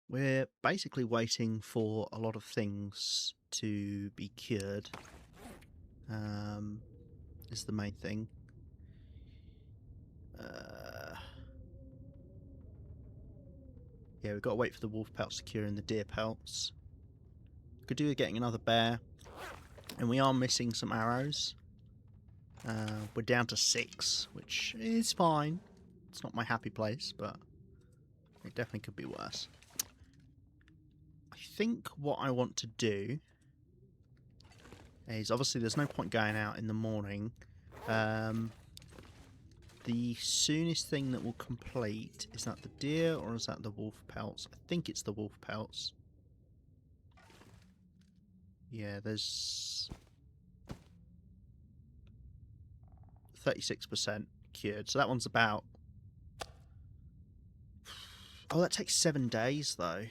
We're basically waiting for a lot of things to be cured. Is the main thing. Yeah, we've got to wait for the wolf pelts to cure and the deer pelts. Could do with getting another bear. And we are missing some arrows. We're down to 6, which is fine. It's not my happy place, but it definitely could be worse. I think what I want to do is, obviously there's no point going out in the morning. The soonest thing that will complete, is that the deer or is that the wolf pelts? I think it's the wolf pelts. Yeah, there's 36% cured. So that one's about... Oh, that takes 7 days though.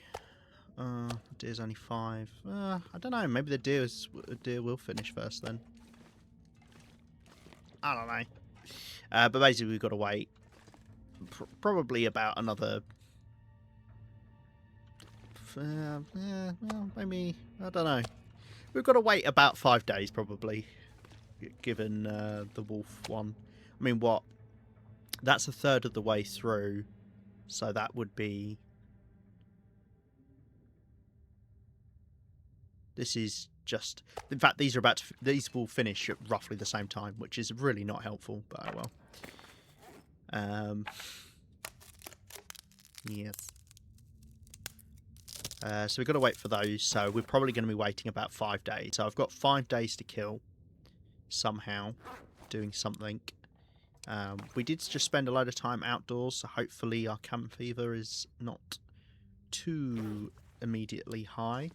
Deer's only 5. I don't know. Maybe the deer will finish first then. I don't know. But basically we've got to wait. Probably about another... well, maybe... I don't know. We've got to wait about 5 days probably. Given the wolf one. I mean, what? That's a third of the way through. So that would be... This is just... In fact, these are about to... These will finish at roughly the same time, which is really not helpful, but oh well. Yes. So we've got to wait for those. So we're probably going to be waiting about 5 days. So I've got 5 days to kill. Somehow. Doing something. We did just spend a load of time outdoors, so hopefully our camp fever is not too immediately high.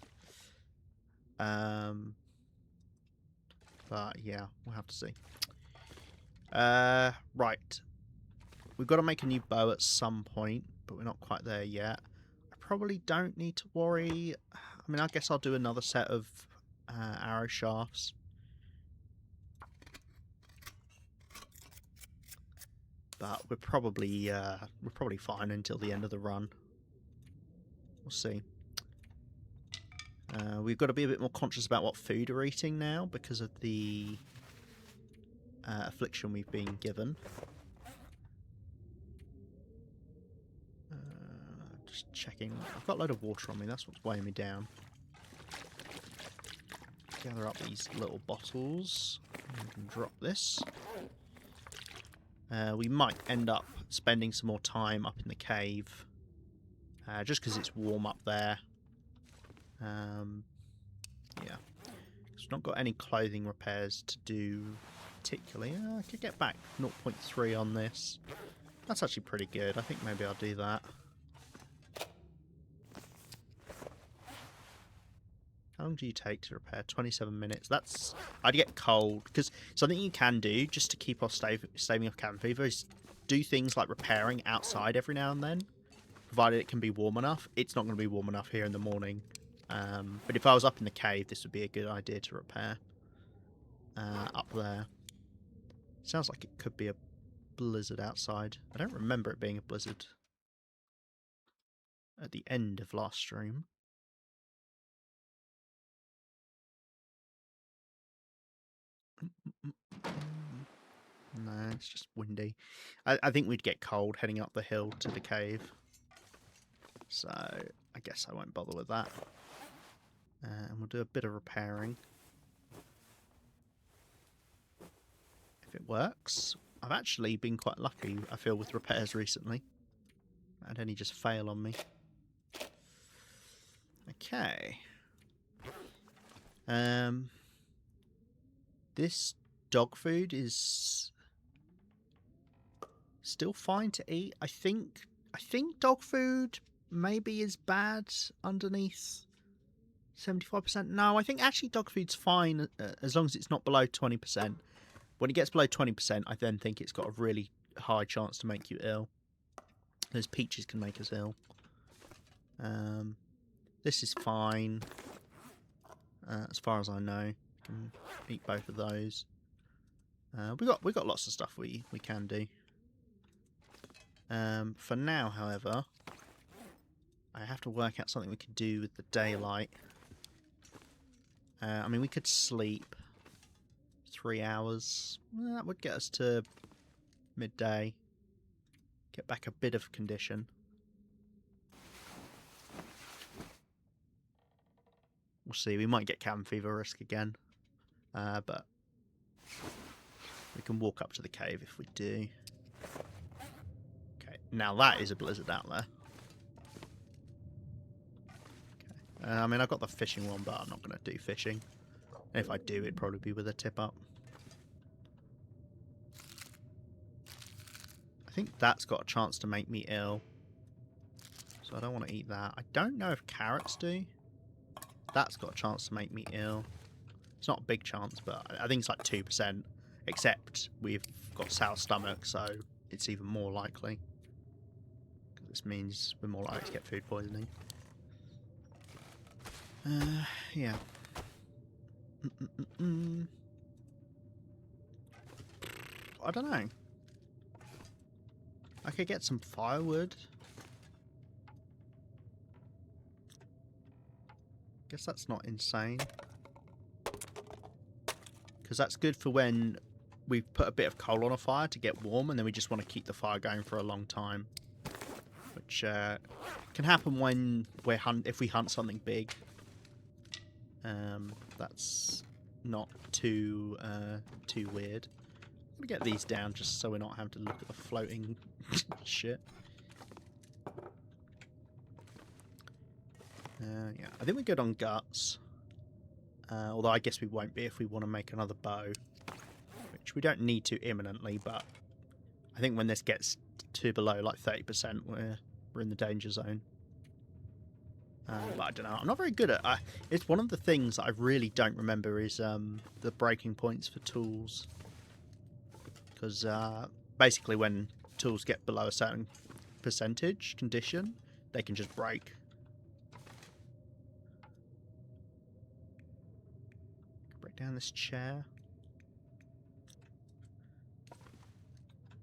But yeah, we'll have to see. Right. We've got to make a new bow at some point, but we're not quite there yet. I probably don't need to worry. I mean, I guess I'll do another set of arrow shafts. But we're probably fine until the end of the run. We'll see. We've got to be a bit more conscious about what food we're eating now because of the affliction we've been given. Just checking. I've got a load of water on me. That's what's weighing me down. Gather up these little bottles and drop this. We might end up spending some more time up in the cave. Just because it's warm up there. Yeah. We've not got any clothing repairs to do particularly. I could get back 0.3 on this. That's actually pretty good. I think maybe I'll do that. How long do you take to repair? 27 minutes. That's... I'd get cold. Because something you can do, just to keep off staving off cabin fever, is do things like repairing outside every now and then. Provided it can be warm enough. It's not going to be warm enough here in the morning. But if I was up in the cave, this would be a good idea to repair. Up there. Sounds like it could be a blizzard outside. I don't remember it being a blizzard at the end of last stream. No, it's just windy. I think we'd get cold heading up the hill to the cave. So I guess I won't bother with that. And we'll do a bit of repairing. If it works. I've actually been quite lucky, I feel, with repairs recently. That'd only just fail on me. Okay. This dog food is still fine to eat. I think dog food maybe is bad underneath 75%. No, I think actually dog food's fine as long as it's not below 20%. When it gets below 20%, I then think it's got a really high chance to make you ill. Those peaches can make us ill. This is fine. As far as I know, you can eat both of those. We got lots of stuff we can do. For now, however, I have to work out something we could do with the daylight. I mean, we could sleep 3 hours. Well, that would get us to midday. Get back a bit of condition. We'll see. We might get cabin fever risk again. But we can walk up to the cave if we do. Okay, now that is a blizzard out there. Okay. I mean, I've got the fishing one, but I'm not going to do fishing. And if I do, it'd probably be with a tip up. I think that's got a chance to make me ill. So I don't want to eat that. I don't know if carrots do. That's got a chance to make me ill. It's not a big chance, but I think it's like 2%. Except we've got sour stomach, so it's even more likely. This means we're more likely to get food poisoning. Yeah. I don't know. I could get some firewood. Guess that's not insane. Because that's good for when we've put a bit of coal on a fire to get warm, and then we just want to keep the fire going for a long time. Which can happen when if we hunt something big. That's not too weird. I'm gonna get these down just so we're not having to look at the floating shit. Yeah, I think we're good on guts. Although I guess we won't be if we want to make another bow. Which we don't need to imminently, but I think when this gets to below like 30%, we're in the danger zone. But I don't know. I'm not very good at... it's one of the things that I really don't remember is the breaking points for tools. Because basically when tools get below a certain percentage condition, they can just break. Break down this chair.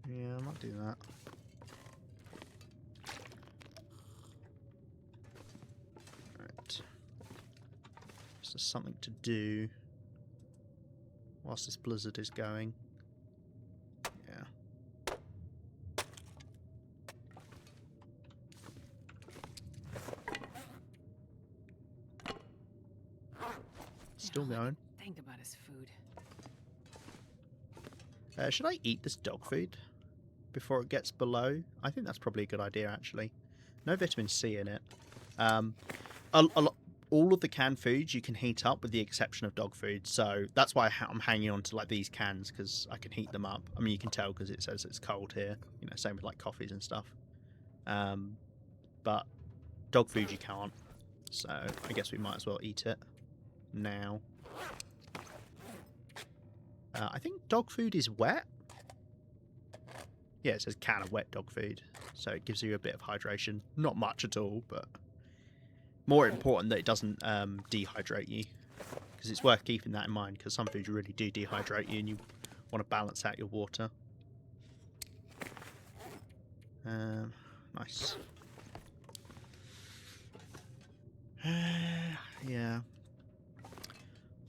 Yeah, I might do that. Alright. Is there something to do whilst this blizzard is going? Yeah. Still going. Think about his food. Should I eat this dog food before it gets below? I think that's probably a good idea, actually. No vitamin C in it. All of the canned foods you can heat up with the exception of dog food, so that's why I'm hanging on to like these cans, because I can heat them up. I mean, you can tell because it says it's cold here. You know, same with like coffees and stuff. But dog food you can't, so I guess we might as well eat it now. I think dog food is wet. Yeah, it says can of wet dog food, so it gives you a bit of hydration. Not much at all, but more important that it doesn't dehydrate you, because it's worth keeping that in mind, because some foods really do dehydrate you and you want to balance out your water. Nice. Yeah.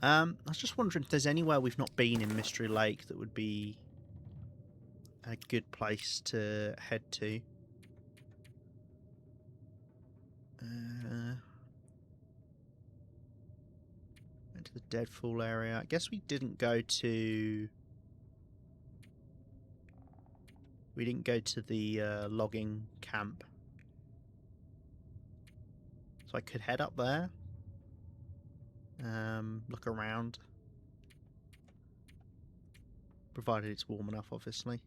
I was just wondering if there's anywhere we've not been in Mystery Lake that would be a good place to head to. Went to the Deadfall area. I guess we didn't go to... We didn't go to the logging camp. So I could head up there. Look around. Provided it's warm enough, obviously.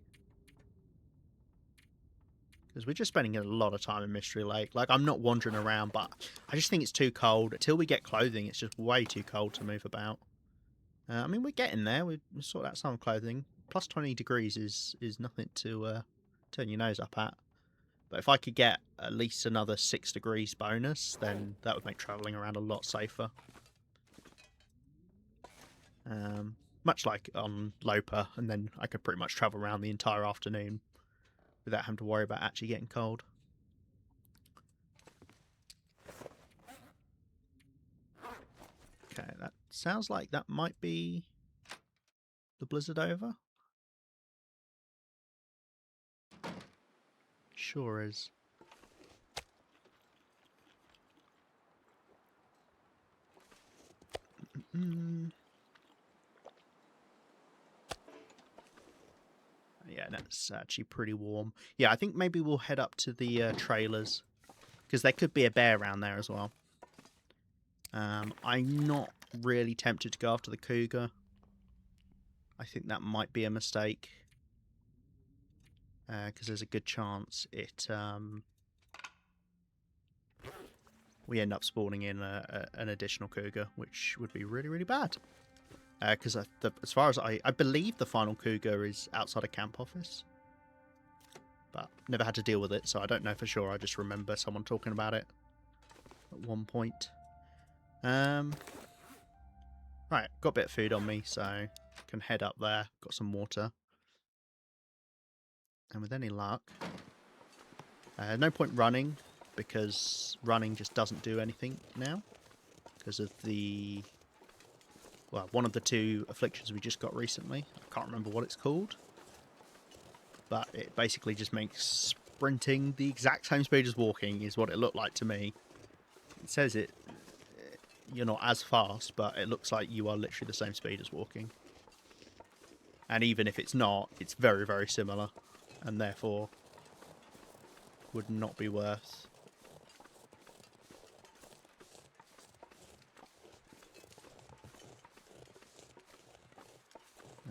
Because we're just spending a lot of time in Mystery Lake. Like, I'm not wandering around, but I just think it's too cold. Until we get clothing, it's just way too cold to move about. I mean, we're getting there. We've sorted out some clothing. Plus 20 degrees is nothing to turn your nose up at. But if I could get at least another 6 degrees bonus, then that would make travelling around a lot safer. Much like on Lopa, and then I could pretty much travel around the entire afternoon without having to worry about actually getting cold. sounds like that might be the blizzard over. Sure is. Yeah, that's actually pretty warm. Yeah, I think maybe we'll head up to the trailers, because there could be a bear around there as well. I'm not really tempted to go after the cougar. I think that might be a mistake, because there's a good chance we end up spawning in an additional cougar, which would be really, really bad. Because as far as I believe the final cougar is outside a camp office, but never had to deal with it, so I don't know for sure. I just remember someone talking about it at one point. Right, got a bit of food on me, so can head up there. Got some water, and with any luck, no point running, because running just doesn't do anything now because of the, well, one of the 2 afflictions we just got recently. I can't remember what it's called, but it basically just makes sprinting the exact same speed as walking, is what it looked like to me. It says you're not as fast, but it looks like you are literally the same speed as walking. And even if it's not, it's very, very similar, and therefore would not be worth.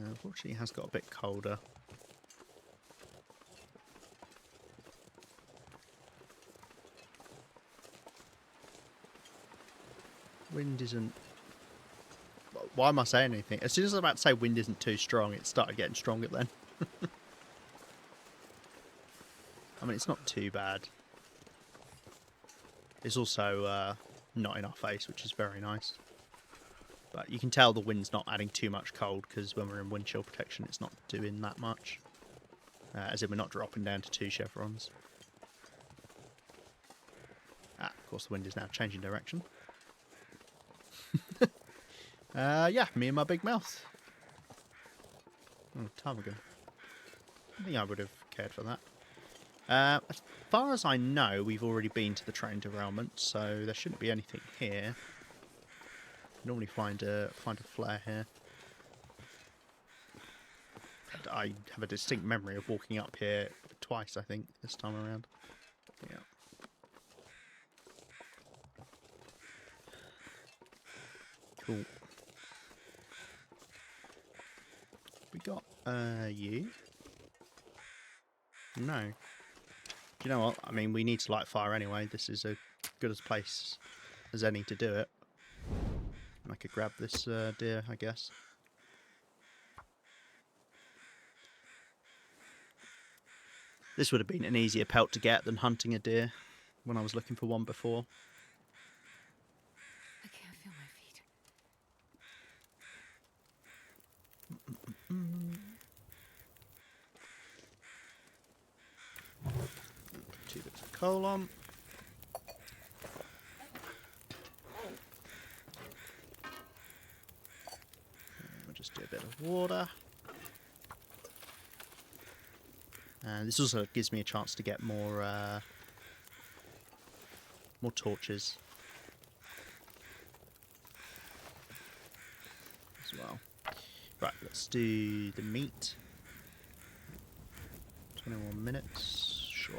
Unfortunately, it has got a bit colder. Wind isn't... Why am I saying anything? As soon as I was about to say wind isn't too strong, it started getting stronger then. I mean, it's not too bad. It's also not in our face, which is very nice. But you can tell the wind's not adding too much cold, because when we're in wind chill protection, it's not doing that much. As in, we're not dropping down to 2 chevrons. Of course, the wind is now changing direction. Yeah, me and my big mouth. Oh, ptarmigan. I think I would have cared for that. As far as I know, we've already been to the train derailment, so there shouldn't be anything here. Normally find a flare here. And I have a distinct memory of walking up here twice, I think, this time around. Yeah. Cool. We got you. No. Do you know what? I mean, we need to light fire anyway. This is as good a place as any to do it. I could grab this deer, I guess. This would have been an easier pelt to get than hunting a deer when I was looking for one before. I can't feel my feet. 2 bits of coal on. We'll just do a bit of water. And this also gives me a chance to get more torches as well. Right, let's do the meat. 21 minutes, sure.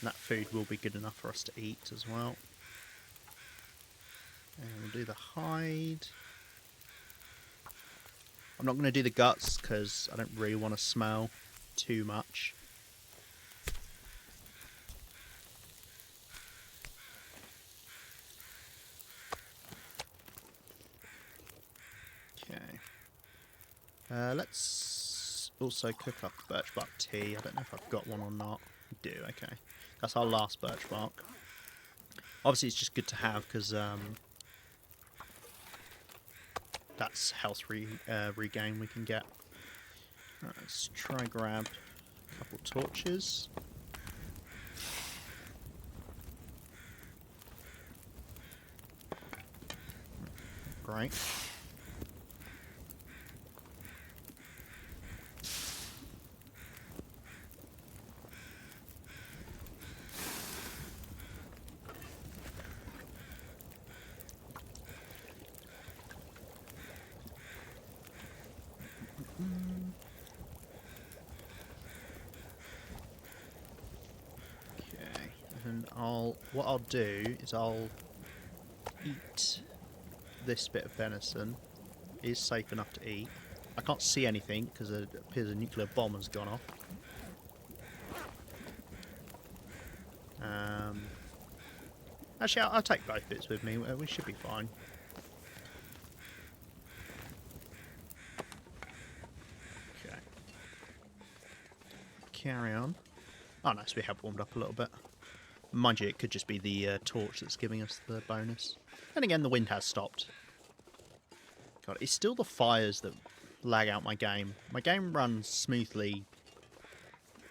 That food will be good enough for us to eat as well. And we'll do the hide. I'm not going to do the guts because I don't really want to smell too much. Okay. Let's also cook up birch bark tea. I don't know if I've got one or not. I do, okay. That's our last birch bark. Obviously, it's just good to have because that's health regain we can get. Right, let's try grab a couple torches. Great. Okay, and what I'll do is I'll eat this bit of venison. It is safe enough to eat. I can't see anything because it appears a nuclear bomb has gone off. Actually, I'll take both bits with me. We should be fine. Okay. Carry on. Oh, nice. We have warmed up a little bit. Mind you, it could just be the torch that's giving us the bonus. And again, the wind has stopped. God, it's still the fires that lag out my game. My game runs smoothly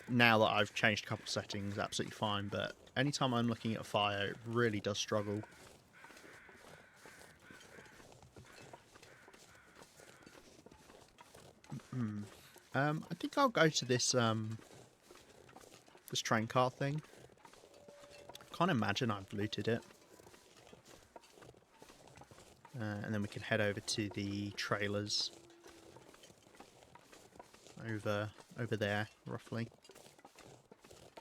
now that I've changed a couple settings, absolutely fine, but anytime I'm looking at a fire, it really does struggle. I think I'll go to this this train car thing. I can't imagine I've looted it. And then we can head over to the trailers. Over there, roughly.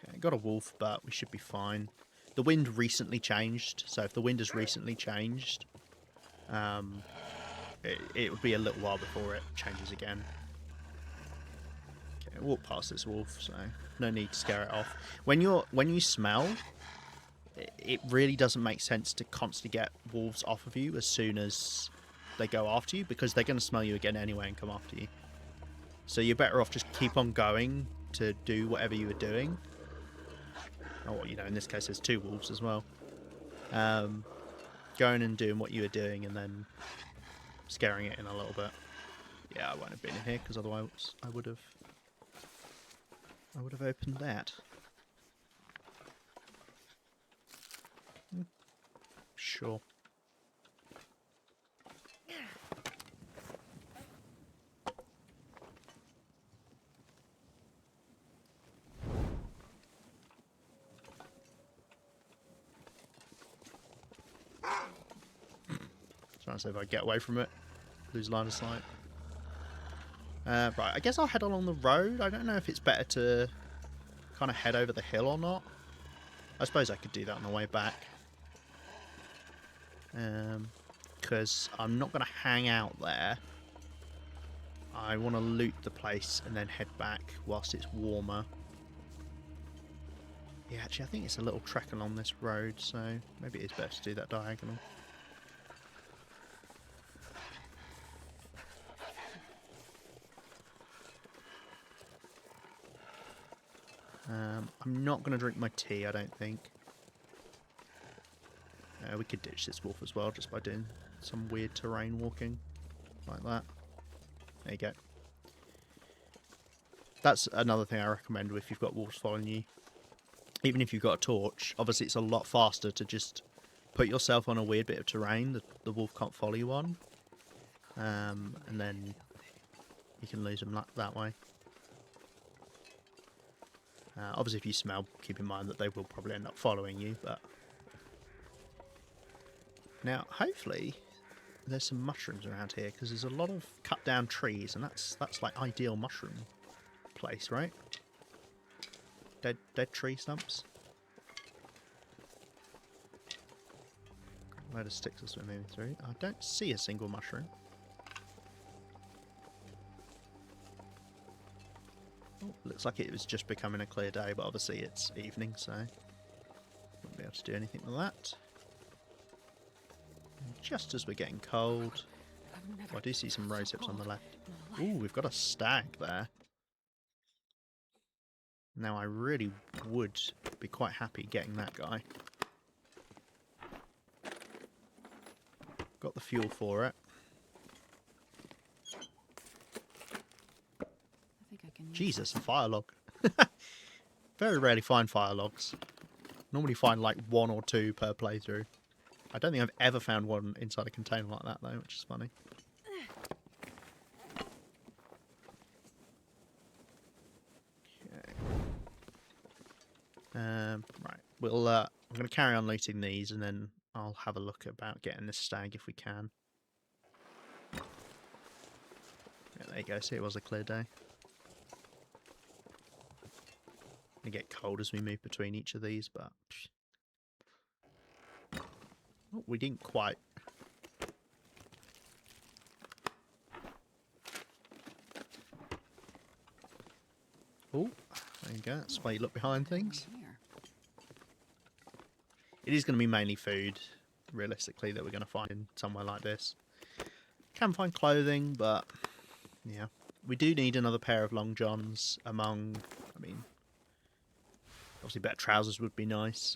Okay, got a wolf, but we should be fine. The wind recently changed, so if the wind has recently changed, it would be a little while before it changes again. Okay, walk past this wolf, so no need to scare it off. When you smell, it really doesn't make sense to constantly get wolves off of you as soon as they go after you, because they're going to smell you again anyway and come after you. So you're better off just keep on going to do whatever you were doing. Or, you know, in this case there's two wolves as well. Going and doing what you were doing and then scaring it in a little bit. Yeah, I won't have been in here because otherwise I would have opened that. Sure. Trying to see if I get away from it. Lose line of sight. Right, I guess I'll head along the road. I don't know if it's better to kind of head over the hill or not. I suppose I could do that on the way back. Because I'm not going to hang out there. I want to loot the place and then head back whilst it's warmer. Yeah, actually I think it's a little trek along this road, so maybe it is better to do that diagonal. I'm not going to drink my tea, I don't think. We could ditch this wolf as well just by doing some weird terrain walking like that. There you go. That's another thing I recommend if you've got wolves following you. Even if you've got a torch, obviously it's a lot faster to just put yourself on a weird bit of terrain that the wolf can't follow you on. And then you can lose them that way. Obviously if you smell, keep in mind that they will probably end up following you, but... Now, hopefully, there's some mushrooms around here, because there's a lot of cut down trees, and that's like ideal mushroom place, right? Dead tree stumps. Load of sticks as we're moving through. I don't see a single mushroom. Oh, looks like it was just becoming a clear day, but obviously it's evening, so won't be able to do anything with that. And just as we're getting cold, I do see some rose hips on the left. Ooh, we've got a stag there. Now I really would be quite happy getting that guy. Got the fuel for it. I think I can use Jesus, a this. fire log. Very rarely find fire logs. Normally find like 1 or 2 per playthrough. I don't think I've ever found one inside a container like that though, which is funny. Okay. Right, we'll. I'm going to carry on looting these, and then I'll have a look about getting this stag if we can. Yeah, there you go. See, it was a clear day. Gonna get cold as we move between each of these, but oh, we didn't quite. Oh, there you go. That's why you look behind things. Here. It is going to be mainly food, realistically, that we're going to find in somewhere like this. Can find clothing, but yeah, we do need another pair of long johns among. I mean, obviously, better trousers would be nice.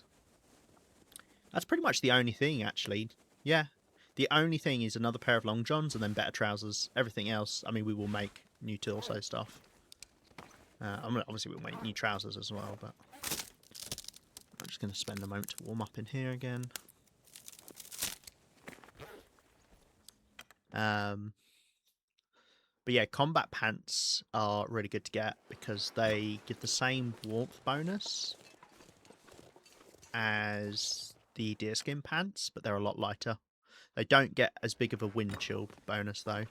That's pretty much the only thing, actually. Yeah, the only thing is another pair of long johns and then better trousers. Everything else, I mean, we will make new torso stuff. Obviously, we'll make new trousers as well, but I'm just going to spend a moment to warm up in here again. But yeah, combat pants are really good to get because they give the same warmth bonus as the deerskin pants, but they're a lot lighter. They don't get as big of a wind chill bonus though,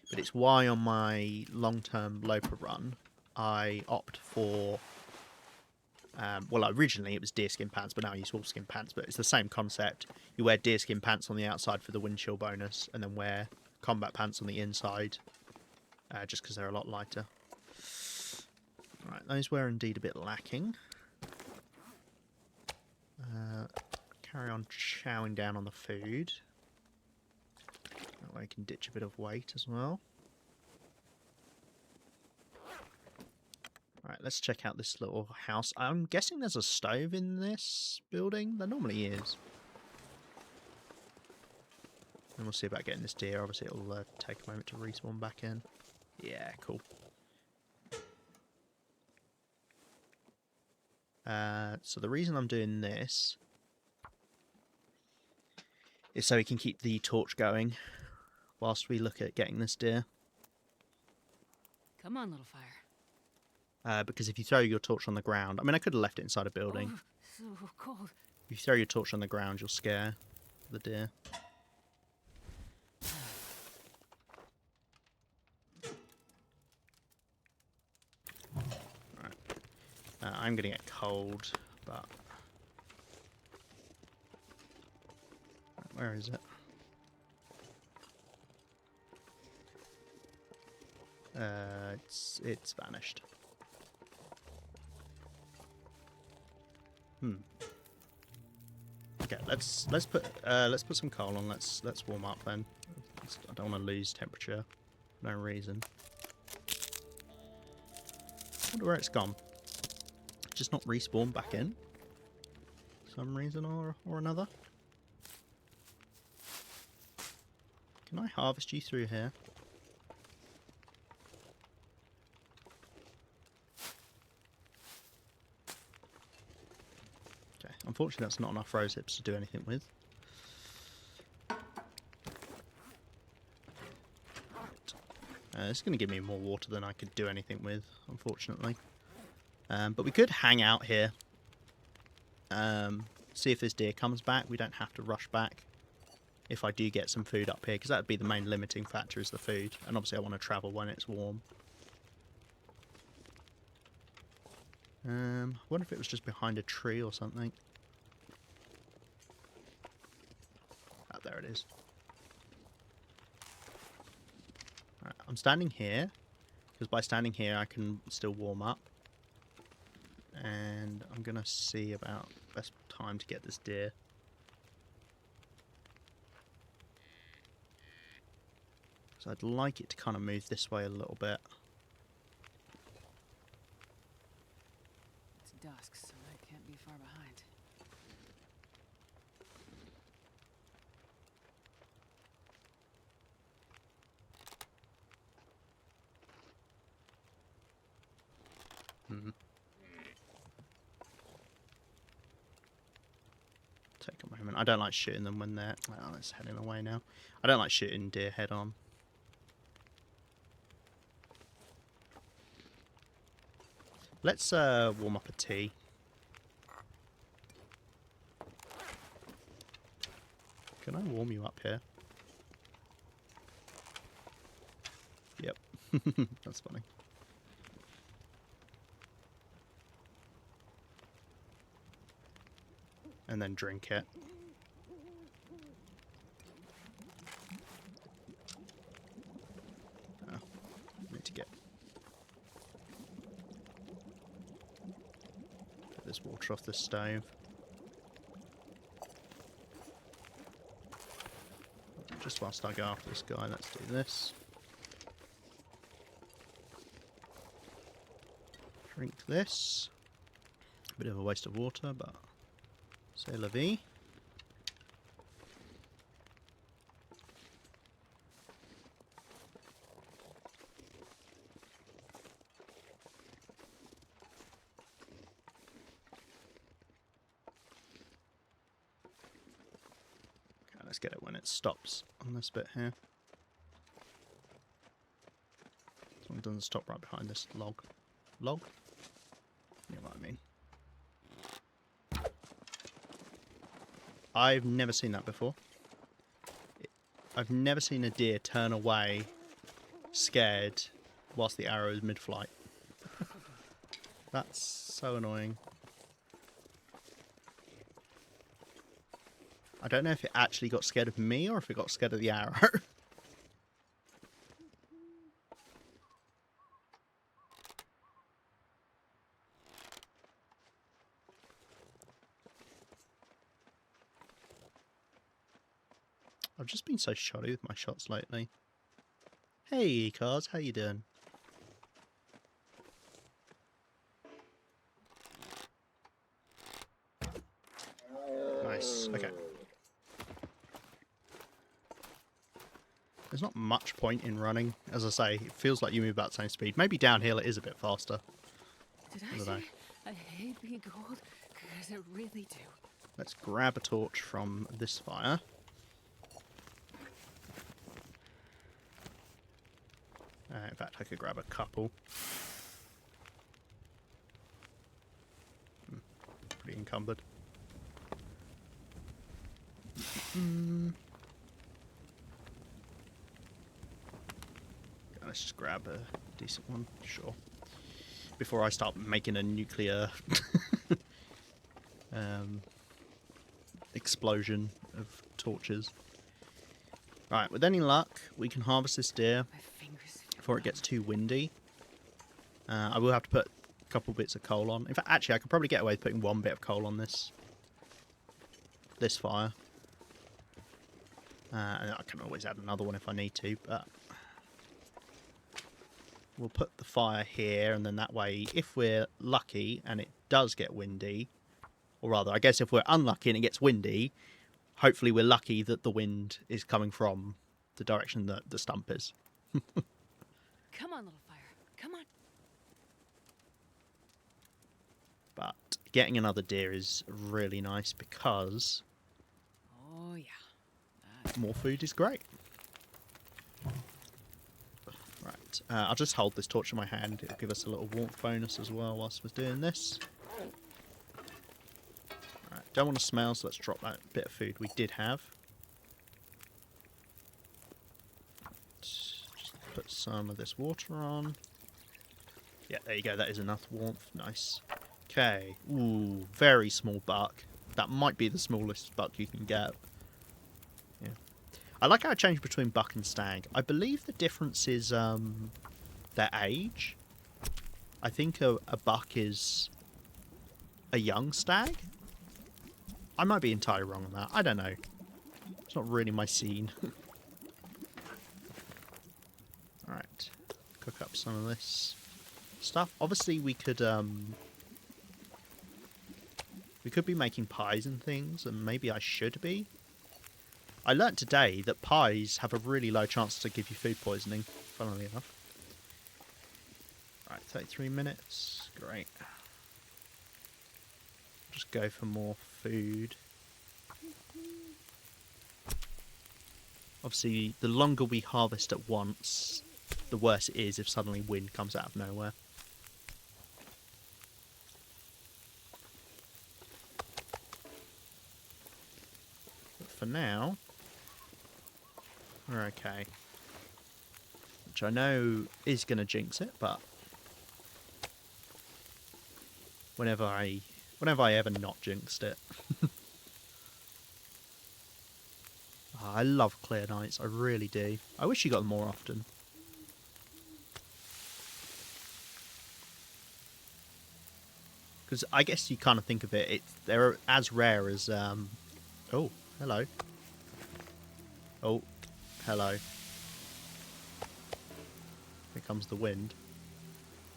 but it's why on my long-term Lopa run I opt for well, originally it was deerskin pants, but now I use wolfskin pants, but it's the same concept. You wear deerskin pants on the outside for the wind chill bonus, and then wear combat pants on the inside, just because they're a lot lighter. Right, those were indeed a bit lacking. Carry on chowing down on the food. That way I can ditch a bit of weight as well. Right, let's check out this little house. I'm guessing there's a stove in this building. There normally is. And we'll see about getting this deer. Obviously, it'll take a moment to respawn back in. Yeah, cool. So the reason I'm doing this is so we can keep the torch going whilst we look at getting this deer. Come on, little fire. Because if you throw your torch on the ground... I mean, I could have left it inside a building. Oh, so cold. If you throw your torch on the ground, you'll scare the deer. Right. I'm going to get cold, but... Where is it? It's vanished. Okay, let's put some coal on. Let's warm up then. I don't want to lose temperature for no reason. I wonder where it's gone. Just not respawn back in. For some reason or another. Can I harvest you through here? Okay, unfortunately that's not enough rose hips to do anything with. It's going to give me more water than I could do anything with, unfortunately. But we could hang out here. See if this deer comes back. We don't have to rush back. If I do get some food up here, because that would be the main limiting factor is the food. And obviously I want to travel when it's warm. I wonder if it was just behind a tree or something. Oh, there it is. Right, I'm standing here, because by standing here I can still warm up. And I'm going to see about best time to get this deer. So I'd like it to kind of move this way a little bit. It's dusk, so I can't be far behind. take a moment. I don't like shooting them when they're... Well, it's heading away now. I don't like shooting deer head on. Let's warm up a tea. Can I warm you up here? Yep. That's funny. And then drink it. Oh, need to get this water off the stove. Just whilst I go after this guy, let's do this. Drink this. A bit of a waste of water, but c'est la vie. Okay, let's get it when it stops on this bit here. As long as it doesn't stop right behind this log. Log? You know what I mean. I've never seen that before. I've never seen a deer turn away scared whilst the arrow is mid-flight. That's so annoying. I don't know if it actually got scared of me or if it got scared of the arrow. I've just been so shoddy with my shots lately. Hey, Cars, how you doing? Nice, okay. There's not much point in running. As I say, it feels like you move about the same speed. Maybe downhill it is a bit faster. Did I say I hate being cold? Because I really do. Let's grab a torch from this fire. In fact, I could grab a couple. Pretty encumbered. Let's just grab a decent one, sure. Before I start making a nuclear explosion of torches. Right, with any luck, we can harvest this deer before it gets too windy. I will have to put a couple bits of coal on. In fact, actually, I could probably get away with putting one bit of coal on this fire. And I can always add another one if I need to, but we'll put the fire here, and then that way, if we're lucky and it does get windy, or rather, I guess if we're unlucky and it gets windy, hopefully we're lucky that the wind is coming from the direction that the stump is. Come on, little fire. Come on. But getting another deer is really nice because Oh, yeah. more food is great. Right, I'll just hold this torch in my hand. It'll give us a little warmth bonus as well whilst we're doing this. Right, don't want to smell, so let's drop that bit of food we did have. Just put some of this water on. Yeah, there you go. That is enough warmth. Nice. Okay. Ooh, very small buck. That might be the smallest buck you can get. Yeah. I like how I changed between buck and stag. I believe the difference is their age. I think a buck is a young stag. I might be entirely wrong on that. I don't know. It's not really my scene. Alright. Cook up some of this stuff. Obviously we could be making pies and things, and maybe I should be. I learnt today that pies have a really low chance to give you food poisoning, funnily enough. Right, 33 minutes. Great. Just go for more food. Obviously, the longer we harvest at once, the worse it is if suddenly wind comes out of nowhere. But for now, we're okay. Which I know is going to jinx it, but whenever I ever not jinxed it. I love clear nights, I really do. I wish you got them more often. Because I guess you kind of think of it, they're as rare as... Oh, hello. Oh, hello. Here comes the wind.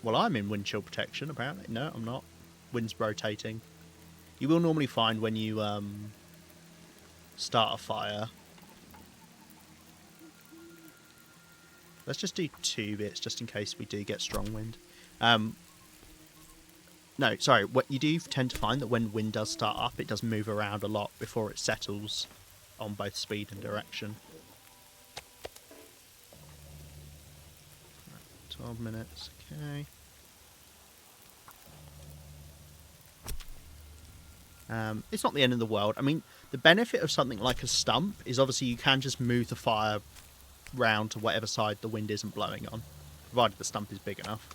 Well, I'm in wind chill protection, apparently. No, I'm not. Wind's rotating. You will normally find when you start a fire... Let's just do 2 bits, just in case we do get strong wind. No, sorry. What you do tend to find that when wind does start up, it does move around a lot before it settles on both speed and direction. 12 minutes, okay. It's not the end of the world. I mean, the benefit of something like a stump is obviously you can just move the fire round to whatever side the wind isn't blowing on, provided the stump is big enough.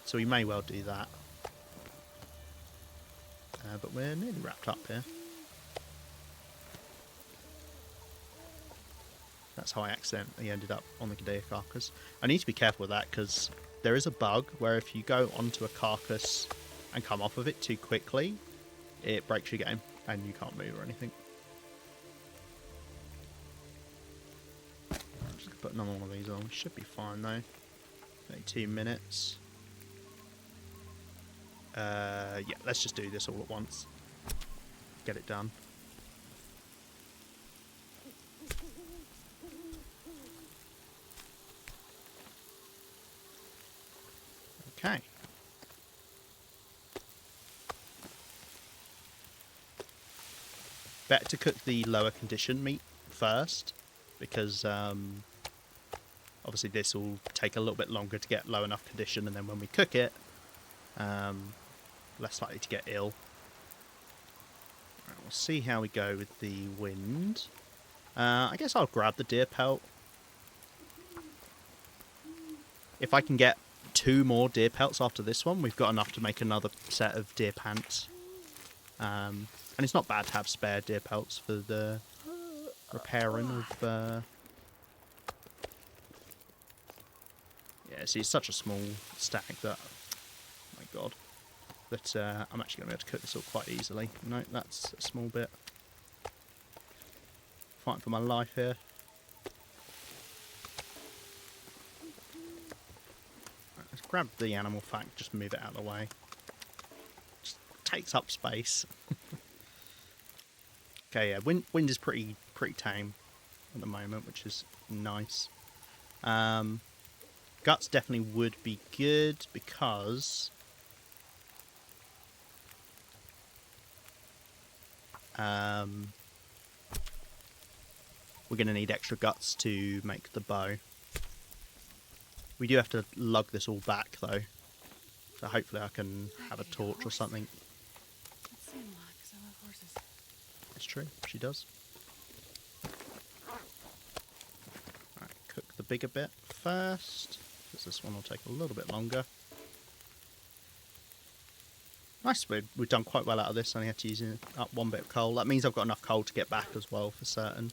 So we may well do that. But we're nearly wrapped up here. That's how I accidentally ended up on the Gidia carcass. I need to be careful with that because there is a bug where if you go onto a carcass and come off of it too quickly, it breaks your game and you can't move or anything. I'm just put another one of these on. We should be fine though. 32 minutes. Yeah, let's just do this all at once. Get it done. Okay. Better to cook the lower condition meat first, because obviously this will take a little bit longer to get low enough condition, and then when we cook it, less likely to get ill. Right, we'll see how we go with the wind. I guess I'll grab the deer pelt. If I can get 2 more deer pelts after this one, we've got enough to make another set of deer pants. And it's not bad to have spare deer pelts for the repairing of... Yeah, see, it's such a small stack that... Oh my god. That I'm actually going to be able to cook this all quite easily. No, that's a small bit. Fighting for my life here. Right, let's grab the animal fat, just move it out of the way. Just takes up space. Okay, yeah, wind is pretty tame at the moment, which is nice. Guts definitely would be good because we're going to need extra guts to make the bow. We do have to lug this all back though, so hopefully I can have a torch or something. It's true, she does. Right, cook the bigger bit first, because this one will take a little bit longer. Nice, we've done quite well out of this. Only had to use up 1 bit of coal. That means I've got enough coal to get back as well for certain.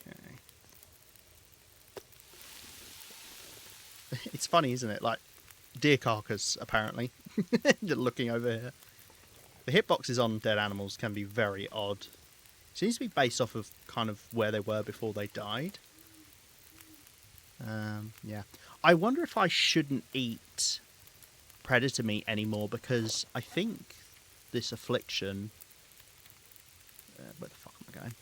Okay. It's funny, isn't it? Like, deer carcass, apparently. Looking over here. The hitboxes on dead animals can be very odd. Seems to be based off of kind of where they were before they died. Yeah. I wonder if I shouldn't eat predator meat anymore, because I think this affliction... where the fuck am I going?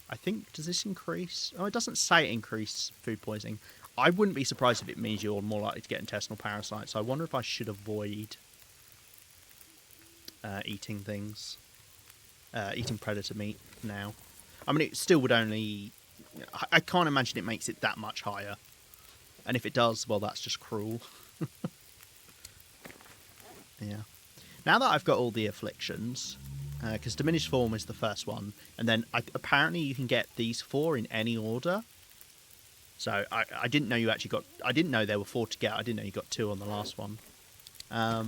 I think, does this increase... Oh, it doesn't say increase food poisoning. I wouldn't be surprised if it means you're more likely to get intestinal parasites. So I wonder if I should avoid eating things, eating predator meat now. I mean, it still would only... I can't imagine it makes it that much higher. And if it does, well, that's just cruel. Yeah. Now that I've got all the afflictions, because diminished form is the first one, and then apparently you can get these 4 in any order. So I didn't know you actually got... I didn't know there were 4 to get. I didn't know you got 2 on the last one. I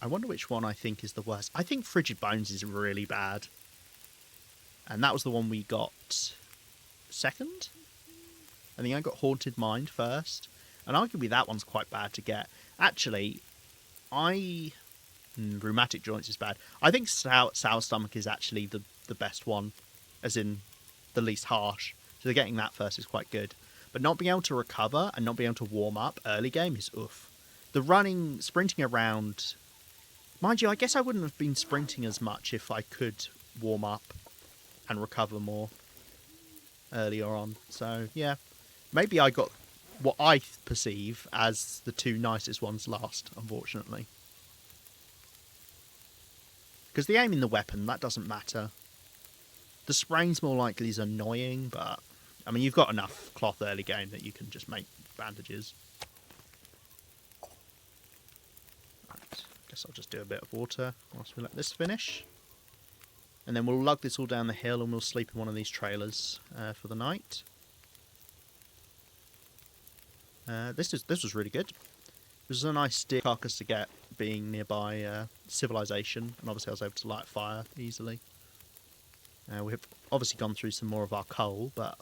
wonder which one I think is the worst. I think Frigid Bones is really bad. And that was the one we got second? I think I got Haunted Mind first. And arguably that one's quite bad to get. Actually, Rheumatic Joints is bad. I think Sour Stomach is actually the best one. As in, the least harsh. So getting that first is quite good. But not being able to recover and not being able to warm up early game is oof. The running, sprinting around... Mind you, I guess I wouldn't have been sprinting as much if I could warm up and recover more earlier on. So, yeah. Maybe I got what I perceive as the 2 nicest ones last, unfortunately. Because the aim in the weapon, that doesn't matter. The spraying's more likely is annoying, but... I mean, you've got enough cloth early game that you can just make bandages. Right, guess I'll just do a bit of water whilst we let this finish. And then we'll lug this all down the hill and we'll sleep in one of these trailers for the night. This was really good. This was a nice deer carcass to get, being nearby civilization, and obviously I was able to light a fire easily. We've obviously gone through some more of our coal, but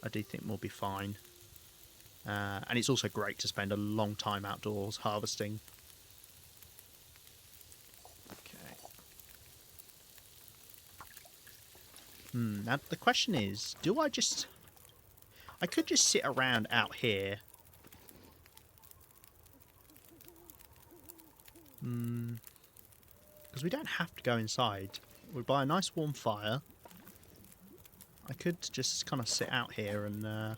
I do think we'll be fine. And it's also great to spend a long time outdoors harvesting. Okay. Now the question is, do I just... I could just sit around out here. Because we don't have to go inside. We'll buy a nice warm fire. I could just kind of sit out here and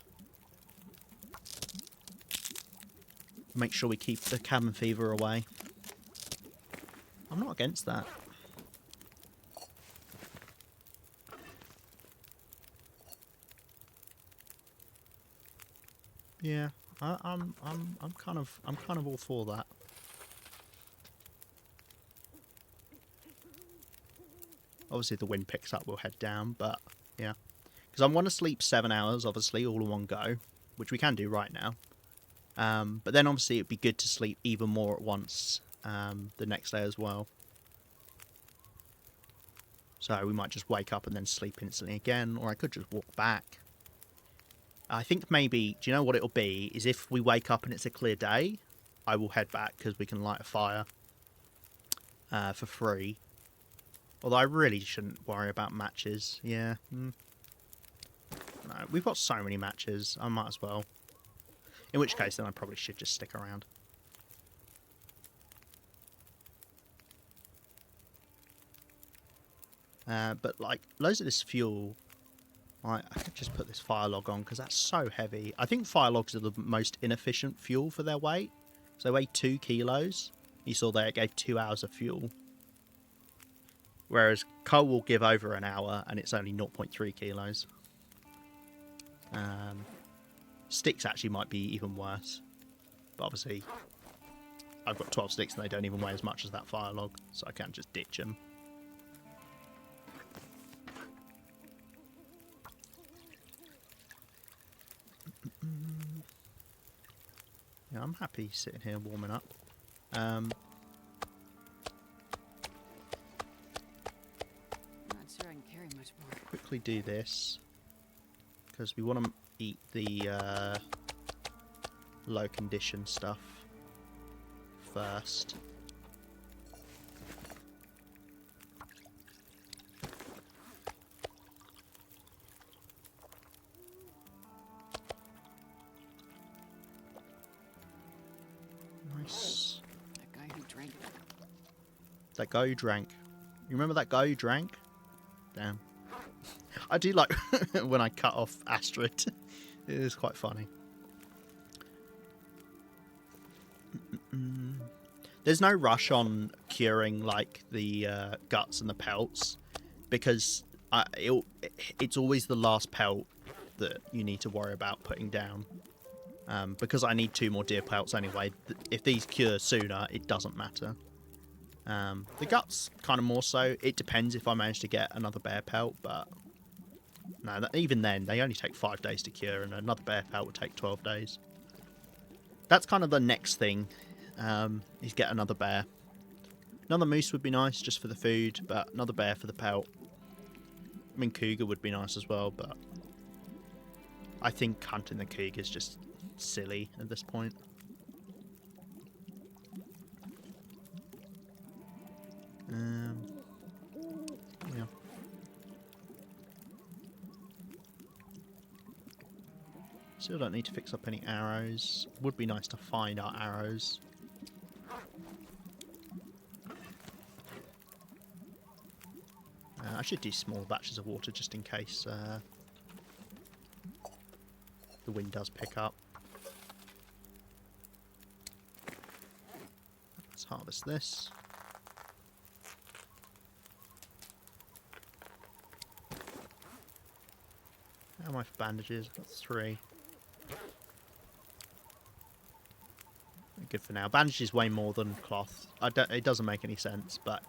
make sure we keep the cabin fever away. I'm not against that. Yeah, I'm kind of all for that. Obviously, if the wind picks up, we'll head down, but yeah. Because I want to sleep 7 hours, obviously, all in one go, which we can do right now. But then, obviously, it'd be good to sleep even more at once the next day as well. So we might just wake up and then sleep instantly again, or I could just walk back. I think maybe, do you know what it'll be? Is if we wake up and it's a clear day, I will head back because we can light a fire for free. Although I really shouldn't worry about matches. Yeah. No, we've got so many matches. I might as well. In which case, then I probably should just stick around. But, like, loads of this fuel... I could just put this fire log on because that's so heavy. I think fire logs are the most inefficient fuel for their weight. So they weigh 2 kilos. You saw there it gave 2 hours of fuel. Whereas coal will give over an hour and it's only 0.3 kilos. Sticks actually might be even worse. But obviously, I've got 12 sticks and they don't even weigh as much as that fire log. So I can't just ditch them. Yeah, I'm happy sitting here warming up. Not sure I can carry much more. Quickly do this because we want to eat the low condition stuff first. Nice. That guy who drank. That guy who drank. You remember that guy who drank? Damn. I do like when I cut off Astrid. It is quite funny. There's no rush on curing like the guts and the pelts, because it's always the last pelt that you need to worry about putting down. Because I need 2 more deer pelts anyway. If these cure sooner, it doesn't matter. The guts kind of more so. It depends if I manage to get another bear pelt, but no, even then they only take 5 days to cure, and another bear pelt would take 12 days. That's kind of the next thing, is get another bear. Another moose would be nice just for the food, but another bear for the pelt. I mean, cougar would be nice as well, but I think hunting the cougar is just silly at this point. Yeah. Still don't need to fix up any arrows. Would be nice to find our arrows. I should do small batches of water just in case the wind does pick up. Let's harvest this. How am I for bandages? I've got 3. Good for now. Bandages weigh more than cloth. It doesn't make any sense, but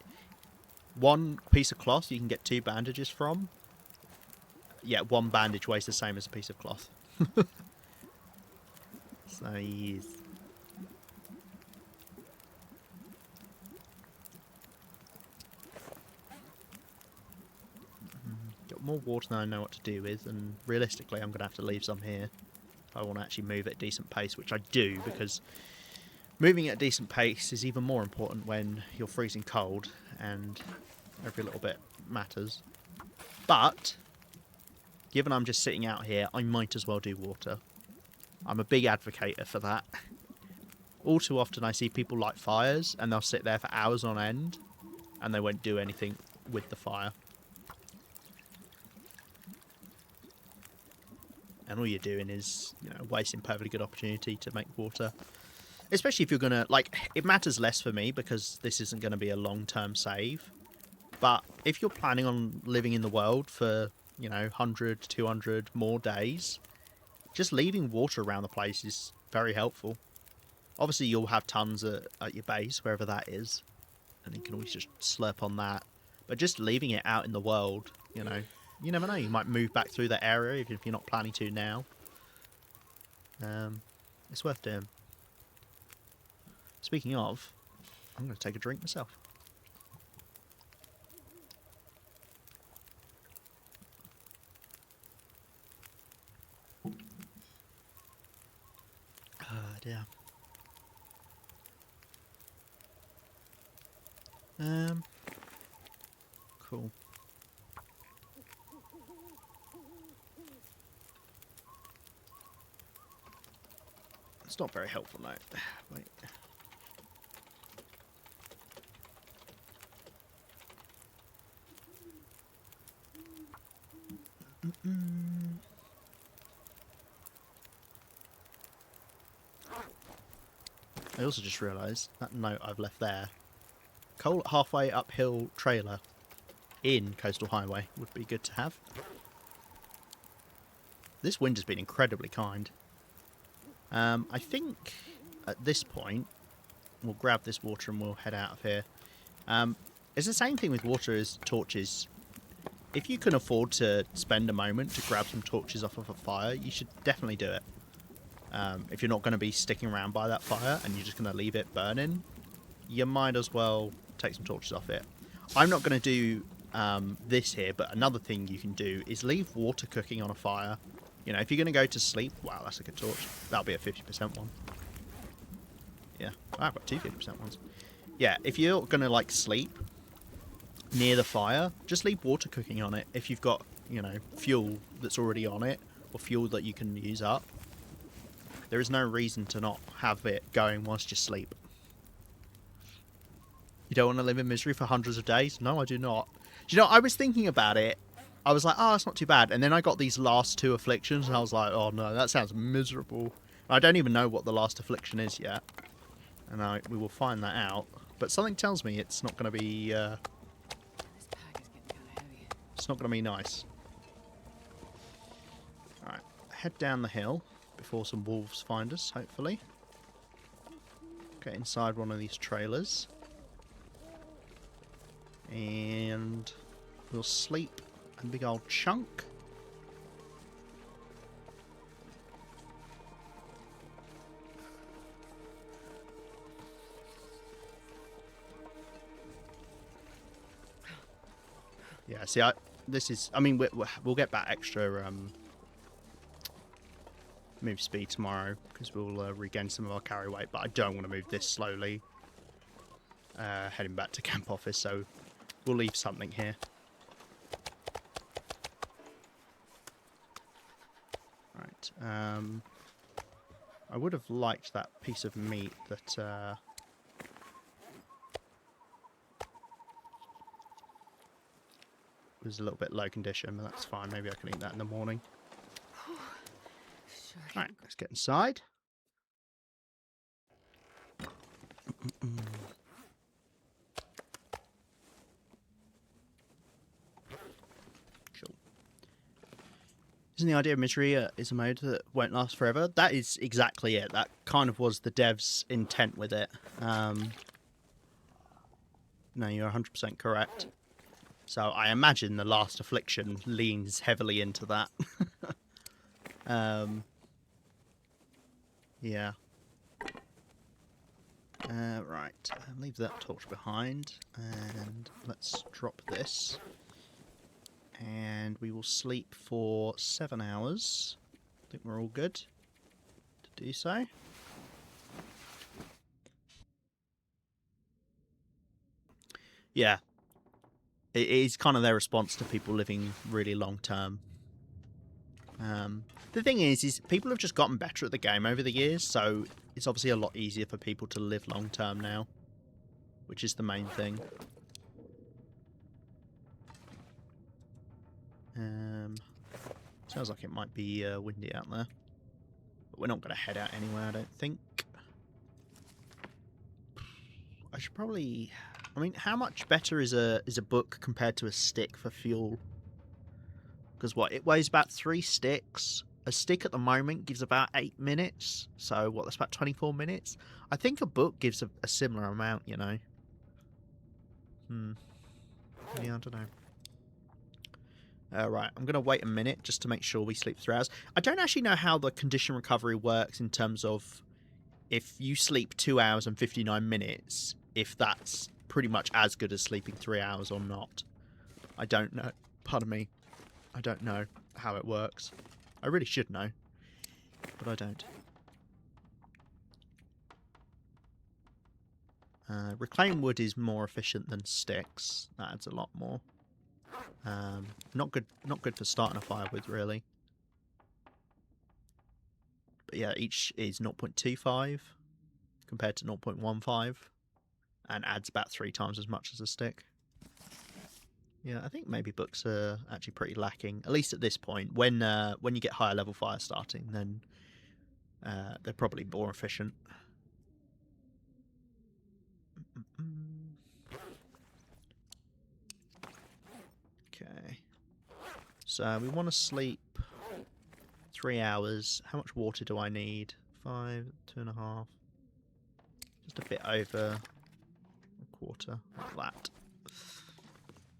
1 piece of cloth you can get 2 bandages from. Yeah, 1 bandage weighs the same as a piece of cloth. So yes. Got more water than I know what to do with, and realistically I'm going to have to leave some here if I want to actually move at a decent pace, which I do, because moving at a decent pace is even more important when you're freezing cold, and every little bit matters. But given I'm just sitting out here, I might as well do water. I'm a big advocate for that. All too often I see people light fires and they'll sit there for hours on end and they won't do anything with the fire. And all you're doing is, you know, wasting perfectly good opportunity to make water. Especially if you're going to, like, it matters less for me because this isn't going to be a long-term save. But if you're planning on living in the world for, you know, 100, 200 more days, just leaving water around the place is very helpful. Obviously, you'll have tons at your base, wherever that is, and you can always just slurp on that. But just leaving it out in the world, you know, you never know. You might move back through that area even if you're not planning to now. It's worth doing. Speaking of, I'm going to take a drink myself. Dear. Cool. It's not very helpful now. Wait. I also just realised that note I've left there. Coal halfway uphill trailer in Coastal Highway would be good to have. This wind has been incredibly kind. I think at this point we'll grab this water and we'll head out of here. It's the same thing with water as torches. If you can afford to spend a moment to grab some torches off of a fire, you should definitely do it. If you're not going to be sticking around by that fire and you're just going to leave it burning, you might as well take some torches off it. I'm not going to do this here, but another thing you can do is leave water cooking on a fire. You know, if you're going to go to sleep, wow, that's a good torch. That'll be a 50% one. Yeah, I've got 2 50% ones. Yeah, if you're going to, like, sleep near the fire, just leave water cooking on it. If you've got, you know, fuel that's already on it, or fuel that you can use up, there is no reason to not have it going whilst you sleep. You don't want to live in misery for hundreds of days? No, I do not. Do you know, I was thinking about it. I was like, oh, that's not too bad. And then I got these last 2 afflictions, and I was like, oh no, that sounds miserable. I don't even know what the last affliction is yet. And we will find that out but something tells me it's not going to be. This pack is getting kind of heavy. It's not going to be nice. All right, head down the hill before some wolves find us. Hopefully, get inside one of these trailers, and we'll sleep a big old chunk. Yeah, see, this is... I mean, we'll get back extra move speed tomorrow, because we'll regain some of our carry weight, but I don't want to move this slowly heading back to camp office, so we'll leave something here. Right, I would have liked that piece of meat that... was a little bit low condition, but that's fine. Maybe I can eat that in the morning. Sure. Right, let's get inside. Cool. Isn't the idea of misery is a mode that won't last forever? That is exactly it. That kind of was the devs' intent with it. No, you're 100% correct. So I imagine the Last Affliction leans heavily into that. Yeah. Right, leave that torch behind, and let's drop this. And we will sleep for 7 hours. I think we're all good to do so. Yeah. It is kind of their response to people living really long term. The thing is people have just gotten better at the game over the years, so it's obviously a lot easier for people to live long term now, which is the main thing. Sounds like it might be windy out there, but we're not going to head out anywhere, I don't think. I should probably... I mean, how much better is a book compared to a stick for fuel? Because what, it weighs about 3 sticks. A stick at the moment gives about 8 minutes. So what, that's about 24 minutes? I think a book gives a similar amount, you know. Yeah, I don't know. Right, I'm going to wait a minute just to make sure we sleep 3 hours. I don't actually know how the condition recovery works in terms of if you sleep 2 hours and 59 minutes, if that's pretty much as good as sleeping 3 hours or not. I don't know. Pardon me. I don't know how it works. I really should know, but I don't. Reclaimed wood is more efficient than sticks. That adds a lot more. Not good for starting a fire with, really. But yeah, each is 0.25 compared to 0.15, and adds about 3 times as much as a stick. Yeah, I think maybe books are actually pretty lacking, at least at this point. When you get higher level fire starting, then they're probably more efficient. Okay. So we want to sleep 3 hours. How much water do I need? 5, 2.5. Just a bit over a quarter, like that.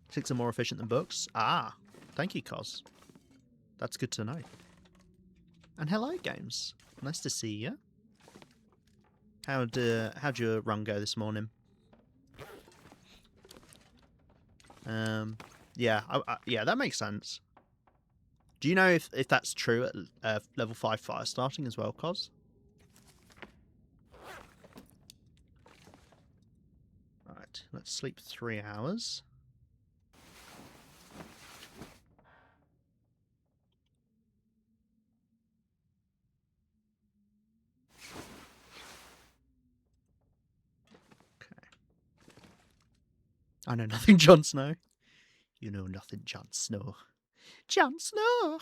Sticks are more efficient than books. Ah, thank you, Cos. That's good to know. And hello, games. Nice to see you. How'd your run go this morning? Yeah, yeah, that makes sense. Do you know if that's true at level 5 fire starting as well, Cos? Right, let's sleep 3 hours. Okay. I know nothing, Jon Snow. You know nothing, Jon Snow. Jon Snow!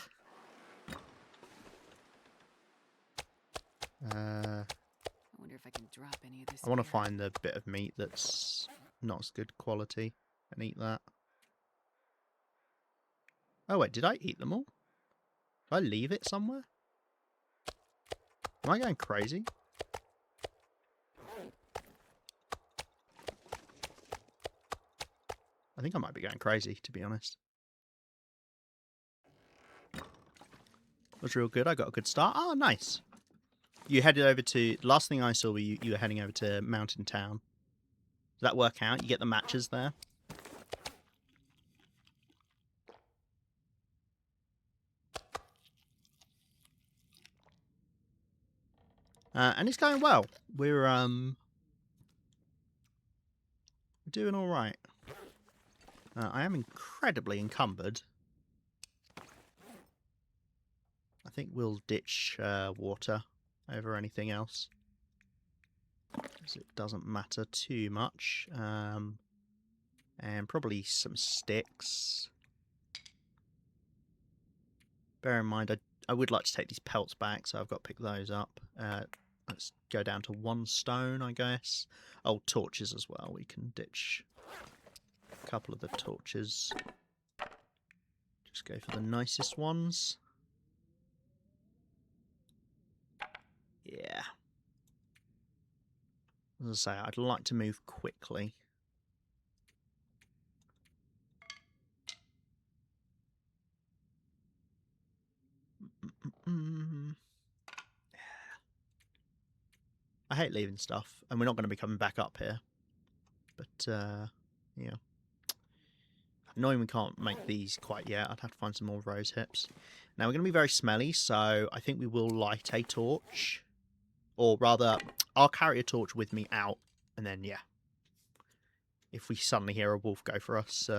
I wonder if if I can drop any of this. I want to here. find the bit of meat that's not as good quality and eat that. Oh wait, did I eat them all? Did I leave it somewhere? Am I going crazy? I think I might be going crazy, to be honest. Was real good. I got a good start. Oh, nice. You headed over to... Last thing I saw were you were heading over to Mountain Town. Did that work out? You get the matches there? And it's going well. We're doing all right. I am incredibly encumbered. I think we'll ditch water over anything else, because it doesn't matter too much. And probably some sticks. Bear in mind, I would like to take these pelts back, so I've got to pick those up. Let's go down to 1 stone, I guess. Oh, torches as well. We can ditch a couple of the torches. Just go for the nicest ones. Yeah. As I say, I'd like to move quickly. I hate leaving stuff, and we're not going to be coming back up here. But, yeah. Annoying we can't make these quite yet. I'd have to find some more rose hips. Now, we're going to be very smelly, so I think we will light a torch. Or rather, I'll carry a torch with me out, and then, yeah. If we suddenly hear a wolf go for us,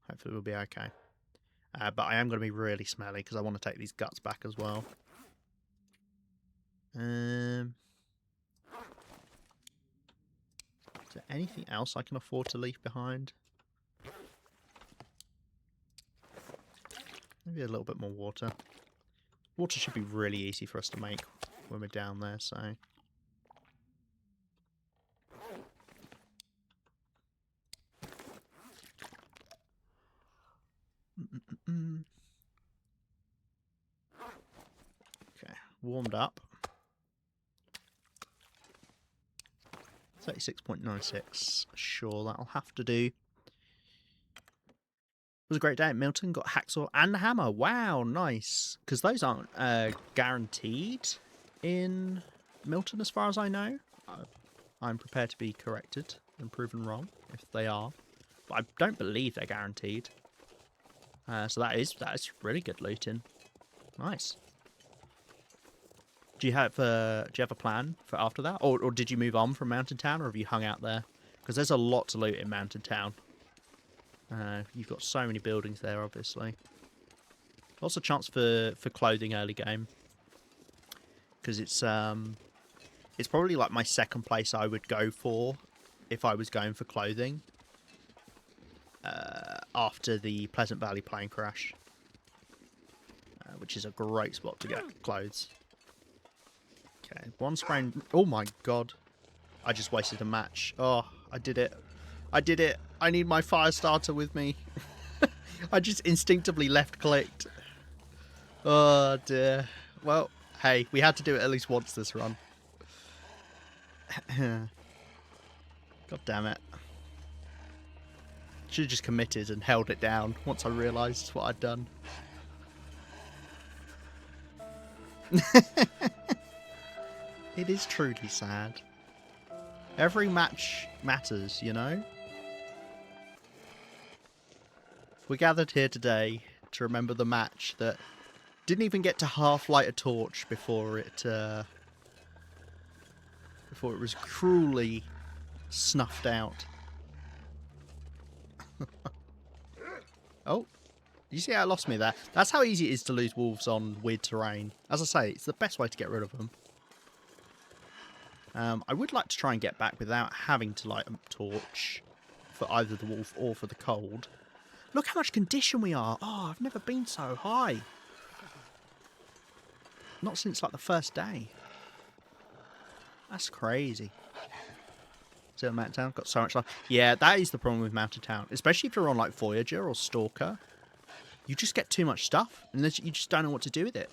hopefully we'll be okay. But I am going to be really smelly, because I want to take these guts back as well. Is there anything else I can afford to leave behind? Maybe a little bit more water. Water should be really easy for us to make when we're down there, so... Okay, warmed up. 36.96. Sure, that'll have to do. It was a great day at Milton. Got hacksaw and a hammer. Wow, nice. Because those aren't guaranteed in Milton, as far as I know. I'm prepared to be corrected and proven wrong if they are, but I don't believe they're guaranteed. So that is really good looting. Nice. Do you have a plan for after that, or did you move on from Mountain Town, or have you hung out there? Because there's a lot to loot in Mountain Town. You've got so many buildings there, obviously. Also, chance for clothing early game, because it's probably like my second place I would go for if I was going for clothing. After the Pleasant Valley plane crash, which is a great spot to get clothes. Okay, 1 sprain. Oh my god. I just wasted a match. Oh, I did it. I did it. I need my fire starter with me. I just instinctively left clicked. Oh dear. Well, hey, we had to do it at least once this run. God damn it. Should have just committed and held it down once I realised what I'd done. It is truly sad. Every match matters, you know? We're gathered here today to remember the match that didn't even get to half light a torch before it was cruelly snuffed out. Oh, you see how it lost me there? That's how easy it is to lose wolves on weird terrain. As I say, it's the best way to get rid of them. I would like to try and get back without having to light a torch for either the wolf or for the cold. Look how much condition we are. Oh, I've never been so high. Not since like the first day. That's crazy. Still Mountain Town, got so much life. Yeah, that is the problem with Mountain Town, especially if you're on like Voyager or Stalker. You just get too much stuff, and then you just don't know what to do with it.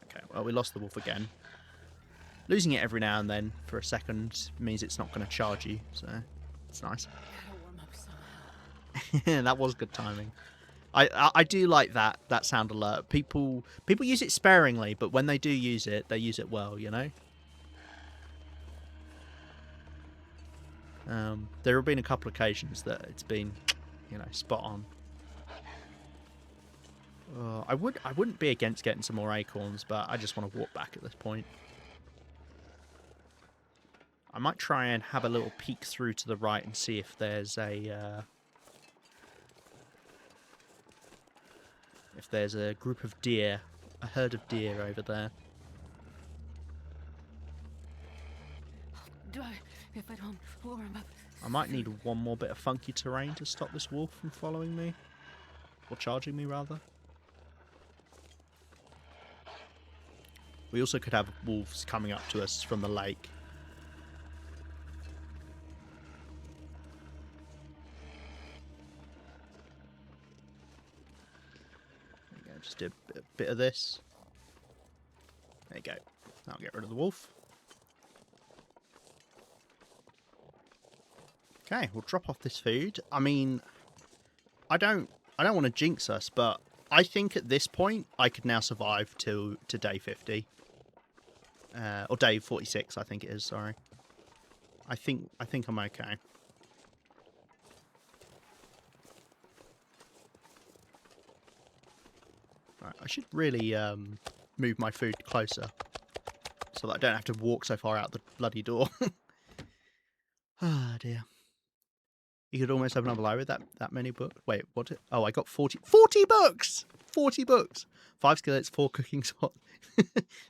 Okay, well, we lost the wolf again. Losing it every now and then for a second means it's not going to charge you, so it's nice. Gotta warm up somehow. That was good timing. I do like that sound alert. People use it sparingly, but when they do use it, they use it well, you know? There have been a couple of occasions that it's been, you know, spot on. I wouldn't be against getting some more acorns, but I just want to walk back at this point. I might try and have a little peek through to the right and see if there's a group of deer, a herd of deer over there. If I don't warm up. I might need one more bit of funky terrain to stop this wolf from following me. Or charging me, rather. We also could have wolves coming up to us from the lake. There you go, just do a bit of this. There you go. That'll get rid of the wolf. Okay, we'll drop off this food. I mean, I don't want to jinx us, but I think at this point I could now survive to day 50. Or day 46, I think it is, sorry. I think I'm okay. Right, I should really move my food closer so that I don't have to walk so far out the bloody door. Ah, dear. You could almost open up a library with that many books. Wait, what? Oh, I got 40 books! 40 books! 5 skillets, 4 cooking spots.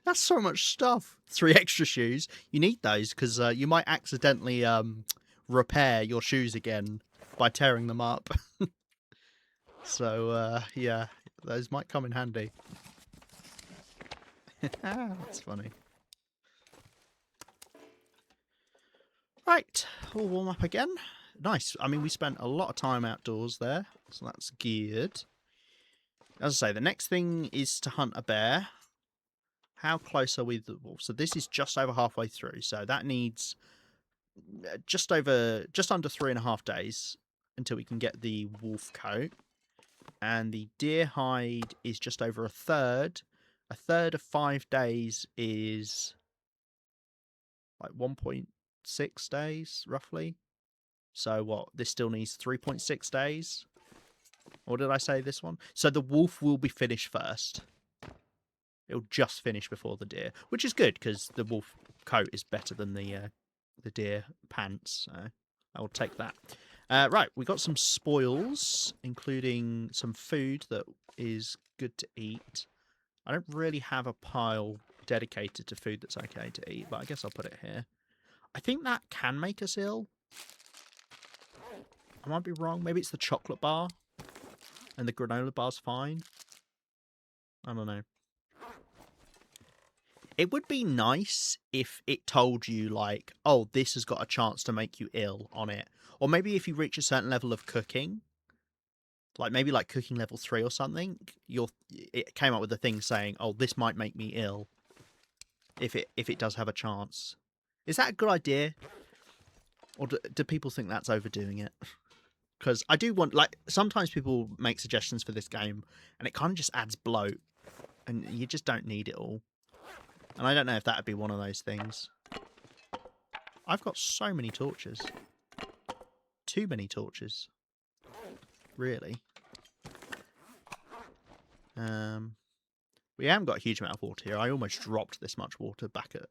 That's so much stuff. 3 extra shoes. You need those because you might accidentally repair your shoes again by tearing them up. So, yeah, those might come in handy. That's funny. Right, we'll warm up again. Nice. I mean, we spent a lot of time outdoors there, so that's good. As I say, the next thing is to hunt a bear. How close are we to the wolf? So this is just over halfway through, so that needs just under 3.5 days until we can get the wolf coat. And the deer hide is just over a third. A third of 5 days is like 1.6 days, roughly. So what? This still needs 3.6 days? Or did I say this one? So the wolf will be finished first. It'll just finish before the deer, which is good because the wolf coat is better than the deer pants. So I will take that. Right, we got some spoils, including some food that is good to eat. I don't really have a pile dedicated to food that's okay to eat, but I guess I'll put it here. I think that can make us ill. I might be wrong. Maybe it's the chocolate bar and the granola bar's fine. I don't know. It would be nice if it told you, like, oh, this has got a chance to make you ill on it. Or maybe if you reach a certain level of cooking, like maybe like cooking level 3 or something, it came up with a thing saying, oh, this might make me ill if it does have a chance. Is that a good idea? Or do people think that's overdoing it? Because I do want, like, sometimes people make suggestions for this game and it kind of just adds bloat and you just don't need it all. And I don't know if that would be one of those things. I've got so many torches. Too many torches. Really. We haven't got a huge amount of water here. I almost dropped this much water back at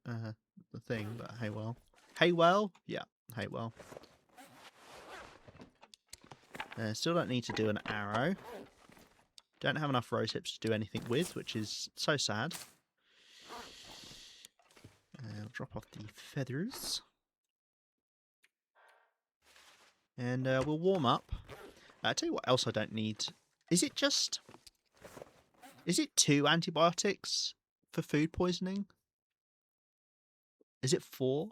the thing, but hey well. Hey well? Yeah, hey well. Still don't need to do an arrow. Don't have enough rose hips to do anything with, which is so sad. I'll drop off the feathers. And we'll warm up. I'll tell you what else I don't need. Is it 2 antibiotics for food poisoning? Is it 4?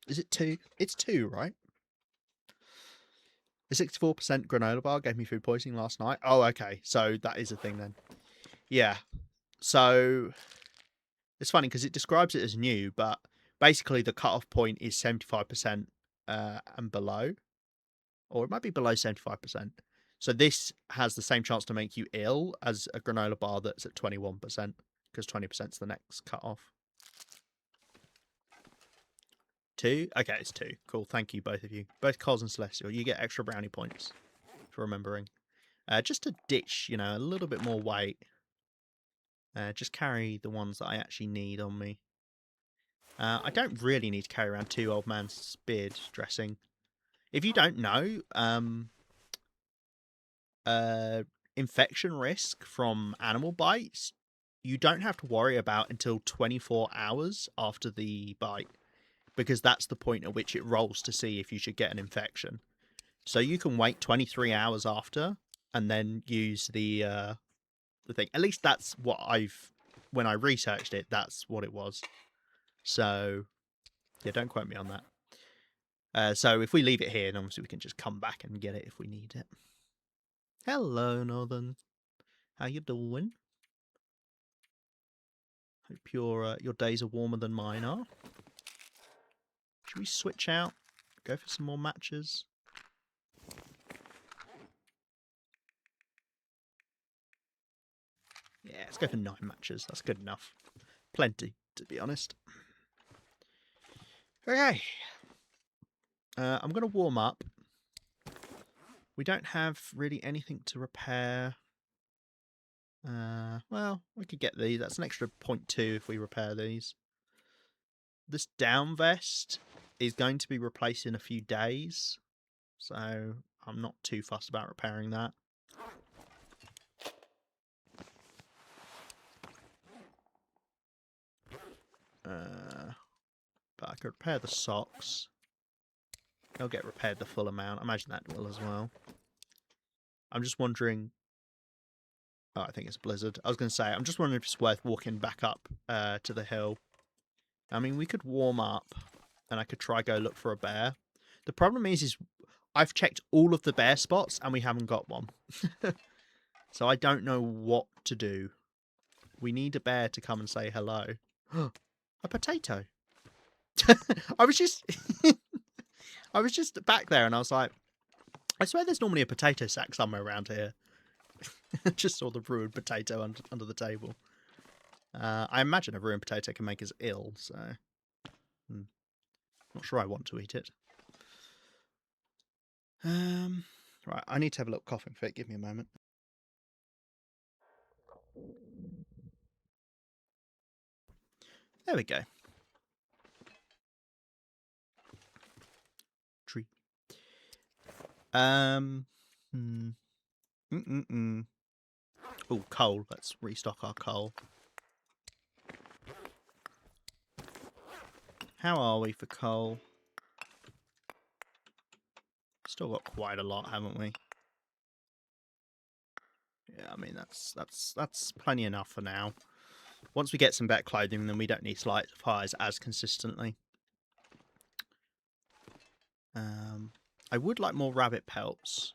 Is it 2? It's 2, right? A 64% granola bar gave me food poisoning last night. Oh, okay. So that is a thing then. Yeah. So it's funny because it describes it as new, but basically the cutoff point is 75% and below. Or it might be below 75%. So this has the same chance to make you ill as a granola bar that's at 21%, because 20% is the next cutoff. 2? Okay, it's 2. Cool, thank you, both of you. Both Coz and Celestial. You get extra brownie points for remembering. Just to ditch, you know, a little bit more weight. Just carry the ones that I actually need on me. I don't really need to carry around 2 old man's beard dressing. If you don't know, infection risk from animal bites, you don't have to worry about until 24 hours after the bite, because that's the point at which it rolls to see if you should get an infection. So you can wait 23 hours after and then use the thing. At least that's what when I researched it, that's what it was. So yeah, don't quote me on that. So if we leave it here, then obviously we can just come back and get it if we need it. Hello, Northern. How you doing? Hope your days are warmer than mine are. Should we switch out? Go for some more matches? Yeah, let's go for 9 matches. That's good enough. Plenty, to be honest. Okay. I'm going to warm up. We don't have really anything to repair. Well, we could get these. That's an extra 0.2 if we repair these. This down vest is going to be replaced in a few days, so I'm not too fussed about repairing that. But I could repair the socks. They'll get repaired the full amount. I imagine that will as well. I'm just wondering... Oh, I think it's Blizzard. I was going to say, I'm just wondering if it's worth walking back up to the hill. I mean, we could warm up, and I could try go look for a bear. The problem is I've checked all of the bear spots, and we haven't got one. So I don't know what to do. We need a bear to come and say hello. A potato. I was just... I was just back there, and I was like, I swear there's normally a potato sack somewhere around here. Just saw the ruined potato under the table. I imagine a ruined potato can make us ill, so... Not sure I want to eat it. Right, I need to have a little coughing fit. Give me a moment. There we go. Tree. Oh, coal. Let's restock our coal. How are we for coal? Still got quite a lot, haven't we? Yeah, I mean that's plenty enough for now. Once we get some better clothing, then we don't need to light fires as consistently. I would like more rabbit pelts.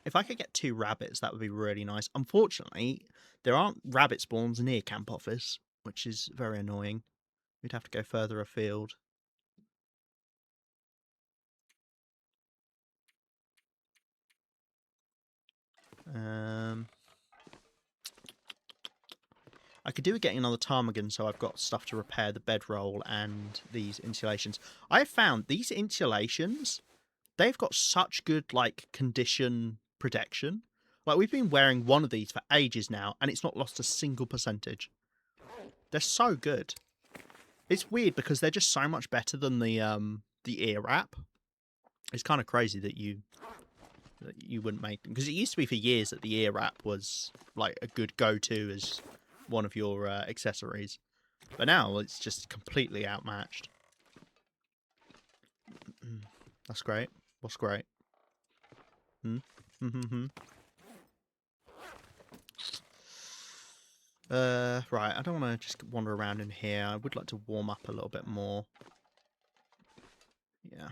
If I could get 2 rabbits, that would be really nice. Unfortunately, there aren't rabbit spawns near Camp Office, which is very annoying. We'd have to go further afield. I could do with getting another ptarmigan, so I've got stuff to repair the bedroll and these insulations. I have found these insulations, they've got such good, like, condition protection. Like, we've been wearing one of these for ages now, and it's not lost a single percentage. They're so good. It's weird because they're just so much better than the ear wrap. It's kind of crazy that you wouldn't make them, because it used to be for years that the ear wrap was like a good go-to as one of your accessories, but now it's just completely outmatched. That's great. What's great? Right, I don't want to just wander around in here. I would like to warm up a little bit more. Yeah.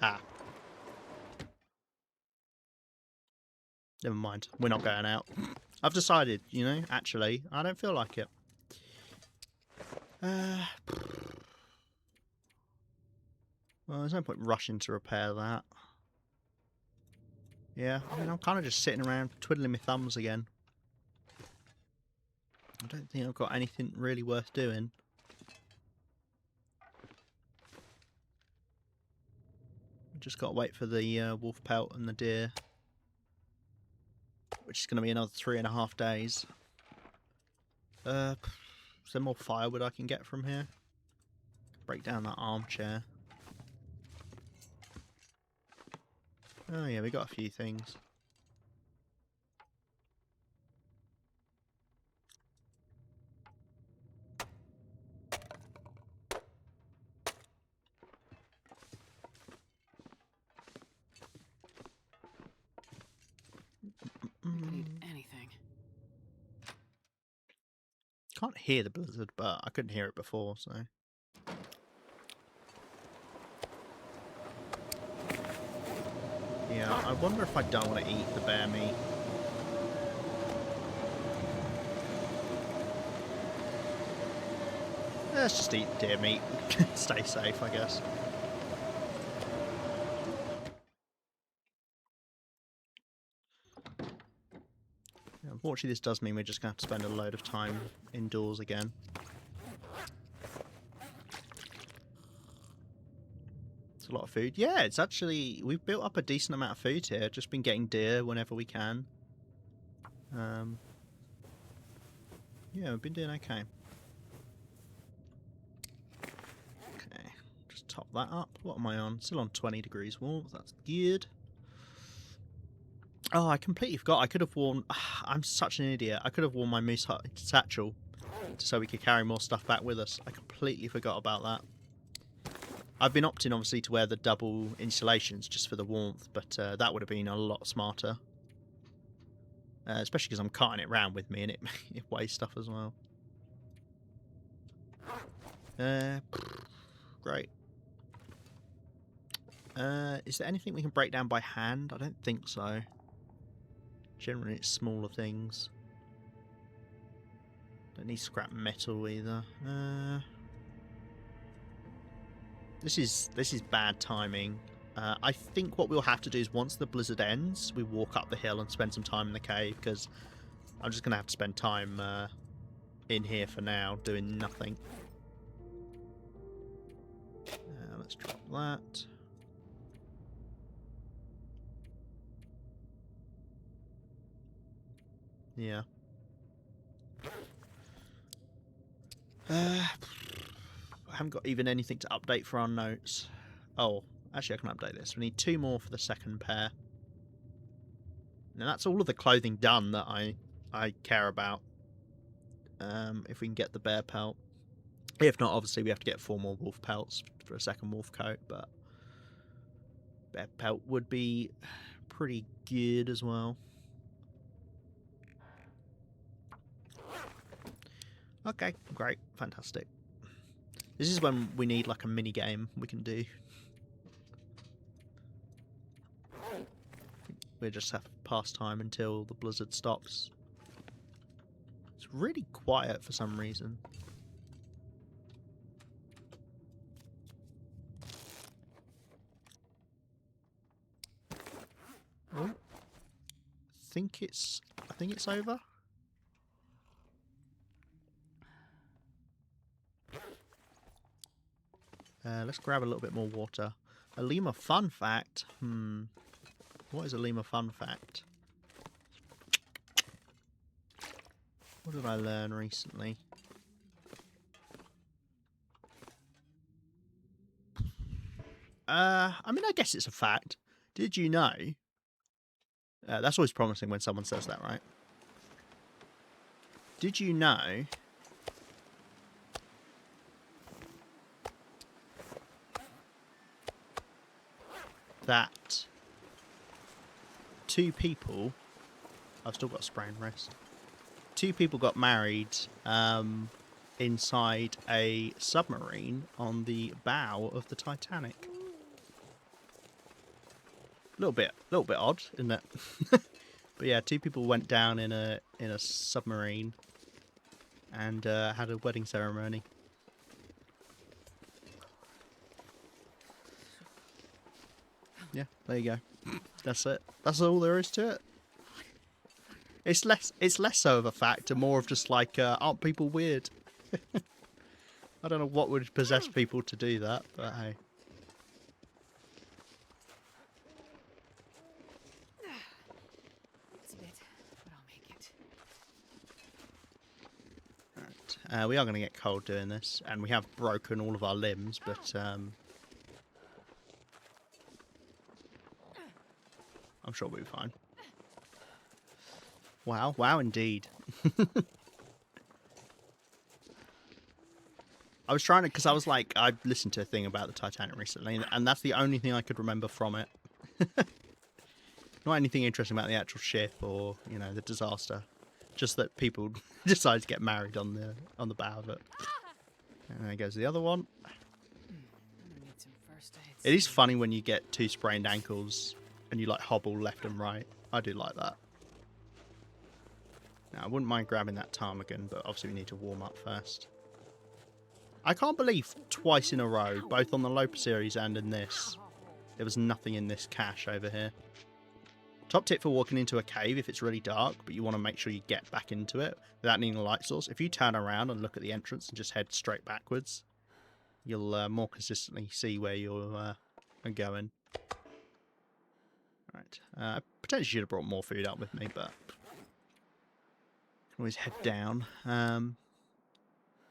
Ah. Never mind. We're not going out. I've decided, you know, actually, I don't feel like it. Well, there's no point rushing to repair that. Yeah, I mean, I'm kind of just sitting around twiddling my thumbs again. I don't think I've got anything really worth doing. Just got to wait for the wolf pelt and the deer, which is going to be another 3.5 days. Is there more firewood I can get from here? Break down that armchair. Oh yeah, we got a few things. I could eat anything. Can't hear the blizzard, but I couldn't hear it before, so. Yeah, I wonder if I don't want to eat the bear meat. Let's just eat deer meat. Stay safe, I guess. Yeah, unfortunately, this does mean we're just going to have to spend a load of time indoors again. It's a lot of food. Yeah, it's actually... We've built up a decent amount of food here. Just been getting deer whenever we can. Yeah, we've been doing okay. Okay, just top that up. What am I on? Still on 20 degrees warmth. That's good. Oh, I completely forgot. I could have worn... I'm such an idiot. I could have worn my moose hut satchel so we could carry more stuff back with us. I completely forgot about that. I've been opting, obviously, to wear the double insulations just for the warmth, but that would have been a lot smarter. Especially because I'm carting it around with me and it weighs stuff as well. Great. Is there anything we can break down by hand? I don't think so. Generally, it's smaller things. Don't need scrap metal either. This is bad timing. I think what we'll have to do is once the blizzard ends, we walk up the hill and spend some time in the cave, because I'm just going to have to spend time in here for now doing nothing. Let's drop that. Yeah. I haven't got even anything to update for our notes. Oh, actually I can update this. We need 2 more for the second pair. And that's all of the clothing done that I care about. If we can get the bear pelt. If not, obviously we have to get 4 more wolf pelts for a second wolf coat, but bear pelt would be pretty good as well. Okay, great, fantastic. This is when we need like a mini game we can do. We just have to pass time until the blizzard stops. It's really quiet for some reason. Oh, I think it's over. Let's grab a little bit more water. A lemur fun fact. What is a lemur fun fact? What did I learn recently? I mean, I guess it's a fact. Did you know? That's always promising when someone says that, right? Did you know that two people... I've still got a sprained wrist. Two people got married inside a submarine on the bow of the Titanic. A little bit odd, isn't it? But yeah, two people went down in a submarine and had a wedding ceremony. Yeah, there you go. That's it. That's all there is to it. It's less so of a fact and more of just like, aren't people weird? I don't know what would possess people to do that, but hey. It's a bit, but I'll make it. Right. We are going to get cold doing this, and we have broken all of our limbs, but I'm sure we'll be fine. Wow, wow indeed. I was trying to, because I was like, I listened to a thing about the Titanic recently, and that's the only thing I could remember from it. Not anything interesting about the actual ship or, you know, the disaster. Just that people decided to get married on the bow of it. And there goes the other one. I'm gonna need some first aid. It is funny when you get two sprained ankles and you like hobble left and right. I do like that. Now, I wouldn't mind grabbing that ptarmigan, but obviously we need to warm up first. I can't believe twice in a row, both on the Lopa series and in this, there was nothing in this cache over here. Top tip for walking into a cave if it's really dark, but you want to make sure you get back into it without needing a light source. If you turn around and look at the entrance and just head straight backwards, you'll more consistently see where you're going. Right. I potentially should have brought more food up with me, but can always head down.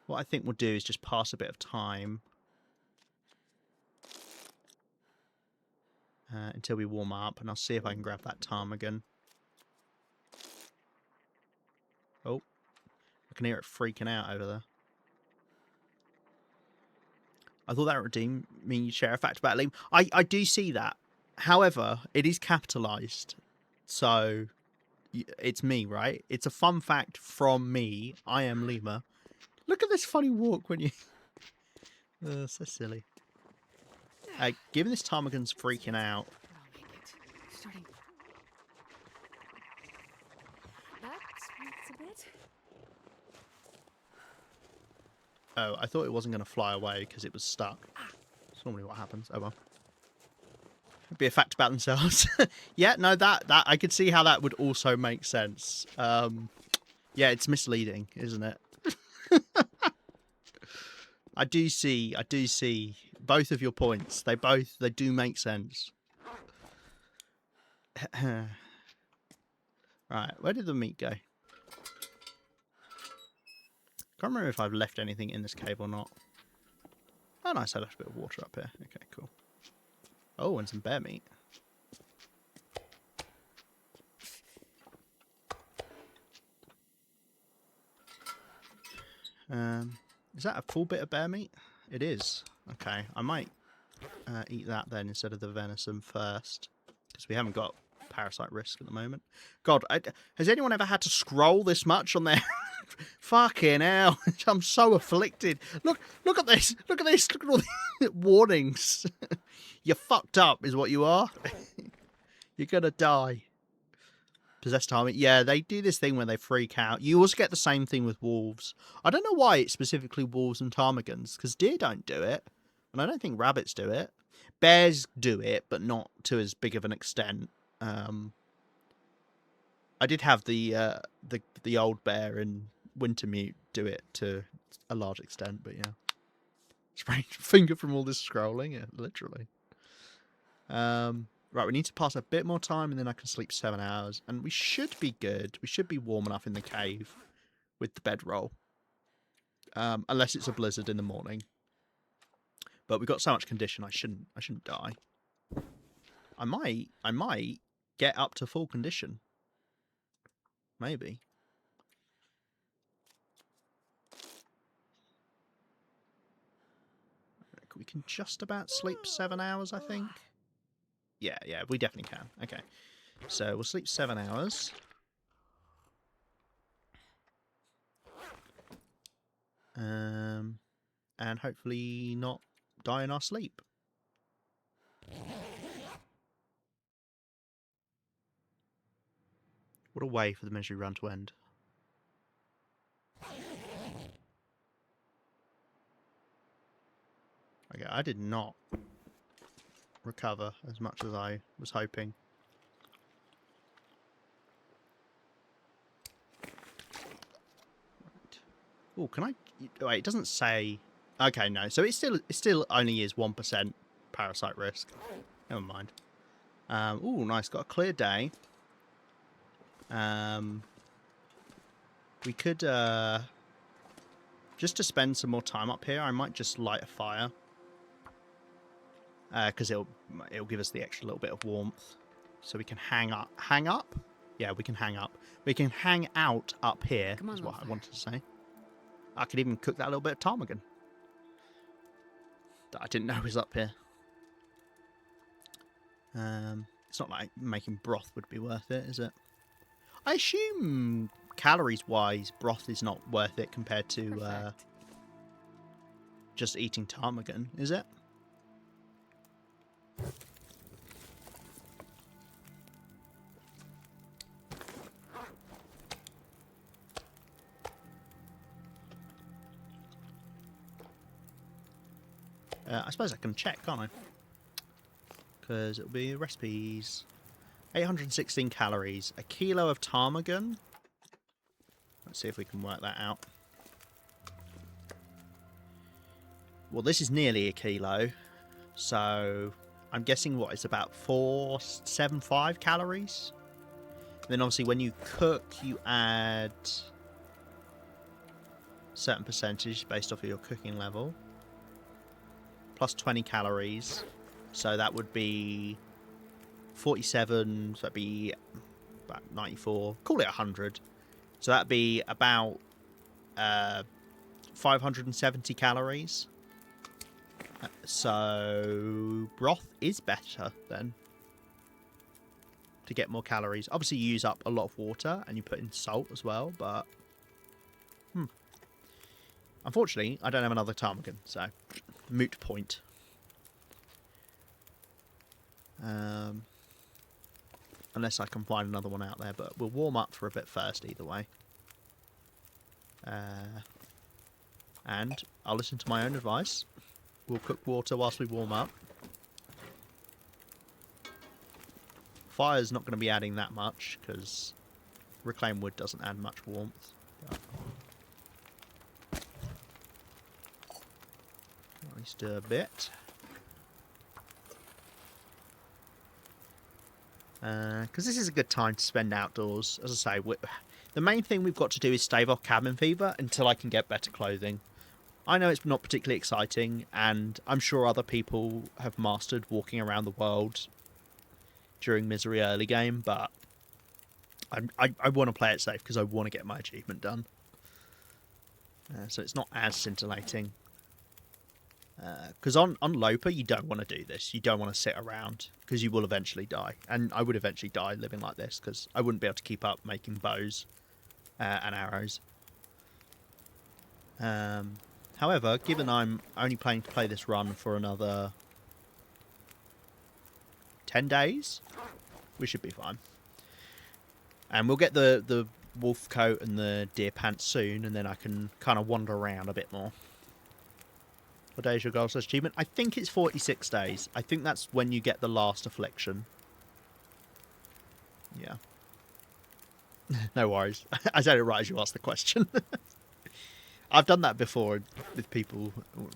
What I think we'll do is just pass a bit of time until we warm up, and I'll see if I can grab that ptarmigan. Oh, I can hear it freaking out over there. I thought that would redeem me. You share a fact about Liam. I do see that. However, it is capitalised, so it's me, right? It's a fun fact from me. I am Lima. Look at this funny walk when you... so silly. Given this ptarmigan's freaking out... But I'll make it. Starting. That's a bit. Oh, I thought it wasn't going to fly away because it was stuck. That's normally what happens. Oh well. It'd be a fact about themselves. Yeah, no, that I could see how that would also make sense. Yeah, it's misleading, isn't it? I do see both of your points. They do make sense. Right, where did the meat go? Can't remember if I've left anything in this cave or not. Oh, nice, I left a bit of water up here. Okay, cool. Oh, and some bear meat. Is that a full bit of bear meat? It is. Okay, I might eat that then instead of the venison first, because we haven't got parasite risk at the moment. God, has anyone ever had to scroll this much on their... Fucking hell, I'm so afflicted. Look at this. Look at this. Look at all the warnings. You're fucked up is what you are. You're gonna die. Possessed Ptarmigan. Yeah, they do this thing where they freak out. You also get the same thing with wolves. I don't know why it's specifically wolves and ptarmigans, because deer don't do it, and I don't think rabbits do it. Bears do it, but not to as big of an extent. I did have the old bear in Wintermute do it to a large extent, but yeah. Sprained finger from all this scrolling, yeah, literally. Right, we need to pass a bit more time and then I can sleep 7 hours. And we should be good. We should be warm enough in the cave with the bedroll. Unless it's a blizzard in the morning. But we've got so much condition I shouldn't die. I might get up to full condition. Maybe. We can just about sleep 7 hours, I think. Yeah, we definitely can. Okay. So we'll sleep 7 hours. And hopefully not die in our sleep. What a way for the misery run to end. Okay, I did not recover as much as I was hoping. Right. Oh, can I... Wait, it doesn't say... Okay, no. So it still only is 1% parasite risk. Never mind. Oh, nice. Got a clear day. We could... just to spend some more time up here, I might just light a fire. Because it'll give us the extra little bit of warmth. So we can hang up. Hang up? Yeah, we can hang up. We can hang out up here, is what I wanted to say. I could even cook that little bit of ptarmigan that I didn't know was up here. It's not like making broth would be worth it, is it? I assume calories-wise, broth is not worth it compared to just eating ptarmigan, is it? I suppose I can check, can't I? Because it'll be recipes. 816 calories. A kilo of ptarmigan. Let's see if we can work that out. Well, this is nearly a kilo. So I'm guessing what it's about 475 calories. And then obviously when you cook, you add a certain percentage based off of your cooking level. Plus 20 calories. So that would be 47. So that'd be about 94. Call it 100. So that'd be about 570 calories. So broth is better then to get more calories. Obviously you use up a lot of water and you put in salt as well, but unfortunately I don't have another ptarmigan, so moot point. Unless I can find another one out there, but we'll warm up for a bit first either way. And I'll listen to my own advice. We'll cook water whilst we warm up. Fire's not going to be adding that much, because reclaimed wood doesn't add much warmth. But at least a bit. Because this is a good time to spend outdoors. As I say, the main thing we've got to do is stave off cabin fever until I can get better clothing. I know it's not particularly exciting, and I'm sure other people have mastered walking around the world during Misery early game, but I want to play it safe because I want to get my achievement done. So it's not as scintillating. Because on Lopa, you don't want to do this. You don't want to sit around, because you will eventually die. And I would eventually die living like this, because I wouldn't be able to keep up making bows and arrows. However, given I'm only planning to play this run for another 10 days, we should be fine. And we'll get the wolf coat and the deer pants soon, and then I can kind of wander around a bit more. What day is your goal / achievement? I think it's 46 days. I think that's when you get the last affliction. Yeah. No worries. I said it right as you asked the question. I've done that before with people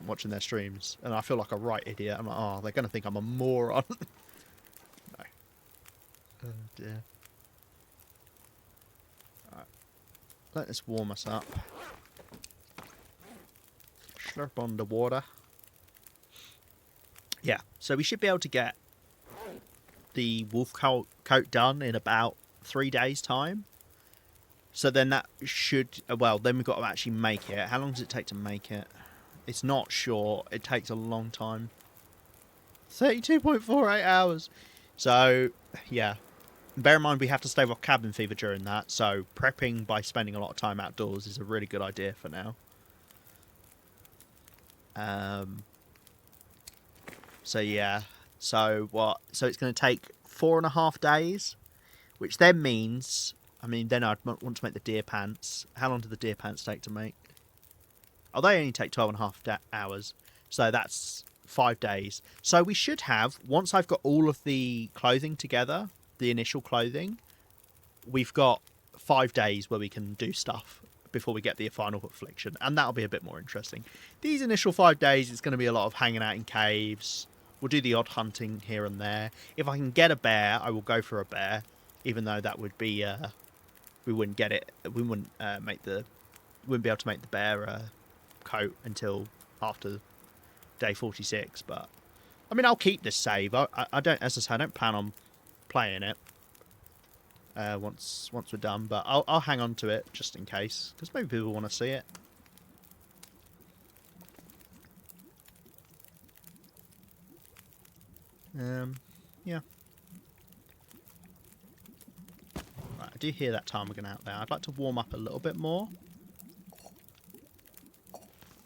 watching their streams, and I feel like a right idiot. I'm like, oh, they're going to think I'm a moron. No. Oh, dear. Alright. Let this warm us up. Slurp on the water. Yeah, so we should be able to get the wolf coat done in about 3 days' time. So then that should... Well, then we've got to actually make it. How long does it take to make it? It's not short. It takes a long time. 32.48 hours. So, yeah. Bear in mind we have to stave off cabin fever during that, so prepping by spending a lot of time outdoors is a really good idea for now. So yeah. So what? So it's going to take 4.5 days, which then means, I mean, then I'd want to make the deer pants. How long do the deer pants take to make? Oh, they only take 12.5 hours. So that's 5 days. So we should have, once I've got all of the clothing together, the initial clothing, we've got 5 days where we can do stuff before we get the final affliction. And that'll be a bit more interesting. These initial 5 days, it's going to be a lot of hanging out in caves. We'll do the odd hunting here and there. If I can get a bear, I will go for a bear. Even though that would be, we wouldn't get it. We wouldn't wouldn't be able to make the bear coat until after day 46. But I mean, I'll keep this save. I don't, as I say, I don't plan on playing it once we're done. But I'll hang on to it just in case, because maybe people want to see it. Yeah. Right, I do hear that ptarmigan out there. I'd like to warm up a little bit more.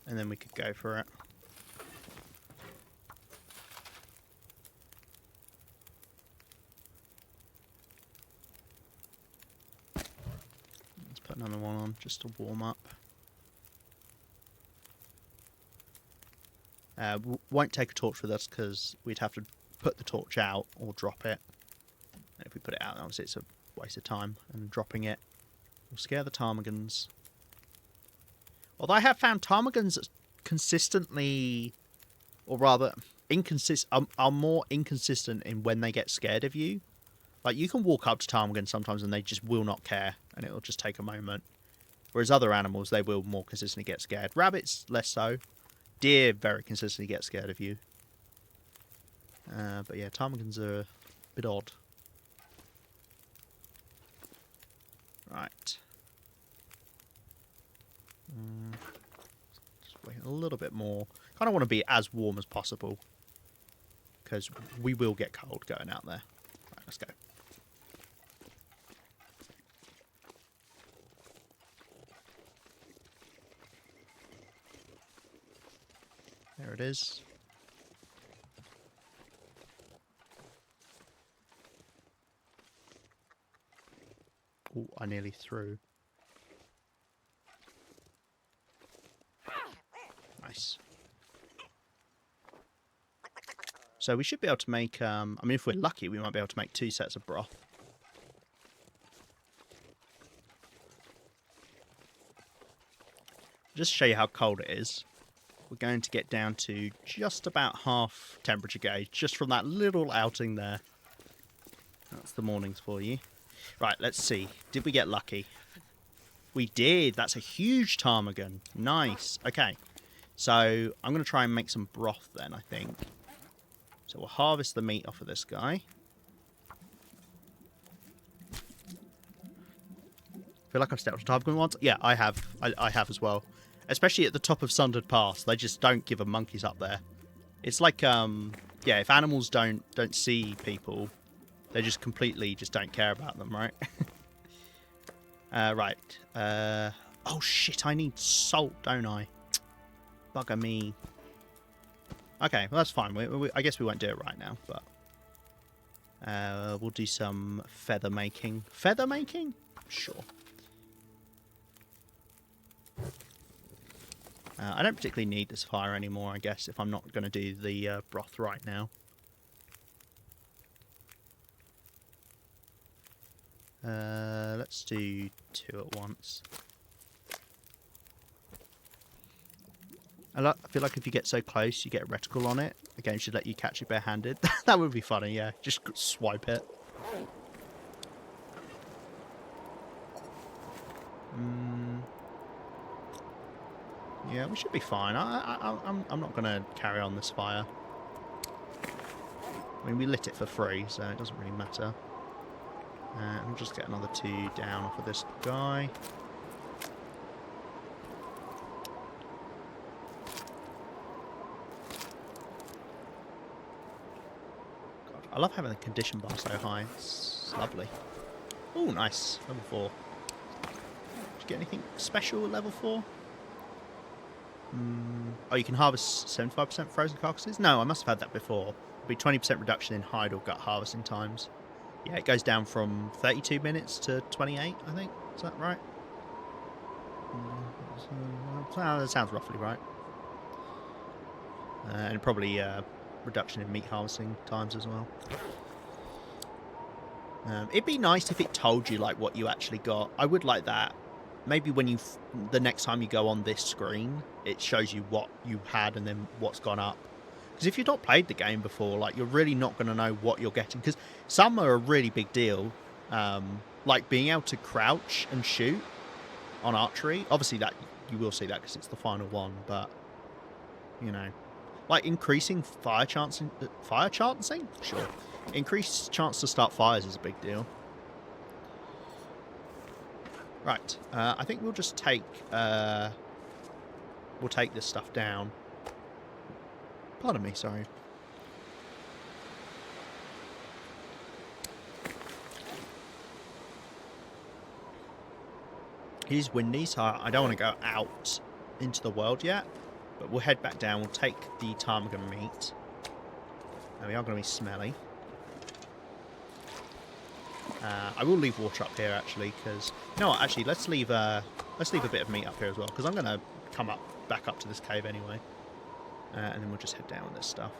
And then we could go for it. Let's put another one on just to warm up. Won't take a torch with us because we'd have to put the torch out or drop it. And if we put it out, obviously it's a waste of time. And dropping it will scare the ptarmigans. Although I have found ptarmigans consistently, or rather, are more inconsistent in when they get scared of you. Like, you can walk up to ptarmigans sometimes and they just will not care, and it'll just take a moment. Whereas other animals, they will more consistently get scared. Rabbits, less so. Deer very consistently get scared of you. But yeah, ptarmigans are a bit odd. Right. Just wait a little bit more. Kind of want to be as warm as possible, because we will get cold going out there. Right, let's go. There it is. Oh, I nearly threw. Nice. So we should be able to make, I mean, if we're lucky, we might be able to make 2 sets of broth. Just to show you how cold it is, we're going to get down to just about half temperature gauge, just from that little outing there. That's the mornings for you. Right, let's see. Did we get lucky? We did. That's a huge ptarmigan. Nice. Okay. So I'm going to try and make some broth then, I think. So we'll harvest the meat off of this guy. Feel like I've stepped on ptarmigan once. Yeah, I have. I have as well. Especially at the top of Sundered Pass. They just don't give a monkeys up there. It's like, yeah, if animals don't see people, they just completely just don't care about them, right? Right. Oh, shit, I need salt, don't I? Bugger me. Okay, well, that's fine. I guess we won't do it right now, but... we'll do some feather making. Feather making? Sure. I don't particularly need this fire anymore, I guess, if I'm not going to do the broth right now. Let's do 2 at once. I feel like if you get so close, you get a reticle on it. The game should let you catch it barehanded. That would be funny, yeah. Just swipe it. Yeah, we should be fine. I'm not going to carry on this fire. I mean, we lit it for free, so it doesn't really matter. We'll just get another 2 down off of this guy. God, I love having the condition bar so high. It's lovely. Oh, nice. Level 4. Did you get anything special at level 4? Oh, you can harvest 75% frozen carcasses? No, I must have had that before. It'll be 20% reduction in hide or gut harvesting times. Yeah, it goes down from 32 minutes to 28, I think. Is that right? That sounds roughly right. And probably reduction in meat harvesting times as well. It'd be nice if it told you like what you actually got. I would like that. Maybe when the next time you go on this screen, it shows you what you had and then what's gone up. Because if you've not played the game before, like you're really not going to know what you're getting. Because some are a really big deal, like being able to crouch and shoot on archery. Obviously, that you will see that because it's the final one. But you know, like increasing fire chancing, sure. Increased chance to start fires is a big deal. Right, I think we'll just take this stuff down. Pardon me, sorry. It is windy, so I don't want to go out into the world yet. But we'll head back down. We'll take the ptarmigan meat. And we are going to be smelly. I will leave water up here actually, because you know what? Actually, let's leave a bit of meat up here as well, because I'm going to come back up to this cave anyway, and then we'll just head down with this stuff.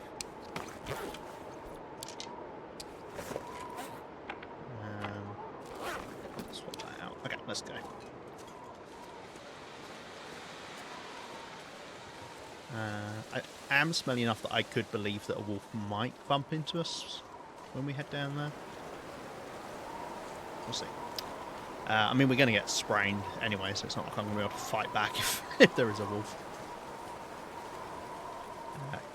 Swap that out. Okay, let's go. I am smelly enough that I could believe that a wolf might bump into us when we head down there. We'll see. I mean, we're going to get sprained anyway, so it's not like I'm going to be able to fight back if there is a wolf.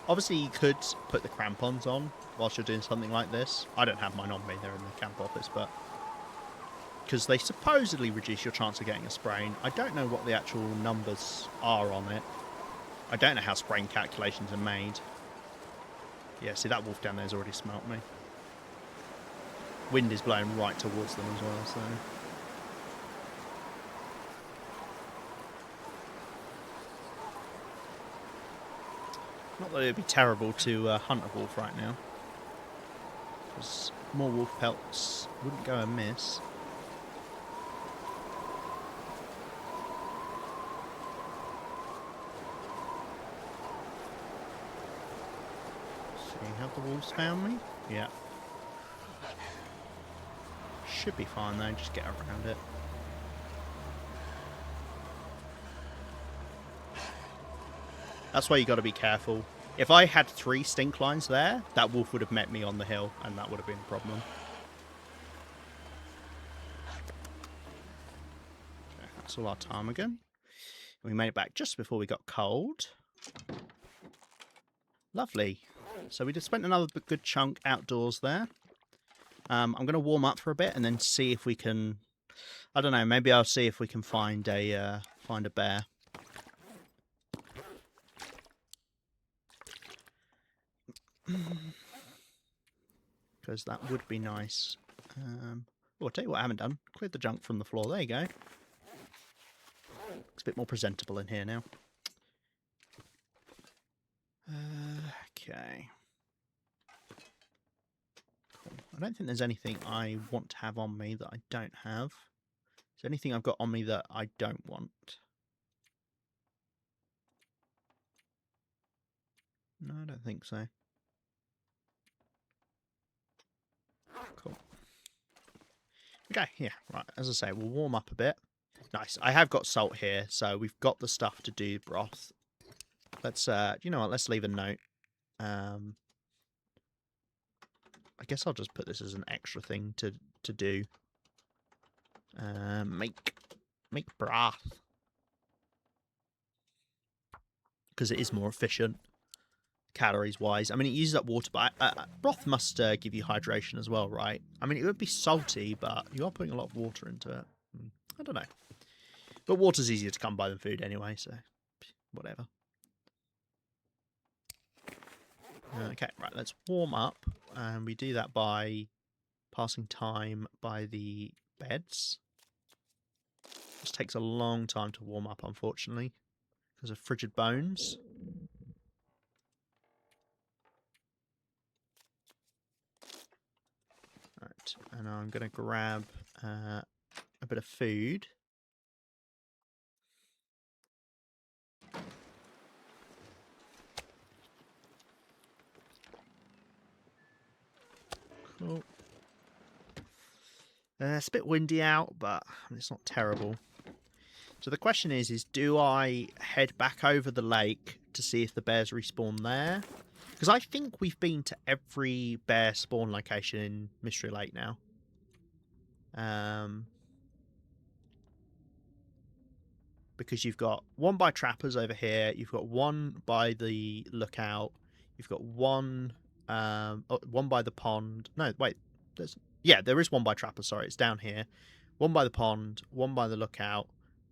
Obviously, you could put the crampons on whilst you're doing something like this. I don't have mine on me, they're in the camp office, but because they supposedly reduce your chance of getting a sprain. I don't know what the actual numbers are on it. I don't know how sprain calculations are made. Yeah, see, that wolf down there has already smelt me. Wind is blowing right towards them as well, so... Not that it would be terrible to hunt a wolf right now. Because more wolf pelts wouldn't go amiss. See, have the wolves found me? Yeah. Should be fine though, just get around it. That's why you got to be careful. If I had 3 stink lines there, that wolf would have met me on the hill, and that would have been a problem. Okay, that's all our ptarmigan. We made it back just before we got cold. Lovely. So we just spent another good chunk outdoors there. I'm going to warm up for a bit and then see if we can... I don't know, maybe I'll see if we can find a bear. Because that would be nice. Oh, I'll tell you what I haven't done. Cleared the junk from the floor. There you go. It's a bit more presentable in here now. Okay. Cool. I don't think there's anything I want to have on me that I don't have. Is there anything I've got on me that I don't want? No, I don't think so. Cool. Okay, yeah, right. As I say, we'll warm up a bit. Nice. I have got salt here, so we've got the stuff to do broth. Let's, you know what, let's leave a note. I guess I'll just put this as an extra thing to do. Make broth. Because it is more efficient, calories-wise. I mean, it uses up water, but broth must give you hydration as well, right? I mean, it would be salty, but you are putting a lot of water into it. I don't know. But water's easier to come by than food anyway, so whatever. Okay, right, let's warm up. And we do that by passing time by the beds. This takes a long time to warm up, unfortunately, because of frigid bones. Right, and I'm going to grab a bit of food. Cool. It's a bit windy out, but it's not terrible. So the question is do I head back over the lake to see if the bears respawn there? Because I think we've been to every bear spawn location in Mystery Lake now. Because you've got one by Trappers over here, you've got one by the lookout, you've got one by the pond. No, wait, there is one by Trappers. Sorry, it's down here. One by the pond, one by the lookout,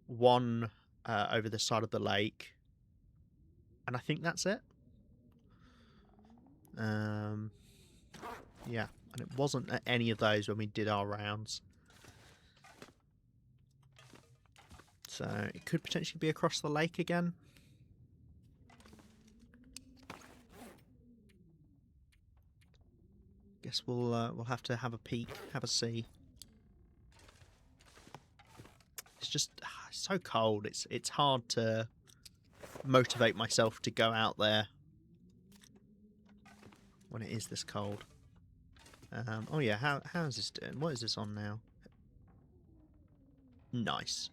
one over the side of the lake, and I think that's it. Yeah, and it wasn't at any of those when we did our rounds. So it could potentially be across the lake again. Guess we'll have to have a peek, have a see. It's just so cold. It's hard to motivate myself to go out there when it is this cold. Oh yeah, how is this doing? What is this on now? Nice.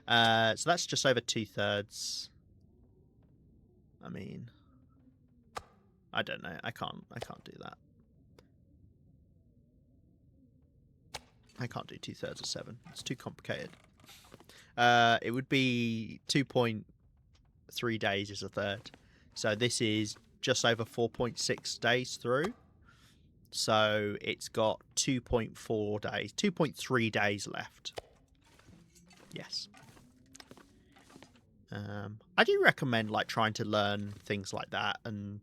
So that's just over 2/3. I mean, I don't know. I can't do that. I can't do 2/3 of 7. It's too complicated. It would be 2.3 days is a third. So this is just over 4.6 days through. So it's got 2.4 days, 2.3 days left. Yes. I do recommend like trying to learn things like that, and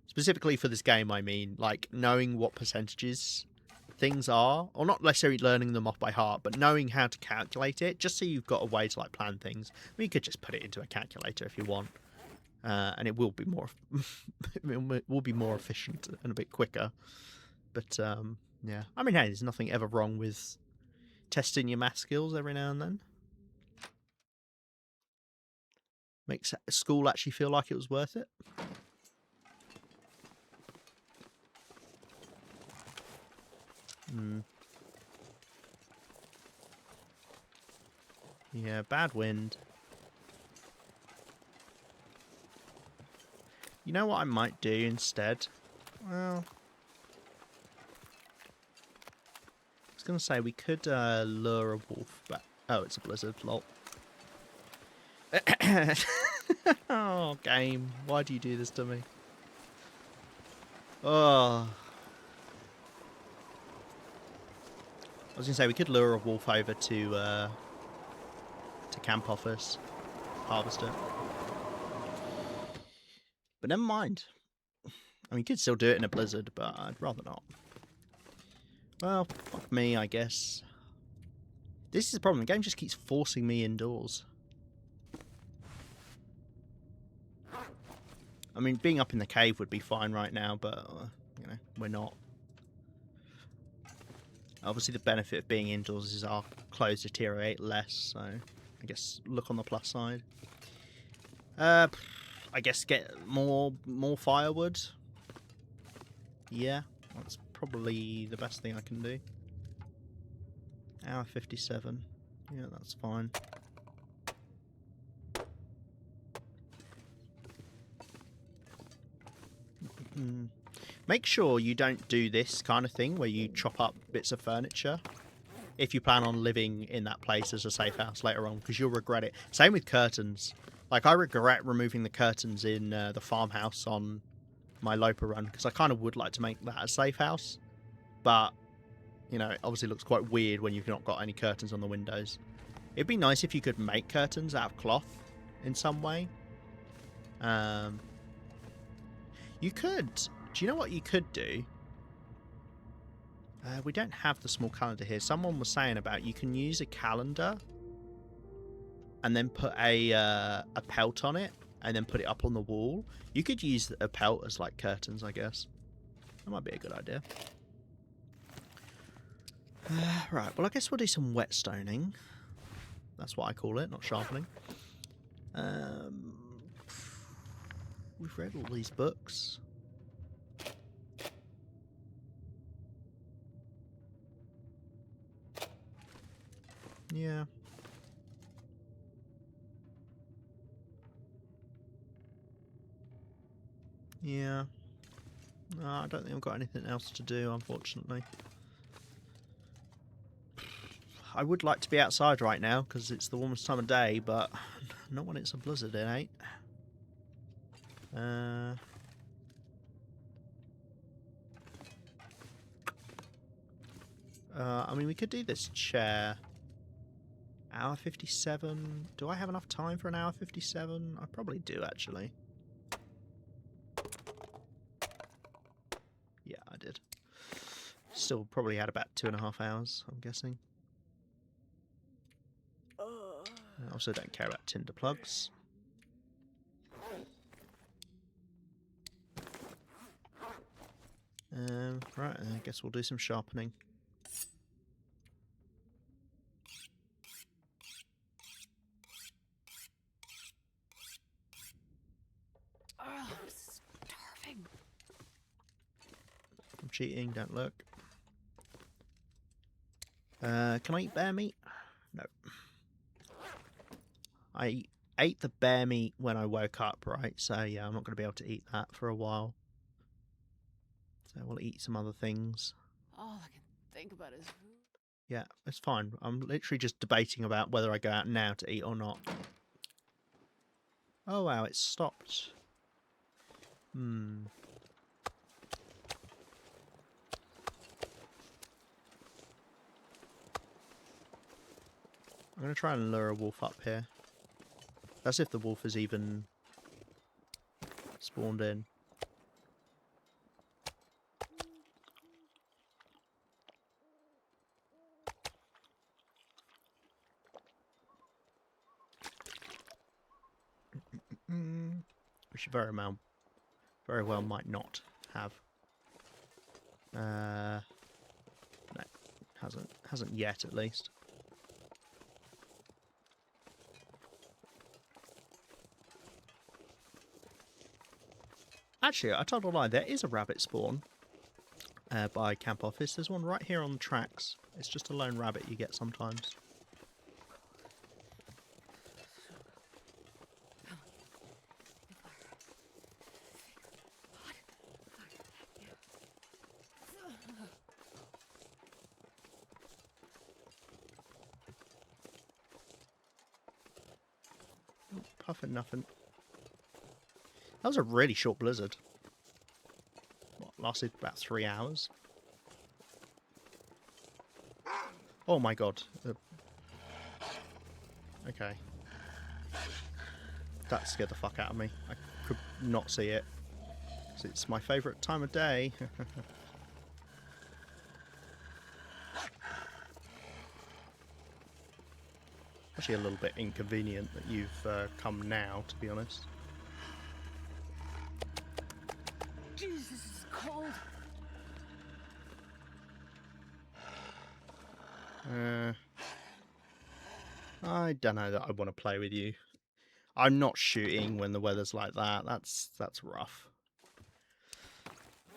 specifically for this game, I mean, like knowing what percentages things are, or not necessarily learning them off by heart, but knowing how to calculate it, just so you've got a way to like plan things. I mean, you could just put it into a calculator if you want, and it will be more, it will be more efficient and a bit quicker. But yeah, I mean, hey, there's nothing ever wrong with testing your math skills every now and then. Makes school actually feel like it was worth it. Yeah, bad wind. You know what I might do instead? Well, I was going to say we could lure a wolf back. Oh, it's a blizzard, lol. Oh, game. Why do you do this to me? Oh. I was going to say we could lure a wolf over to camp office, harvest it. But never mind. I mean, you could still do it in a blizzard, but I'd rather not. Well, fuck me, I guess. This is the problem. The game just keeps forcing me indoors. I mean, being up in the cave would be fine right now, but, you know, we're not. Obviously, the benefit of being indoors is our clothes deteriorate less, so I guess look on the plus side. I guess get more firewood. Yeah, that's probably the best thing I can do. Hour 57. Yeah, that's fine. Make sure you don't do this kind of thing where you chop up bits of furniture if you plan on living in that place as a safe house later on, because you'll regret it. Same with curtains. Like, I regret removing the curtains in the farmhouse on my Lopa run, because I kind of would like to make that a safe house. But, you know, it obviously looks quite weird when you've not got any curtains on the windows. It'd be nice if you could make curtains out of cloth in some way. You could... Do you know what you could do? We don't have the small calendar here. Someone was saying about you can use a calendar and then put a pelt on it and then put it up on the wall. You could use a pelt as like curtains, I guess. That might be a good idea. Right, well I guess we'll do some whetstoning. That's what I call it, not sharpening. We've read all these books. Yeah. Yeah. No, I don't think I've got anything else to do, unfortunately. I would like to be outside right now, because it's the warmest time of day, but not when it's a blizzard, it ain't. I mean, we could do this chair. Hour 57. Do I have enough time for an hour 57? I probably do, actually. Yeah, I did. Still probably had about 2.5 hours, I'm guessing. I also don't care about tinder plugs. Right, I guess we'll do some sharpening. Oh, I'm starving. I'm cheating, don't look. Can I eat bear meat? No. I ate the bear meat when I woke up, right? So yeah, I'm not going to be able to eat that for a while. So we'll eat some other things. All I can think about is food. Yeah, it's fine. I'm literally just debating about whether I go out now to eat or not. Oh wow, it's stopped. I'm going to try and lure a wolf up here. That's if the wolf has even spawned in. Which very well might not have. No, hasn't yet, at least. Actually, I told a lie. There is a rabbit spawn by Camp Office. There's one right here on the tracks. It's just a lone rabbit you get sometimes. Puffin nothing. That was a really short blizzard. What, lasted about 3 hours? Oh my god. Okay. That scared the fuck out of me. I could not see it. 'Cause it's my favourite time of day. Actually a little bit inconvenient that you've come now, to be honest. Jesus, this is cold. I don't know that I want to play with you. I'm not shooting when the weather's like that. That's rough.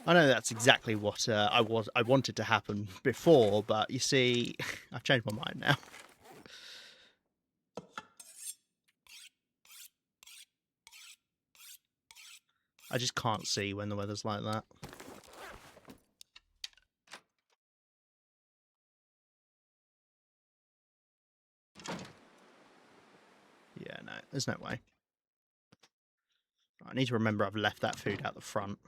I know that's exactly what I wanted to happen before, but you see, I've changed my mind now. I just can't see when the weather's like that. Yeah, no, there's no way. I need to remember I've left that food out the front.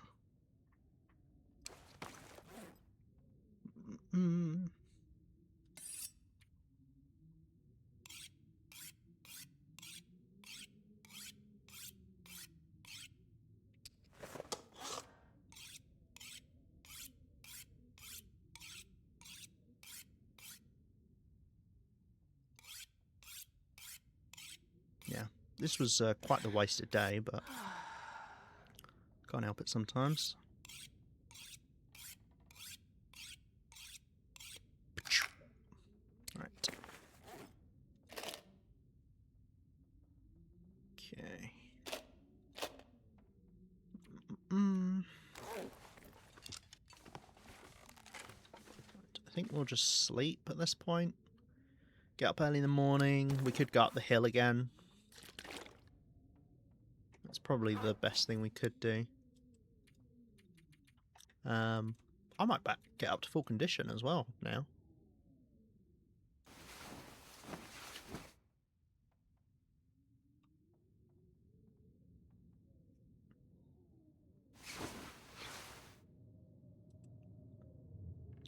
this was quite the wasted day, but can't help it sometimes. Right. Okay. I think we'll just sleep at this point. Get up early in the morning. We could go up the hill again. That's probably the best thing we could do. I might get up to full condition as well now.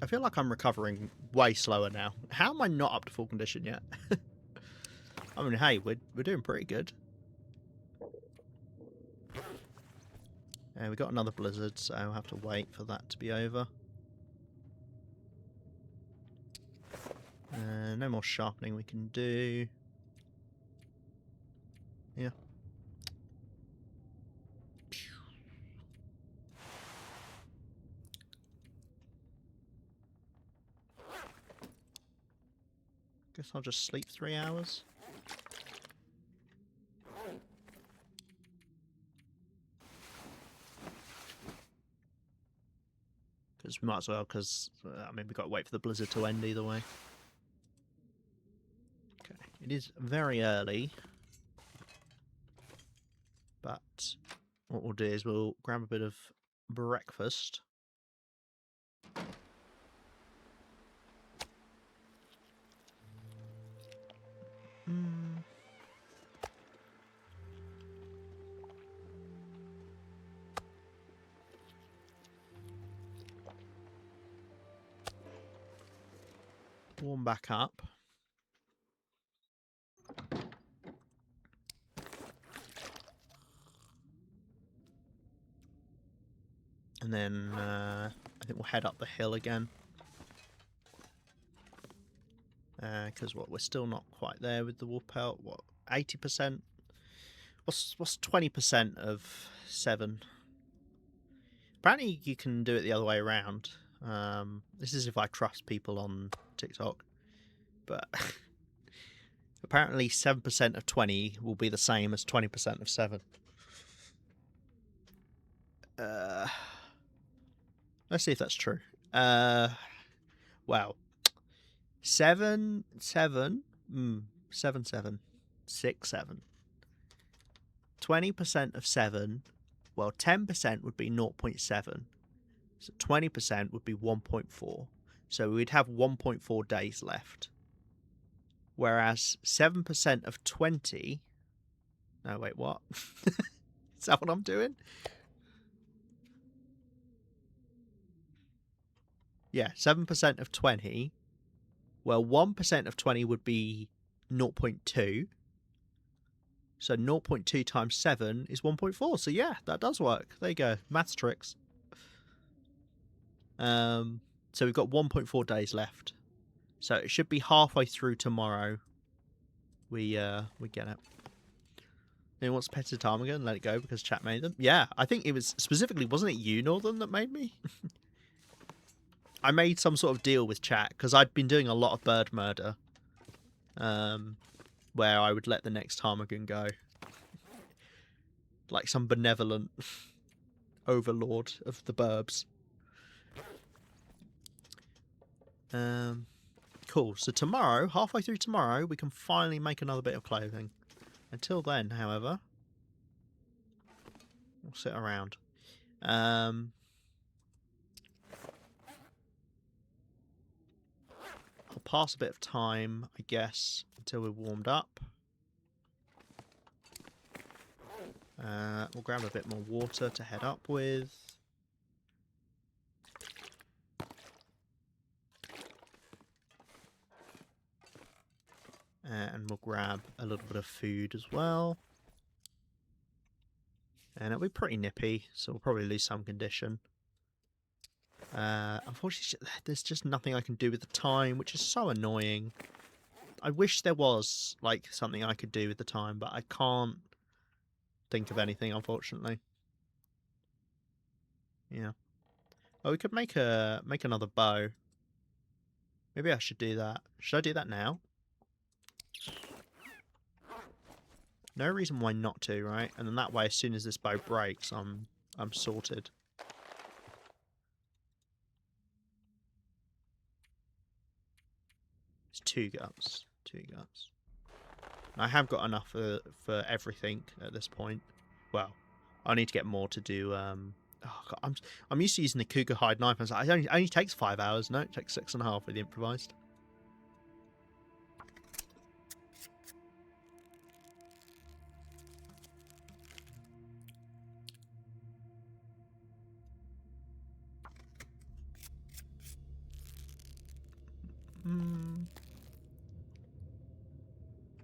I feel like I'm recovering way slower now. How am I not up to full condition yet? I mean, hey, we're doing pretty good. We got another blizzard, so I'll have to wait for that to be over. No more sharpening we can do. Yeah. Guess I'll just sleep 3 hours. Because we might as well, because, I mean, we've got to wait for the blizzard to end either way. Okay, it is very early. But what we'll do is we'll grab a bit of breakfast. Warm back up. And then I think we'll head up the hill again. Because we're still not quite there with the wool pelt. What, 80%? What's 20% of 7? Apparently you can do it the other way around. This is if I trust people on TikTok. But apparently 7% of 20 will be the same as 20% of 7. Let's see if that's true. Wow. 7, 7, 7, 7, 6, 7. 20% of 7, well, 10% would be 0.7. So 20% would be 1.4. So we'd have 1.4 days left. Whereas 7% of 20... No, wait, what? Is that what I'm doing? Yeah, 7% of 20. Well, 1% of 20 would be 0.2. So 0.2 times 7 is 1.4. So yeah, that does work. There you go. Maths tricks. So we've got 1.4 days left. So it should be halfway through tomorrow. We get it. Anyone wants to pet the ptarmigan and let it go because chat made them? Yeah, I think it was specifically, wasn't it you, Northern, that made me? I made some sort of deal with chat because I'd been doing a lot of bird murder. Where I would let the next ptarmigan go. Like some benevolent overlord of the burbs. Cool. So tomorrow, halfway through tomorrow, we can finally make another bit of clothing. Until then, however, we'll sit around. I'll pass a bit of time, I guess, until we're warmed up. We'll grab a bit more water to head up with. And we'll grab a little bit of food as well. And it'll be pretty nippy, so we'll probably lose some condition. Unfortunately, there's just nothing I can do with the time, which is so annoying. I wish there was like something I could do with the time, but I can't think of anything, unfortunately. Yeah. Oh, we could make another bow. Maybe I should do that. Should I do that now? No reason why not to, right? And then that way, as soon as this bow breaks, I'm sorted. It's 2 guts. 2 guts. I have got enough for everything at this point. Well, I need to get more to do. Oh God, I'm used to using the cougar hide knife. I was like, it only takes 5 hours. No, it takes 6.5 with the improvised.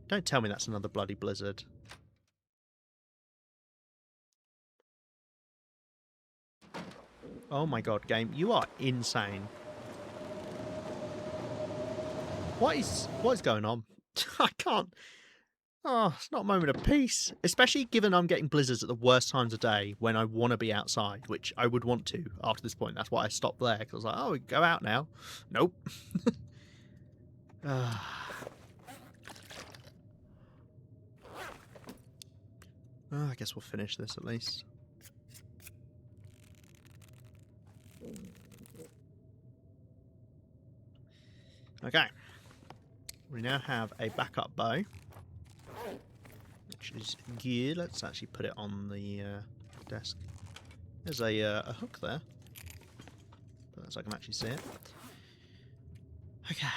Don't tell me that's another bloody blizzard. Oh my god, game, you are insane. What is going on? I can't. Oh, it's not a moment of peace. Especially given I'm getting blizzards at the worst times of day when I want to be outside, which I would want to after this point. That's why I stopped there, because I was like, oh, we can go out now. Nope. I guess we'll finish this at least. Okay. We now have a backup bow, which is good. Let's actually put it on the desk. There's a hook there, so I can actually see it. Okay.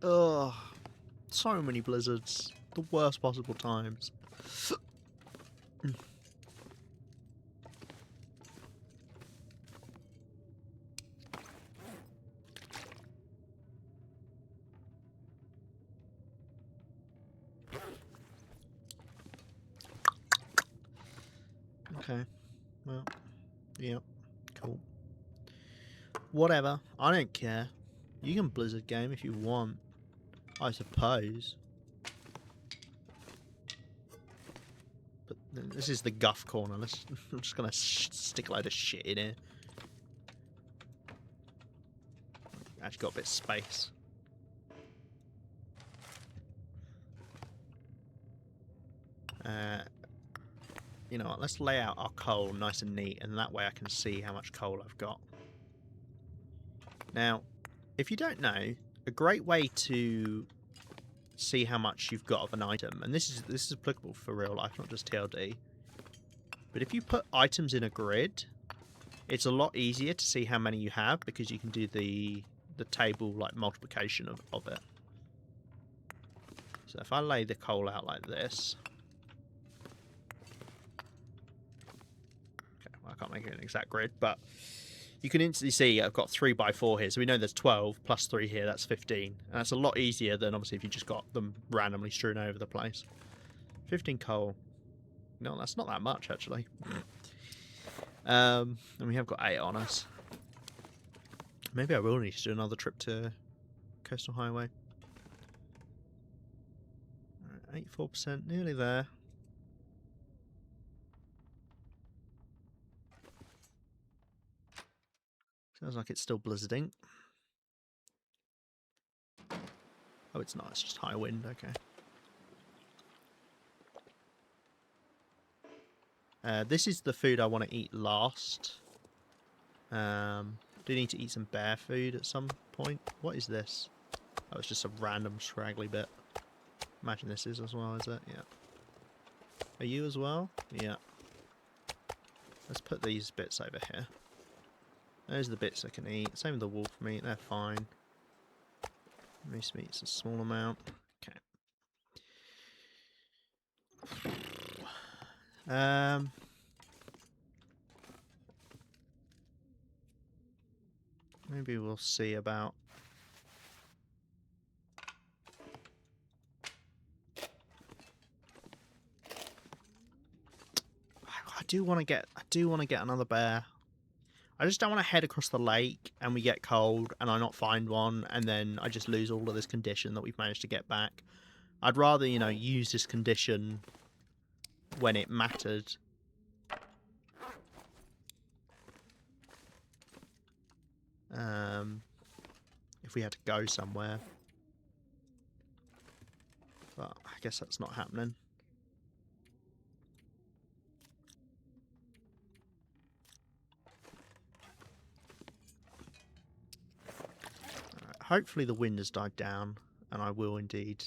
Ugh. So many blizzards. The worst possible times. Okay. Well, yep. Cool. Whatever. I don't care. You can blizzard game if you want, I suppose. But this is the guff corner. I'm just gonna stick a load of shit in here. Actually got a bit of space. You know what, let's lay out our coal nice and neat, and that way I can see how much coal I've got. Now, if you don't know, a great way to see how much you've got of an item, and this is applicable for real life, not just TLD, but if you put items in a grid, it's a lot easier to see how many you have, because you can do the table like multiplication of it. So if I lay the coal out like this, okay, well, I can't make it an exact grid, but you can instantly see I've got 3 by 4 here, so we know there's 12 plus 3 here, that's 15, and that's a lot easier than obviously if you just got them randomly strewn over the place. 15 coal. No, that's not that much actually. And we have got 8 on us. Maybe I will need to do another trip to Coastal Highway. 84%, nearly there. Sounds like it's still blizzarding. Oh, it's not, it's just high wind, okay. This is the food I want to eat last. Do need to eat some bear food at some point. What is this? Oh, it's just a random scraggly bit. Imagine this is as well, is it? Yeah. Are you as well? Yeah. Let's put these bits over here. Those are the bits I can eat. Same with the wolf meat, they're fine. Moose meat's a small amount. Okay. Maybe we'll see about... do want to get another bear. I just don't want to head across the lake and we get cold and I not find one and then I just lose all of this condition that we've managed to get back. I'd rather, you know, use this condition when it mattered. If we had to go somewhere. But I guess that's not happening. Hopefully the wind has died down and I will indeed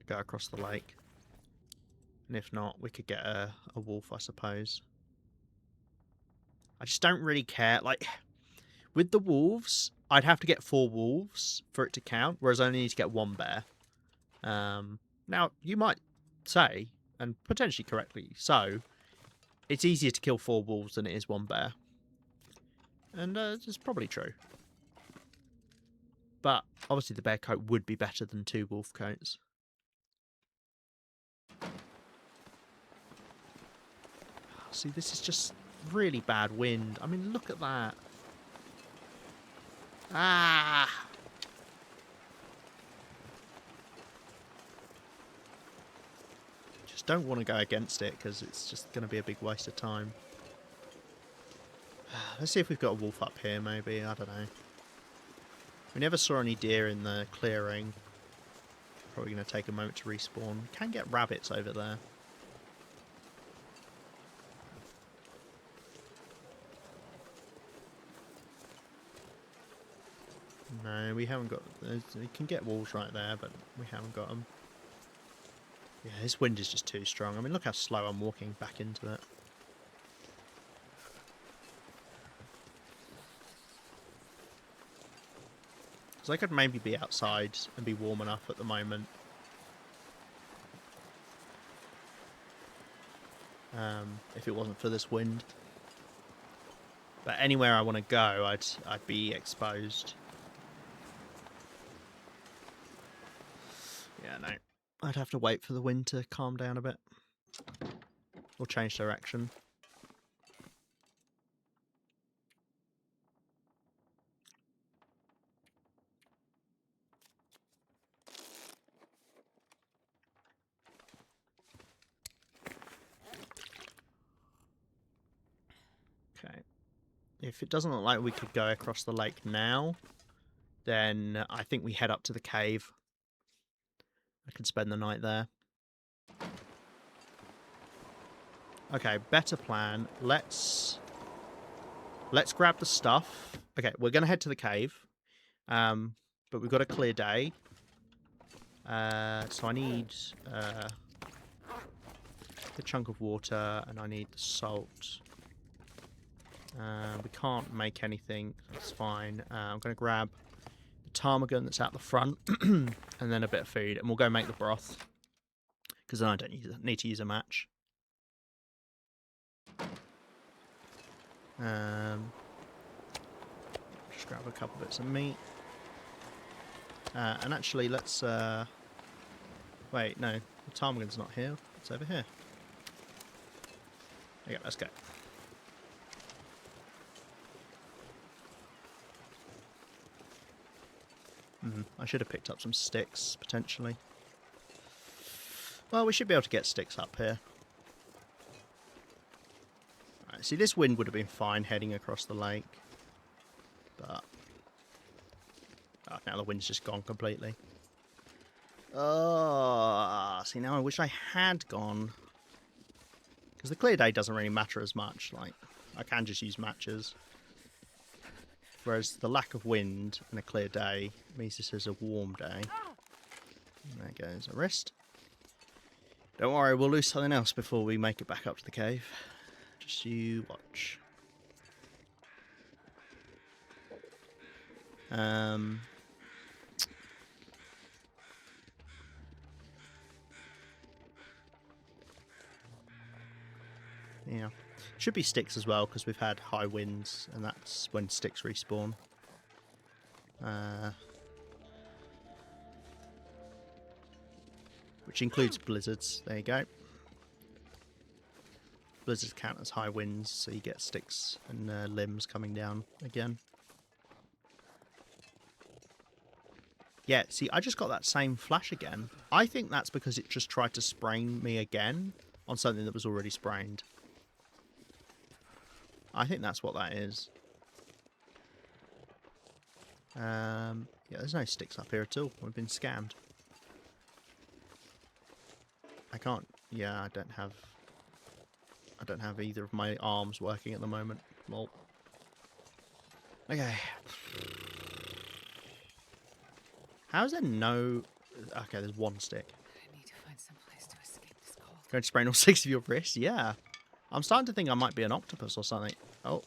go across the lake. And if not, we could get a wolf, I suppose. I just don't really care. Like, with the wolves, I'd have to get 4 wolves for it to count, whereas I only need to get 1 bear. Now, you might say, and potentially correctly so, it's easier to kill 4 wolves than it is 1 bear. And it's probably true. But obviously the bear coat would be better than 2 wolf coats. See, this is just really bad wind. I mean, look at that. Ah! Just don't want to go against it because it's just going to be a big waste of time. Let's see if we've got a wolf up here, maybe. I don't know. We never saw any deer in the clearing. Probably going to take a moment to respawn. Can get rabbits over there. No, we haven't got... We can get wolves right there, but we haven't got them. Yeah, this wind is just too strong. I mean, look how slow I'm walking back into it. Because I could maybe be outside and be warm enough at the moment. If it wasn't for this wind. But anywhere I want to go, I'd be exposed. Yeah, no. I'd have to wait for the wind to calm down a bit. Or change direction. Okay. If it doesn't look like we could go across the lake now, then I think we head up to the cave. I can spend the night there. Okay, better plan. Let's grab the stuff. Okay, we're going to head to the cave. But we've got a clear day. So I need a chunk of water and I need the salt. We can't make anything. That's fine. I'm going to grab the ptarmigan that's out the front and then a bit of food, and we'll go make the broth because then I don't need to use a match. Just grab a couple bits of meat. And actually, let's... Wait, no. The ptarmigan's not here. It's over here. Okay, let's go. I should have picked up some sticks, potentially. Well, we should be able to get sticks up here. Right, see, this wind would have been fine heading across the lake. But... oh, now the wind's just gone completely. Oh, see, now I wish I had gone. Because the clear day doesn't really matter as much. Like, I can just use matches. Whereas the lack of wind and a clear day means this is a warm day. And there goes a wrist. Don't worry, we'll lose something else before we make it back up to the cave. Just you watch. Yeah. Should be sticks as well, because we've had high winds, and that's when sticks respawn. Which includes blizzards. There you go. blizzards count as high winds, so you get sticks and limbs coming down again. Yeah, see, I just got that same flash again. I think that's because it just tried to sprain me again on something that was already sprained. I think that's what that is. Yeah, there's no sticks up here at all. We've been scammed. I can't... Yeah, I don't have either of my arms working at the moment. Lol. Okay. How is there no... Okay, there's one stick. I need to find some place to escape this cold. Going to sprain all 6 of your wrists? Yeah. I'm starting to think I might be an octopus or something. Oh.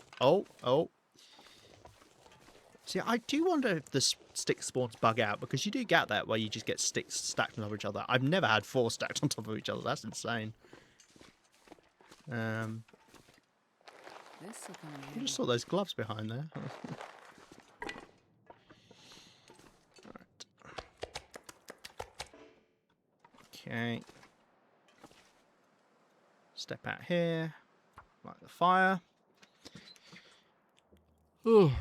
See, I do wonder if the stick spawns bug out, because you do get that where you just get sticks stacked on top of each other. I've never had 4 stacked on top of each other. That's insane. This will come in I handy. just saw those gloves behind there. Alright. Okay. Step out here. Light the fire. Ooh.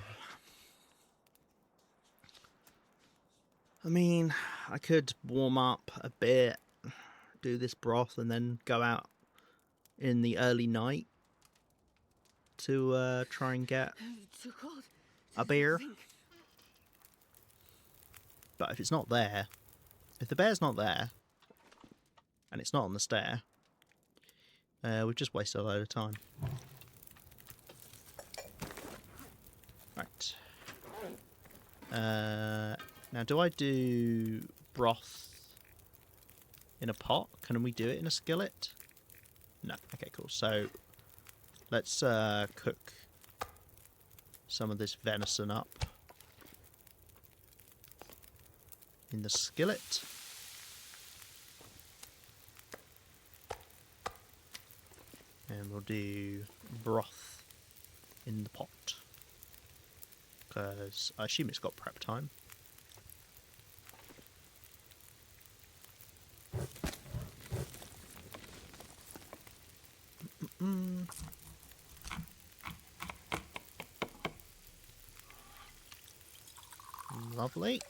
I mean, I could warm up a bit, do this broth, and then go out in the early night to try and get It's too cold. a beer. Think. But if it's not there, if the bear's not there, and it's not on the stair, we've just wasted a load of time. Right. Now, do I do broth in a pot? Can we do it in a skillet? No. Okay, cool. So, let's cook some of this venison up in the skillet. And we'll do broth in the pot, because I assume it's got prep time. Lovely.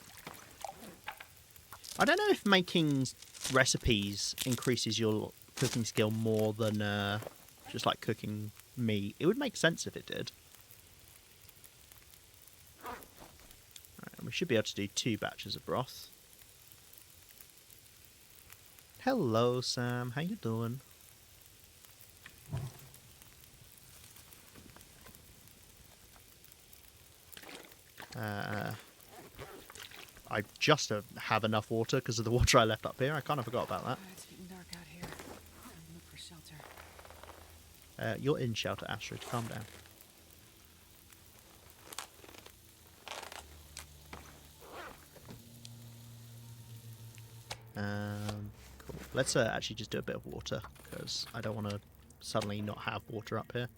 I don't know if making recipes increases your cooking skill more than just like cooking meat. It would make sense if it did. Right, we should be able to do 2 batches of broth. Hello, Sam. How you doing? I just have enough water because of the water I left up here. I kind of forgot about that. It's getting dark out here. I'll look for shelter. You're in shelter, Astrid. Calm down. Cool. Let's actually just do a bit of water, because I don't want to suddenly not have water up here.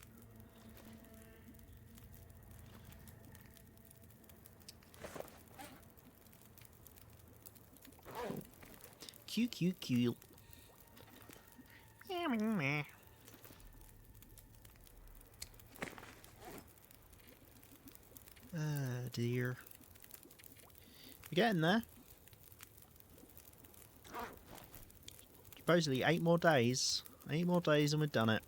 Cute. Dear. We're getting there. Supposedly 8 more days. 8 more days and we've done it.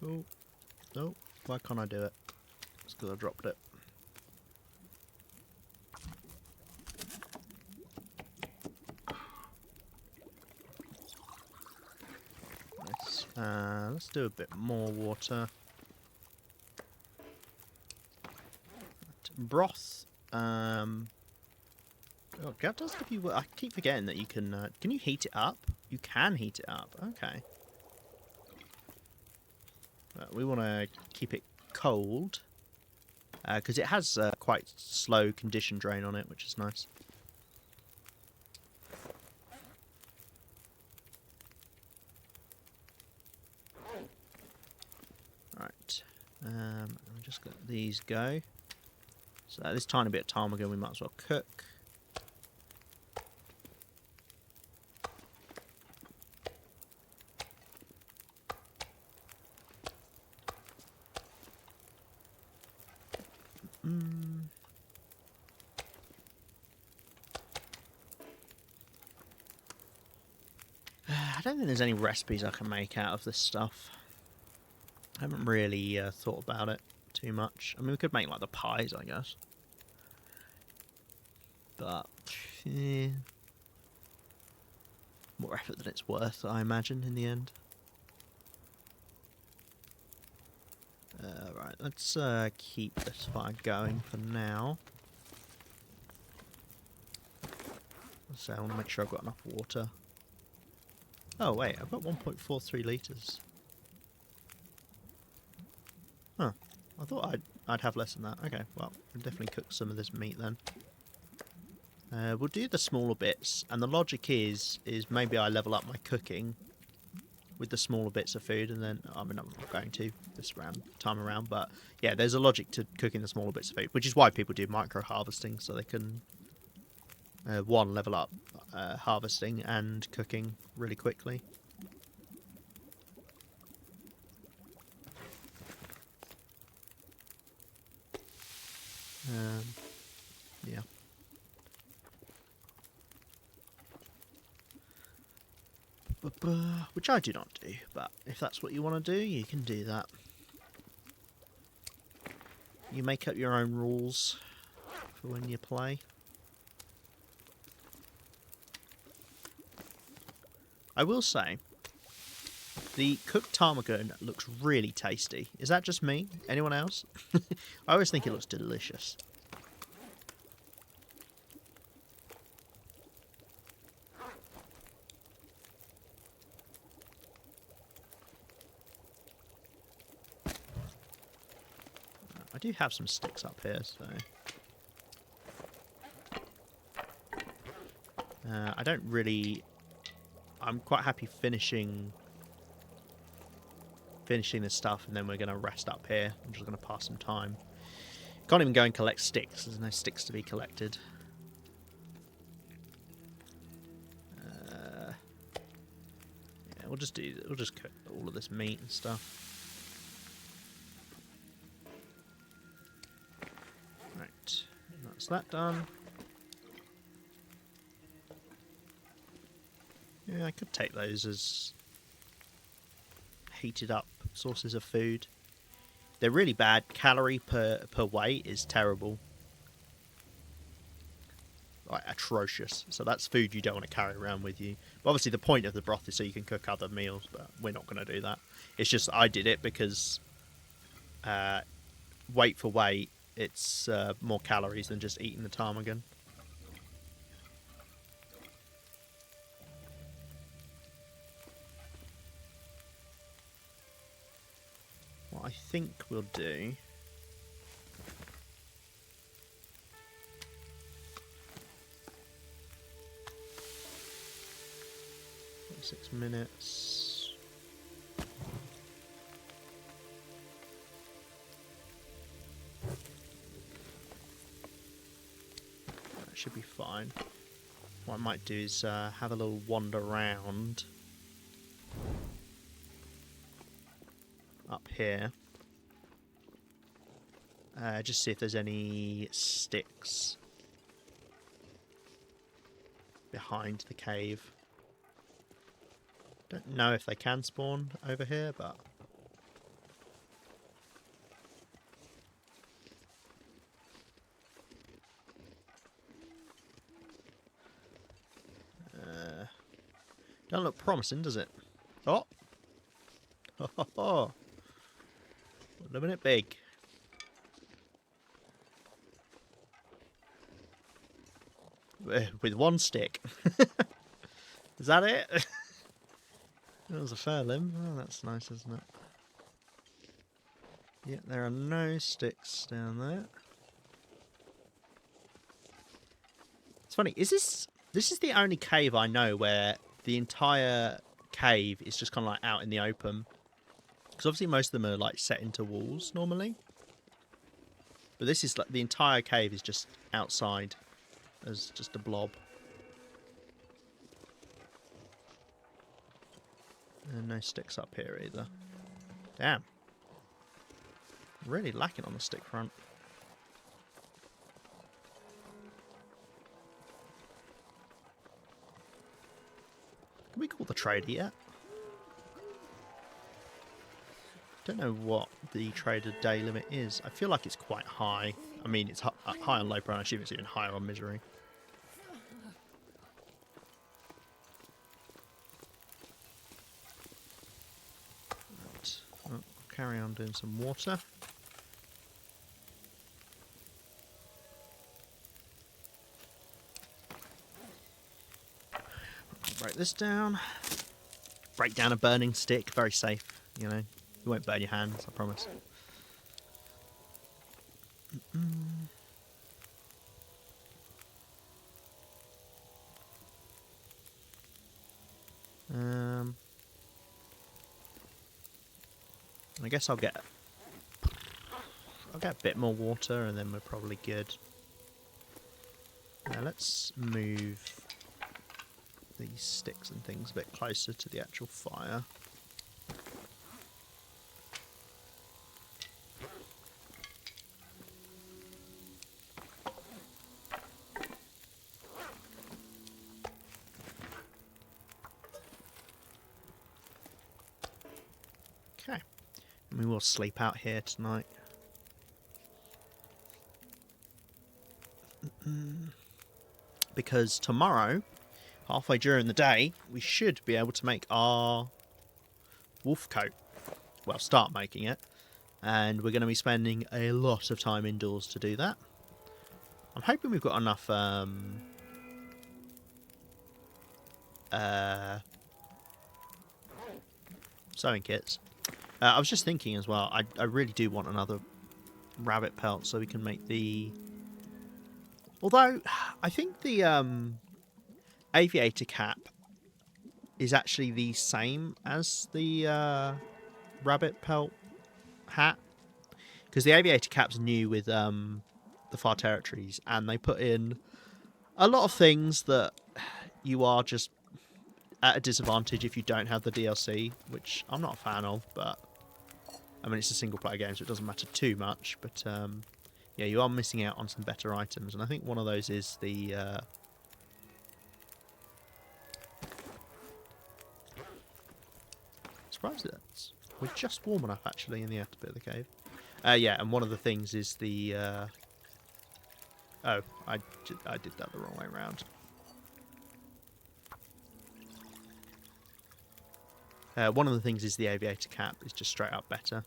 Cool. No, why can't I do it? It's because I dropped it. Let's do a bit more water. Broth. Oh, Gav does give you. I keep forgetting that you can. Can you heat it up? You can heat it up. Okay. We want to keep it cold. because it has quite slow condition drain on it, which is nice. Right, I'll just let these go. So this tiny bit of ptarmigan we might as well cook. I don't think there's any recipes I can make out of this stuff. I haven't really thought about it too much. I mean, we could make like the pies, I guess. But, more effort than it's worth, I imagine, in the end. Right, let's keep this fire going for now. So I want to make sure I've got enough water. Oh wait, I've got 1.43 litres. Huh. I thought I'd have less than that. Okay, well, we'll definitely cook some of this meat then. We'll do the smaller bits, and the logic is maybe I level up my cooking with the smaller bits of food, and then, I mean, I'm not going to this time around, but yeah, there's a logic to cooking the smaller bits of food, which is why people do micro-harvesting, so they can, one, level up harvesting and cooking really quickly. Yeah. Which I do not do, but if that's what you want to do, you can do that. You make up your own rules for when you play. I will say, the cooked ptarmigan looks really tasty. Is that just me? Anyone else? I always think it looks delicious. I do have some sticks up here, so... I don't really... I'm quite happy finishing this stuff, and then we're going to rest up here. I'm just going to pass some time. Can't even go and collect sticks. There's no sticks to be collected. Yeah, we'll just cook all of this meat and stuff. Right, that's that done. Yeah, I could take those as heated up sources of food. They're really bad. Calorie per weight is terrible. Like, atrocious. So that's food you don't want to carry around with you. But obviously the point of the broth is so you can cook other meals, but we're not going to do that. It's just I did it because weight for weight, it's more calories than just eating the ptarmigan. What I think we'll do... 6 minutes. That should be fine. What I might do is have a little wander around up here. Just see if there's any sticks behind the cave. Don't know if they can spawn over here, but... don't look promising, does it? Oh! Ho ho ho! Look at it big. With one stick. Is that it? That was a fair limb. Oh, that's nice, isn't it? Yeah, there are no sticks down there. It's funny, this is the only cave I know where the entire cave is just kind of like out in the open. Because obviously most of them are like set into walls normally. But this is like the entire cave is just outside as just a blob. And no sticks up here either. Damn. Really lacking on the stick front. Can we call the trader yet? Don't know what the trader day limit is. I feel like it's quite high. I mean, it's high on low pro, and I assume it's even higher on misery. Right. Well, carry on doing some water. Break this down. Break down a burning stick. Very safe, you know. You won't burn your hands, I promise. I guess I'll get a bit more water and then we're probably good. Now let's move these sticks and things a bit closer to the actual fire. Okay, and we will sleep out here tonight. Because tomorrow, halfway during the day, we should be able to make our wolf coat. Well, start making it. And we're going to be spending a lot of time indoors to do that. I'm hoping we've got enough sewing kits. I was just thinking as well, I really do want another rabbit pelt so we can make the... Although, I think the aviator cap is actually the same as the rabbit pelt hat. Because the aviator cap's new with the Far Territories, and they put in a lot of things that you are just at a disadvantage if you don't have the DLC, which I'm not a fan of, but I mean, it's a single player game, so it doesn't matter too much, but yeah, you are missing out on some better items, and I think one of those is the surprised that we're just warm enough actually in the outer bit of the cave. Yeah, and one of the things is the oh, I did that the wrong way around. One of the things is the aviator cap is just straight up better.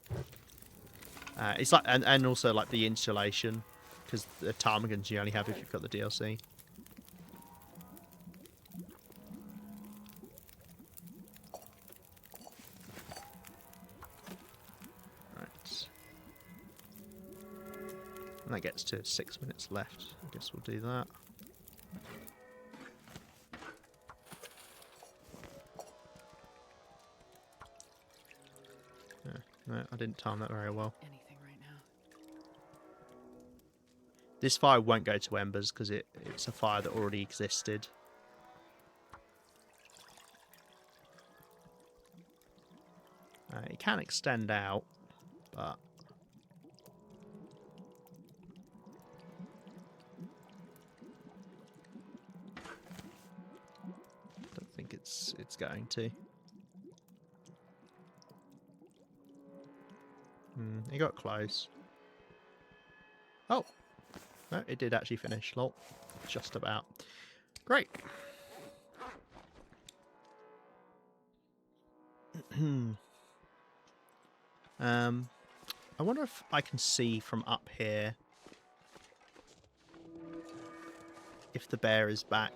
It's like, and also like the installation, because the ptarmigans you only have if you've got the DLC. Right. And that gets to 6 minutes left. I guess we'll do that. No, I didn't time that very well. Anything right now. This fire won't go to embers because it's a fire that already existed. It can extend out, but I don't think it's going to. It got close. Oh! No, it did actually finish. Lol. Just about. Great. I wonder if I can see from up here if the bear is back.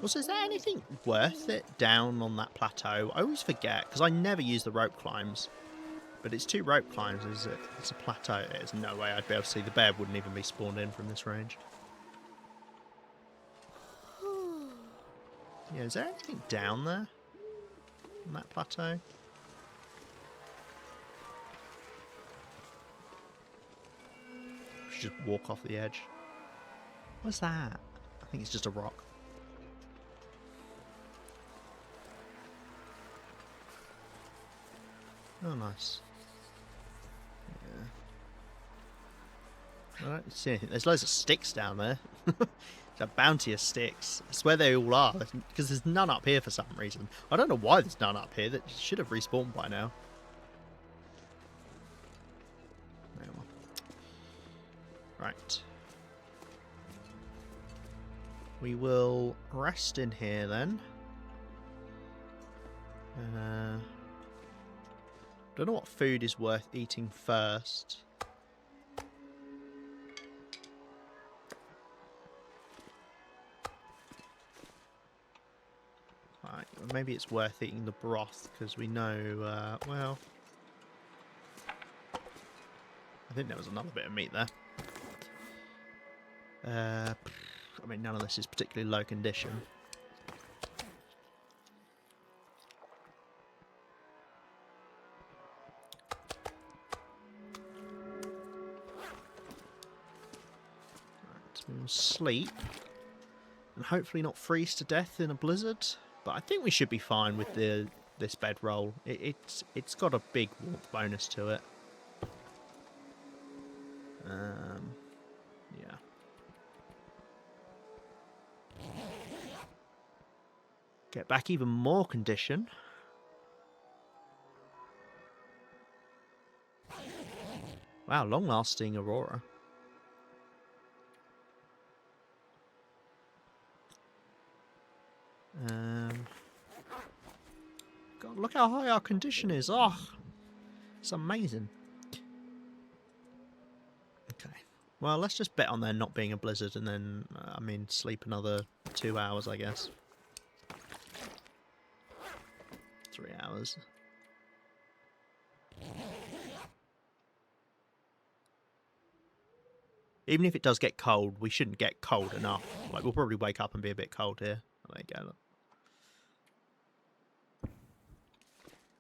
Also, is there anything worth it down on that plateau? I always forget, because I never use the rope climbs. But it's 2 rope climbs, is it? It's a plateau. There's no way I'd be able to see. The bear wouldn't even be spawned in from this range. Yeah, is there anything down there? On that plateau? Just walk off the edge. What's that? I think it's just a rock. Oh, nice. Yeah. I don't see anything. There's loads of sticks down there. It's a bounty of sticks. I swear they all are, because there's none up here for some reason. I don't know why there's none up here. That should have respawned by now. Right. We will rest in here then. Don't know what food is worth eating first. Right, maybe it's worth eating the broth because we know, well, I think there was another bit of meat there. I mean, none of this is particularly low condition. Right, we will sleep and hopefully not freeze to death in a blizzard. But I think we should be fine with this bedroll. It's got a big warmth bonus to it. Yeah. Get back even more condition. Wow, long-lasting Aurora. God, look how high our condition is. Oh, it's amazing. Okay. Well, let's just bet on there not being a blizzard and then, I mean, sleep another 2 hours, I guess. 3 hours. Even if it does get cold, we shouldn't get cold enough. Like, we'll probably wake up and be a bit cold here. Oh, there you go, look.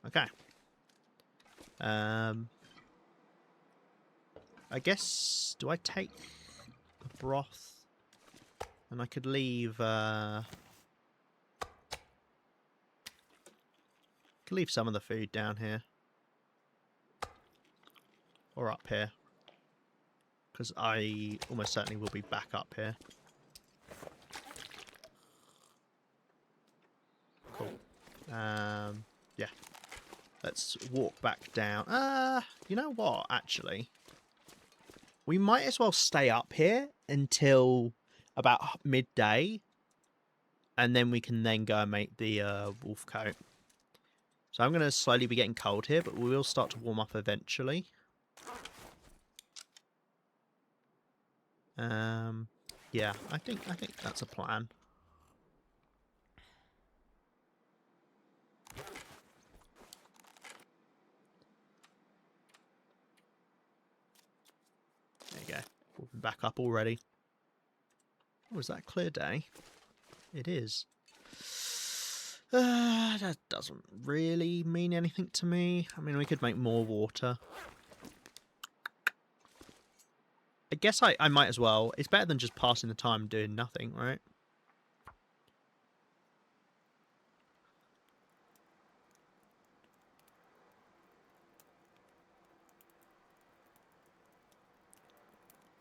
Okay. I guess, do I take the broth? And I could leave, some of the food down here. Or up here. Because I almost certainly will be back up here. Cool. Yeah. Let's walk back down. You know what, actually? We might as well stay up here until about midday. And then we can then go and make the wolf coat. So I'm going to slowly be getting cold here, but we will start to warm up eventually. Yeah, I think that's a plan. There you go. We're back up already. Oh, is that a clear day? It is. That doesn't really mean anything to me. I mean, we could make more water. I guess I might as well. It's better than just passing the time doing nothing, right?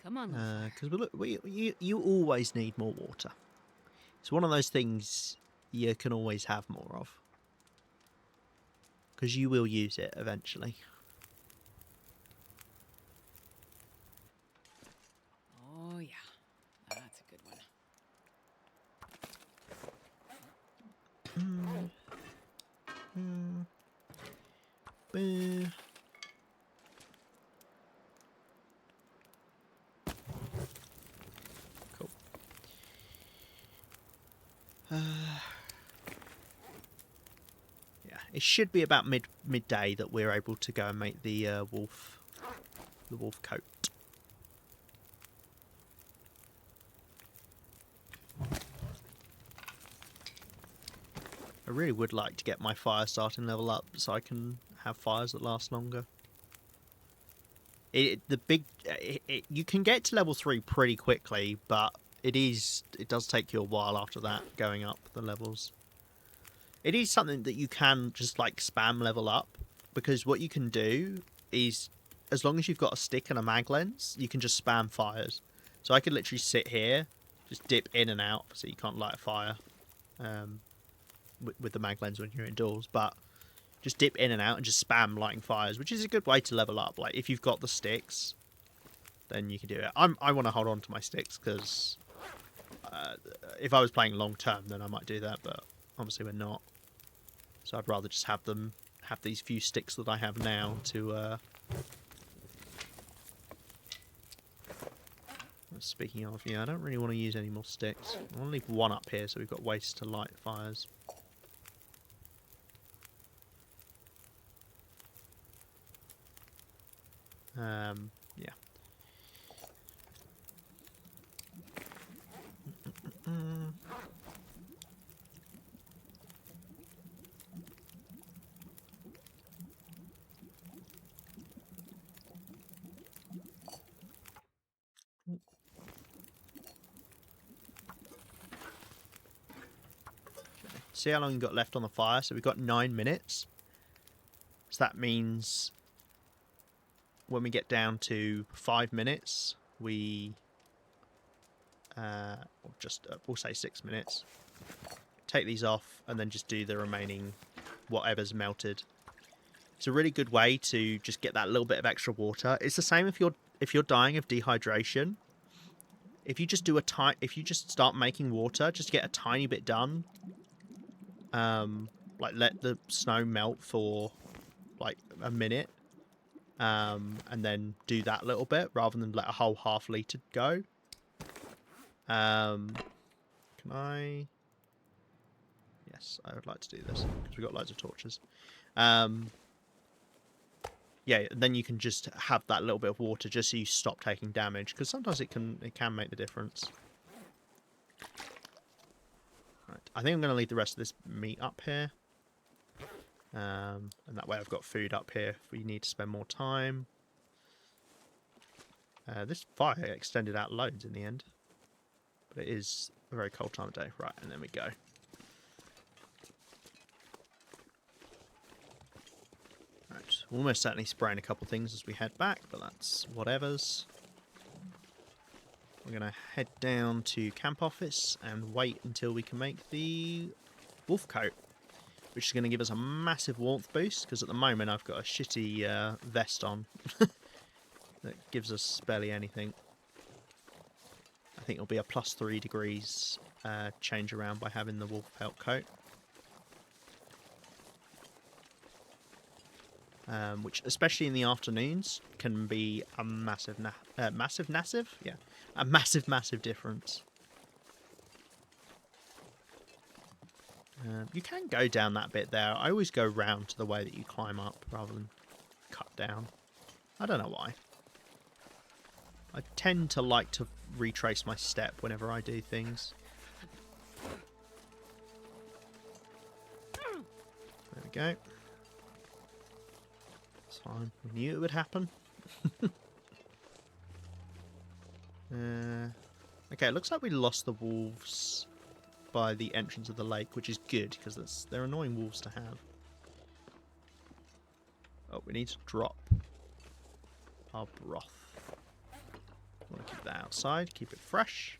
Come on. Because you always need more water. It's one of those things you can always have more of. Because you will use it eventually. Oh, yeah. That's a good one. Cool. it should be about midday that we're able to go and make the wolf coat. I really would like to get my fire starting level up so I can have fires that last longer. You can get to level 3 pretty quickly, but it does take you a while after that going up the levels. It is something that you can just like spam level up, because what you can do is, as long as you've got a stick and a mag lens, you can just spam fires. So I could literally sit here, just dip in and out, so you can't light a fire with the mag lens when you're indoors, but just dip in and out and just spam lighting fires, which is a good way to level up. Like, if you've got the sticks, then you can do it. I want to hold on to my sticks, because if I was playing long term, then I might do that, but obviously we're not. So I'd rather just have these few sticks that I have now to... Speaking of, yeah, I don't really want to use any more sticks. I want to leave one up here so we've got ways to light fires. Yeah. See how long you've got left on the fire. So we've got 9 minutes. So that means when we get down to 5 minutes, we'll say 6 minutes. Take these off and then just do the remaining whatever's melted. It's a really good way to just get that little bit of extra water. It's the same if you're dying of dehydration. If you just start making water, just get a tiny bit done. Like let the snow melt for like a minute, and then do that little bit rather than let a whole half litre go. Can I? Yes, I would like to do this because we've got loads of torches. Yeah, then you can just have that little bit of water just so you stop taking damage, because sometimes it can make the difference. Right, I think I'm going to leave the rest of this meat up here. And that way I've got food up here if we need to spend more time. This fire extended out loads in the end. But it is a very cold time of day. Right, and then we go. Right, almost certainly spraying a couple things as we head back, but that's whatevers. We're going to head down to camp office and wait until we can make the wolf coat, which is going to give us a massive warmth boost, because at the moment I've got a shitty vest on that gives us barely anything. I think it'll be a +3 degrees change around by having the wolf pelt coat. Which, especially in the afternoons, can be a massive difference. You can go down that bit there. I always go round to the way that you climb up rather than cut down. I don't know why. I tend to like to retrace my step whenever I do things. There we go. It's fine. We knew it would happen. Okay, it looks like we lost the wolves by the entrance of the lake, which is good, because they're annoying wolves to have. Oh, we need to drop our broth. I want to keep that outside, keep it fresh.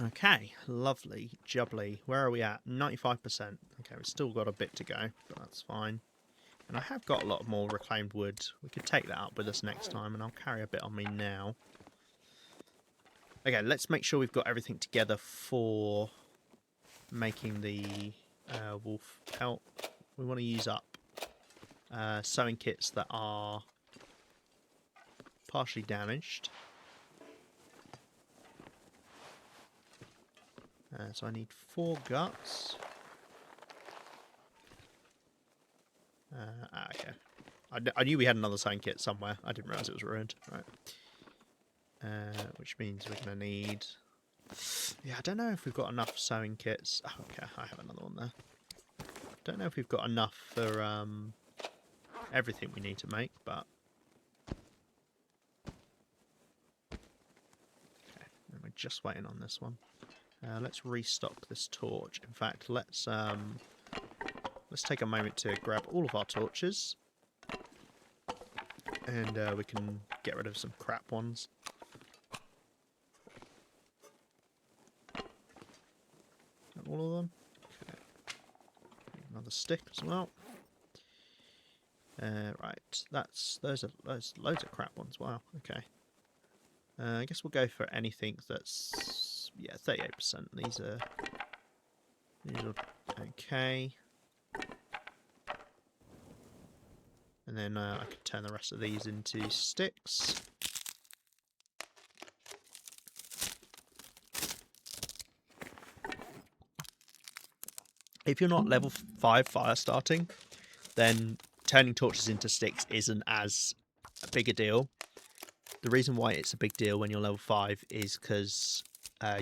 Okay, lovely, jubbly. Where are we at? 95%. Okay, we've still got a bit to go, but that's fine. And I have got a lot more reclaimed wood. We could take that up with us next time, and I'll carry a bit on me now. Okay, let's make sure we've got everything together for making the wolf pelt. We want to use up sewing kits that are partially damaged. So I need 4 guts. Okay. I knew we had another sewing kit somewhere. I didn't realise it was ruined. Right. Which means we're going to need... Yeah, I don't know if we've got enough sewing kits. Oh, okay, I have another one there. Don't know if we've got enough for everything we need to make, but... Okay, and we're just waiting on this one. Let's restock this torch. In fact, let's take a moment to grab all of our torches. And we can get rid of some crap ones. All of them. Okay. Another stick as well. Right, those loads of crap ones. Wow. Okay. I guess we'll go for anything that's 38%. These are okay. And then I could turn the rest of these into sticks. If you're not level 5 fire starting, then turning torches into sticks isn't as big a deal. The reason why it's a big deal when you're level 5 is because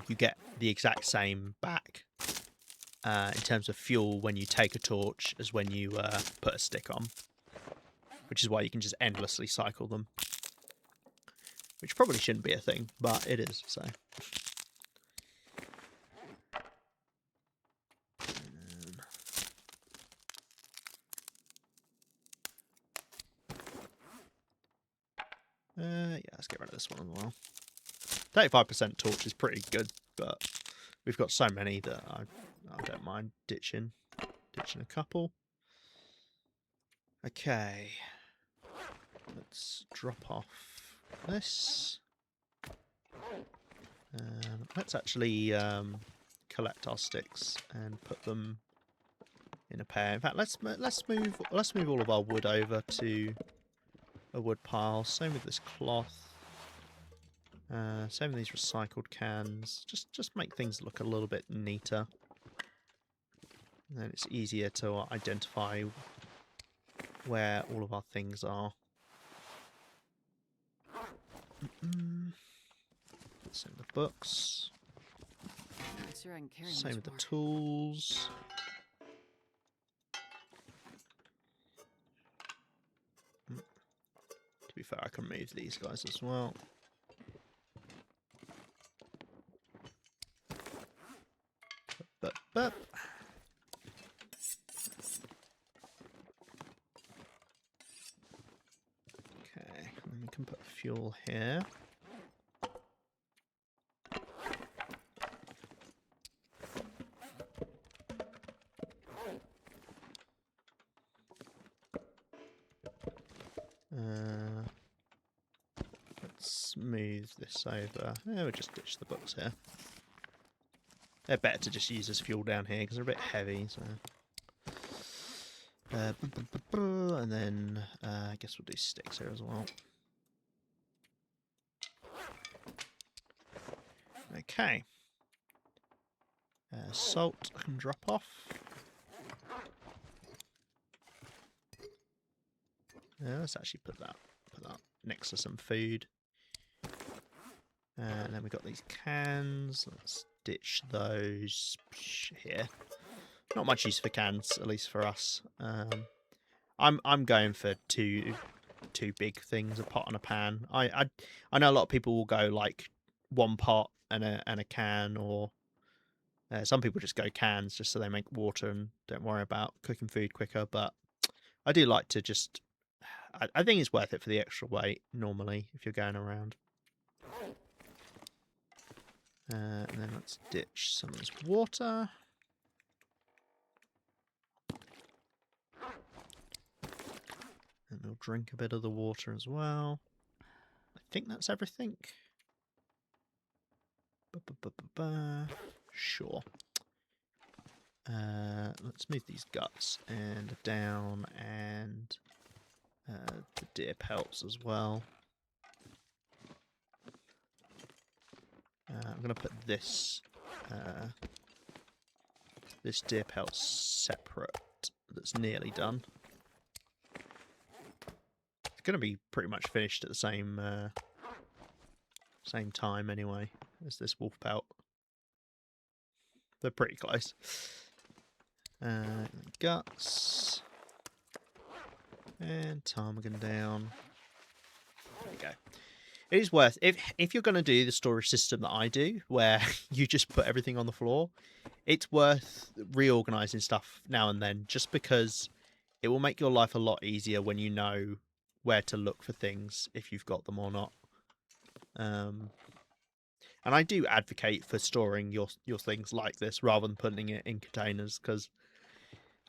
you get the exact same back in terms of fuel when you take a torch as when you put a stick on. Which is why you can just endlessly cycle them. Which probably shouldn't be a thing, but it is, so... yeah, let's get rid of this one as well. 35% torch is pretty good, but we've got so many that I don't mind ditching a couple. Okay, let's drop off this. Let's actually collect our sticks and put them in a pair. In fact, let's move all of our wood over to a wood pile. Same with this cloth. Same with these recycled cans. Just make things look a little bit neater. And then it's easier to identify where all of our things are. Same with the books. Not sure I can carry Same much with the more. tools. To be fair, I can move these guys as well. But. Okay, and we can put fuel here. Let's move this over. Yeah, we'll just ditch the books here. They're better to just use as fuel down here because they're a bit heavy. So, and then I guess we'll do sticks here as well. Okay. Salt I can drop off. Let's actually put that next to some food. And then we've got these cans. Let's ditch those here. Not much use for cans, at least for us. I'm going for two big things, a pot and a pan. I know a lot of people will go like one pot and a can, or some people just go cans just so they make water and don't worry about cooking food quicker. But I do like to just... I think it's worth it for the extra weight normally if you're going around. And then let's ditch some of this water. And we'll drink a bit of the water as well. I think that's everything. Sure. Let's move these guts and down, and the deer pelts as well. I'm going to put this this deer pelt separate. That's nearly done. It's going to be pretty much finished at the same time anyway as this wolf pelt. They're pretty close. Guts. And ptarmigan down. There we go. It is worth, if you're going to do the storage system that I do, where you just put everything on the floor, it's worth reorganising stuff now and then, just because it will make your life a lot easier when you know where to look for things, if you've got them or not. And I do advocate for storing your things like this rather than putting it in containers, because,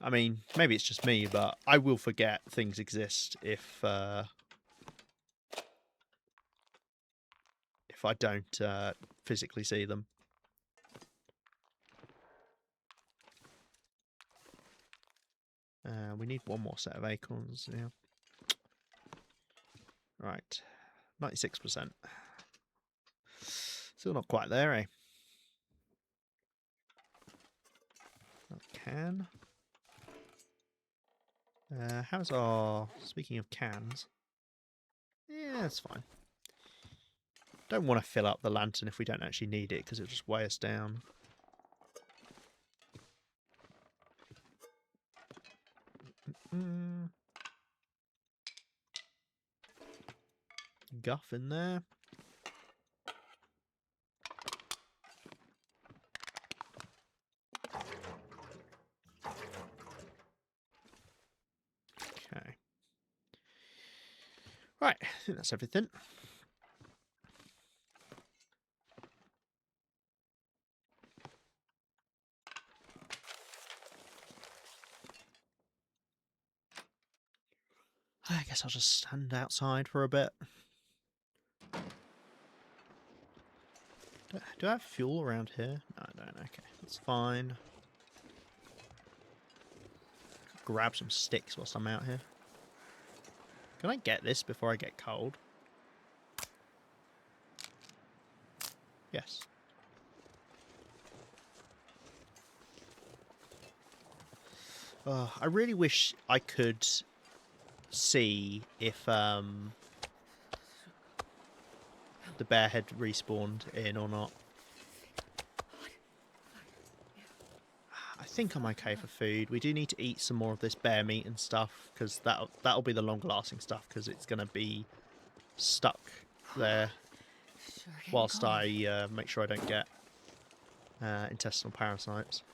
I mean, maybe it's just me, but I will forget things exist if I don't physically see them. We need one more set of acorns. Yeah. Right. 96%. Still not quite there, eh? Not can. How's our... Speaking of cans... Yeah, that's fine. Don't want to fill up the lantern if we don't actually need it, because it'll just weigh us down. Guff in there. Okay. Right, I think that's everything. I guess I'll just stand outside for a bit. Do I have fuel around here? No, I don't. Okay, that's fine. Grab some sticks whilst I'm out here. Can I get this before I get cold? Yes. I really wish I could see if the bear had respawned in or not. I think I'm okay for food. We do need to eat some more of this bear meat and stuff, because that'll be the longer lasting stuff, because it's going to be stuck there whilst I make sure I don't get intestinal parasites.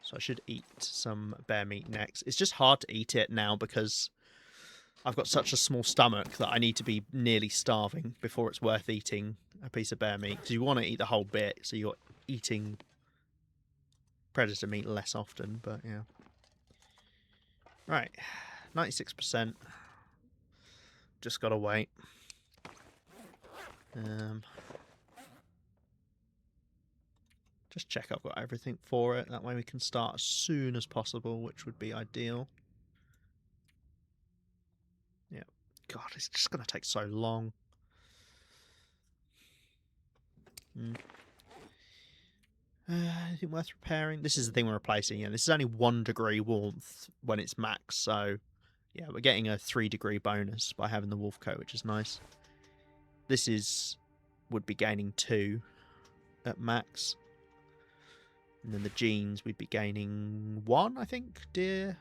So I should eat some bear meat next. It's just hard to eat it now because I've got such a small stomach that I need to be nearly starving before it's worth eating a piece of bear meat. Because you want to eat the whole bit, so you're eating predator meat less often, but yeah. Right, 96%. Just gotta wait. Just check I've got everything for it. That way we can start as soon as possible, which would be ideal. Yeah. God, it's just going to take so long. Anything worth repairing? This is the thing we're replacing. Yeah, this is only 1 degree warmth when it's max, so yeah, we're getting a 3-degree bonus by having the wolf coat, which is nice. This would be gaining 2 at max. And then the jeans, we'd be gaining 1, I think. Deer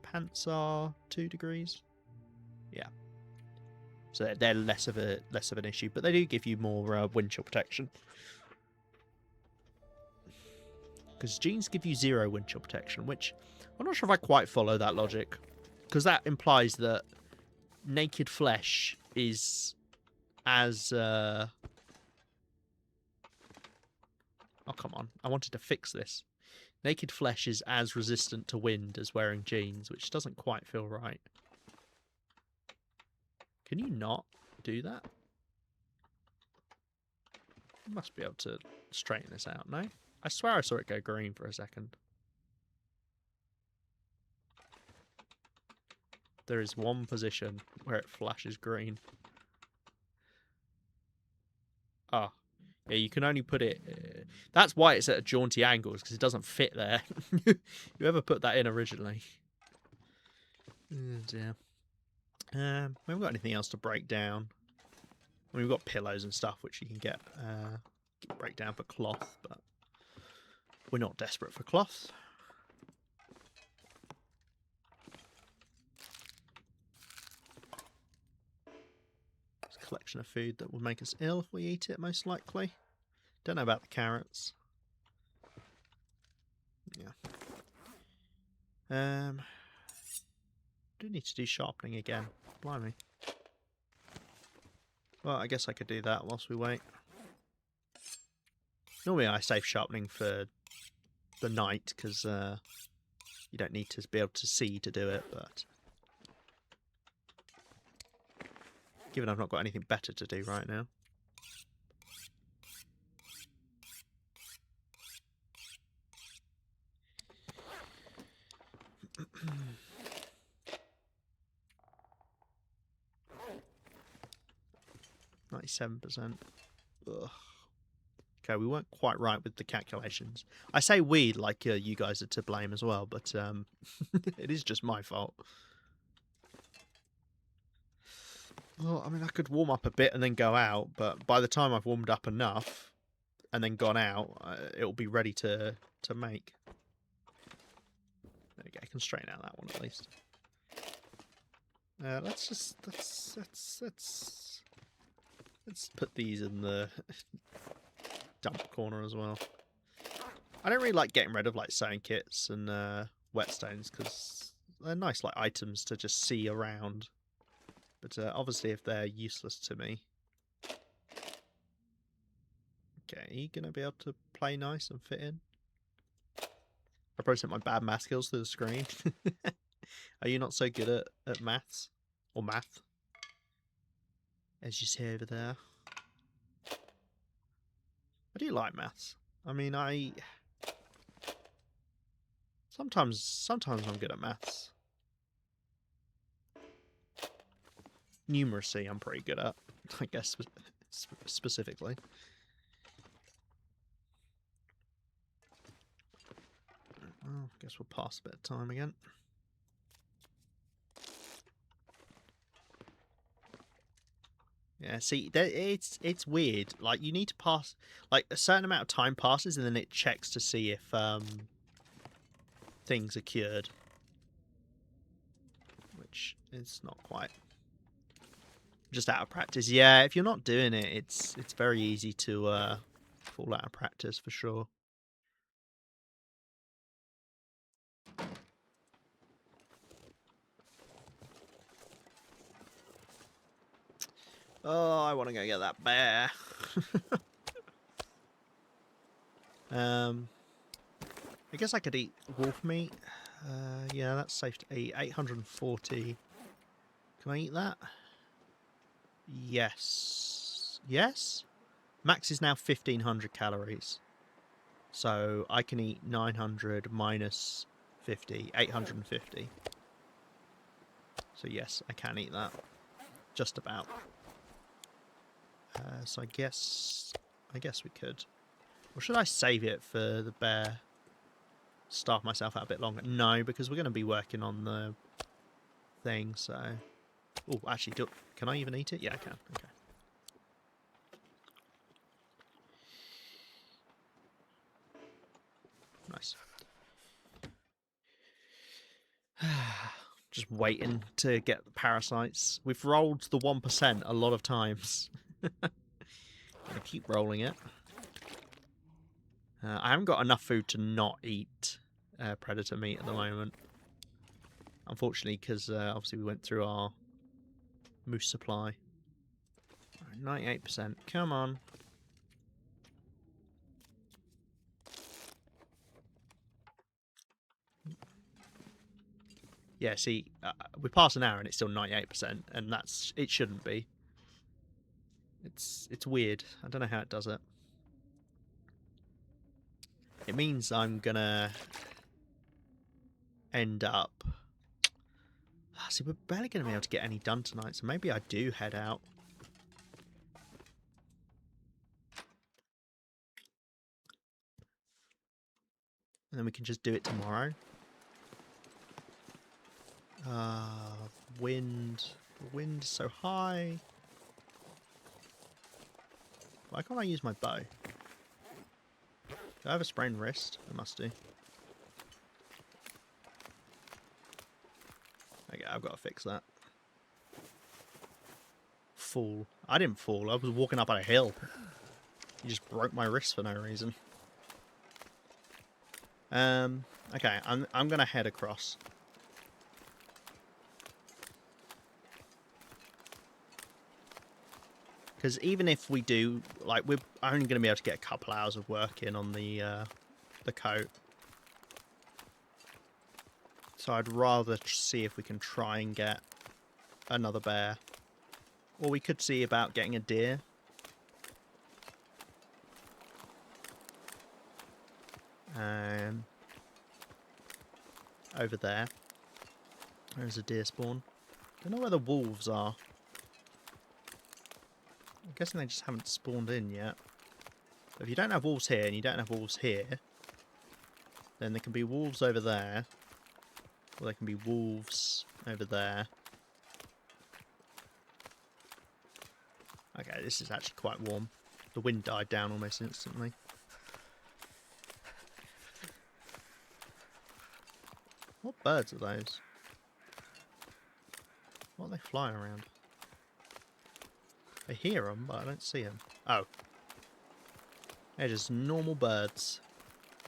pants are 2 degrees. Yeah. So they're less of an issue, but they do give you more wind chill protection. Because jeans give you 0 wind chill protection, which I'm not sure if I quite follow that logic. Because that implies that naked flesh is as... Oh, come on. I wanted to fix this. Naked flesh is as resistant to wind as wearing jeans, which doesn't quite feel right. Can you not do that? You must be able to straighten this out, no? I swear I saw it go green for a second. There is one position where it flashes green. Ah. Yeah, you can only put it... That's why it's at a jaunty angle, because it doesn't fit there. Whoever put that in originally. Oh dear. We haven't got anything else to break down. I mean, we've got pillows and stuff which you can get break down for cloth, but we're not desperate for cloth. It's a collection of food that will make us ill if we eat it, most likely. Don't know about the carrots. Yeah. Do need to do sharpening again. Blimey. Well, I guess I could do that whilst we wait. Normally I save sharpening for the night, because you don't need to be able to see to do it, but given I've not got anything better to do right now. %. Ugh. Okay, we weren't quite right with the calculations. I say we like you guys are to blame as well, but it is just my fault. Well, I mean, I could warm up a bit and then go out, but by the time I've warmed up enough and then gone out, it'll be ready to make. There we go. I can straighten out that one at least. Let's put these in the dump corner as well. I don't really like getting rid of like sewing kits and whetstones, because they're nice like items to just see around. But obviously if they're useless to me. Okay, are you going to be able to play nice and fit in? I probably sent my bad math skills to the screen. Are you not so good at maths? Or math? As you see over there. I do like maths. I mean, sometimes I'm good at maths. Numeracy I'm pretty good at, I guess, specifically. Well, I guess we'll pass a bit of time again. Yeah, see, it's weird. Like, you need to pass, like, a certain amount of time passes, and then it checks to see if things are cured, which is not quite. Just out of practice. Yeah, if you're not doing it, it's very easy to fall out of practice for sure. Oh, I want to go get that bear. I guess I could eat wolf meat. Yeah, that's safe to eat. 840. Can I eat that? Yes. Yes? Max is now 1500 calories. So I can eat 900 minus 50, 850. So yes, I can eat that. Just about. So I guess we could. Or should I save it for the bear? Starve myself out a bit longer? No, because we're going to be working on the thing, so... Oh, actually, can I even eat it? Yeah, I can. Okay. Nice. Just waiting to get the parasites. We've rolled the 1% a lot of times. Gonna keep rolling it. I haven't got enough food to not eat predator meat at the moment. Unfortunately, because obviously we went through our moose supply. 98%. Come on. Yeah, see, we passed an hour and it's still 98%, and it shouldn't be. It's weird. I don't know how it does it. It means I'm gonna end up... See, we're barely gonna be able to get any done tonight, so maybe I do head out. And then we can just do it tomorrow. Wind. The wind is so high. Why can't I use my bow? Do I have a sprained wrist? I must do. Okay, I've got to fix that. Fall. I didn't fall. I was walking up on a hill. You just broke my wrist for no reason. Okay, I'm gonna head across. Because even if we do, like, we're only going to be able to get a couple hours of work in on the coat. So I'd rather see if we can try and get another bear. Or we could see about getting a deer. Over there. There's a deer spawn. Don't know where the wolves are. I'm guessing they just haven't spawned in yet. But if you don't have wolves here and you don't have wolves here, then there can be wolves over there. Or there can be wolves over there. Okay, this is actually quite warm. The wind died down almost instantly. What birds are those? What are they flying around? I hear them, but I don't see them. Oh. They're just normal birds.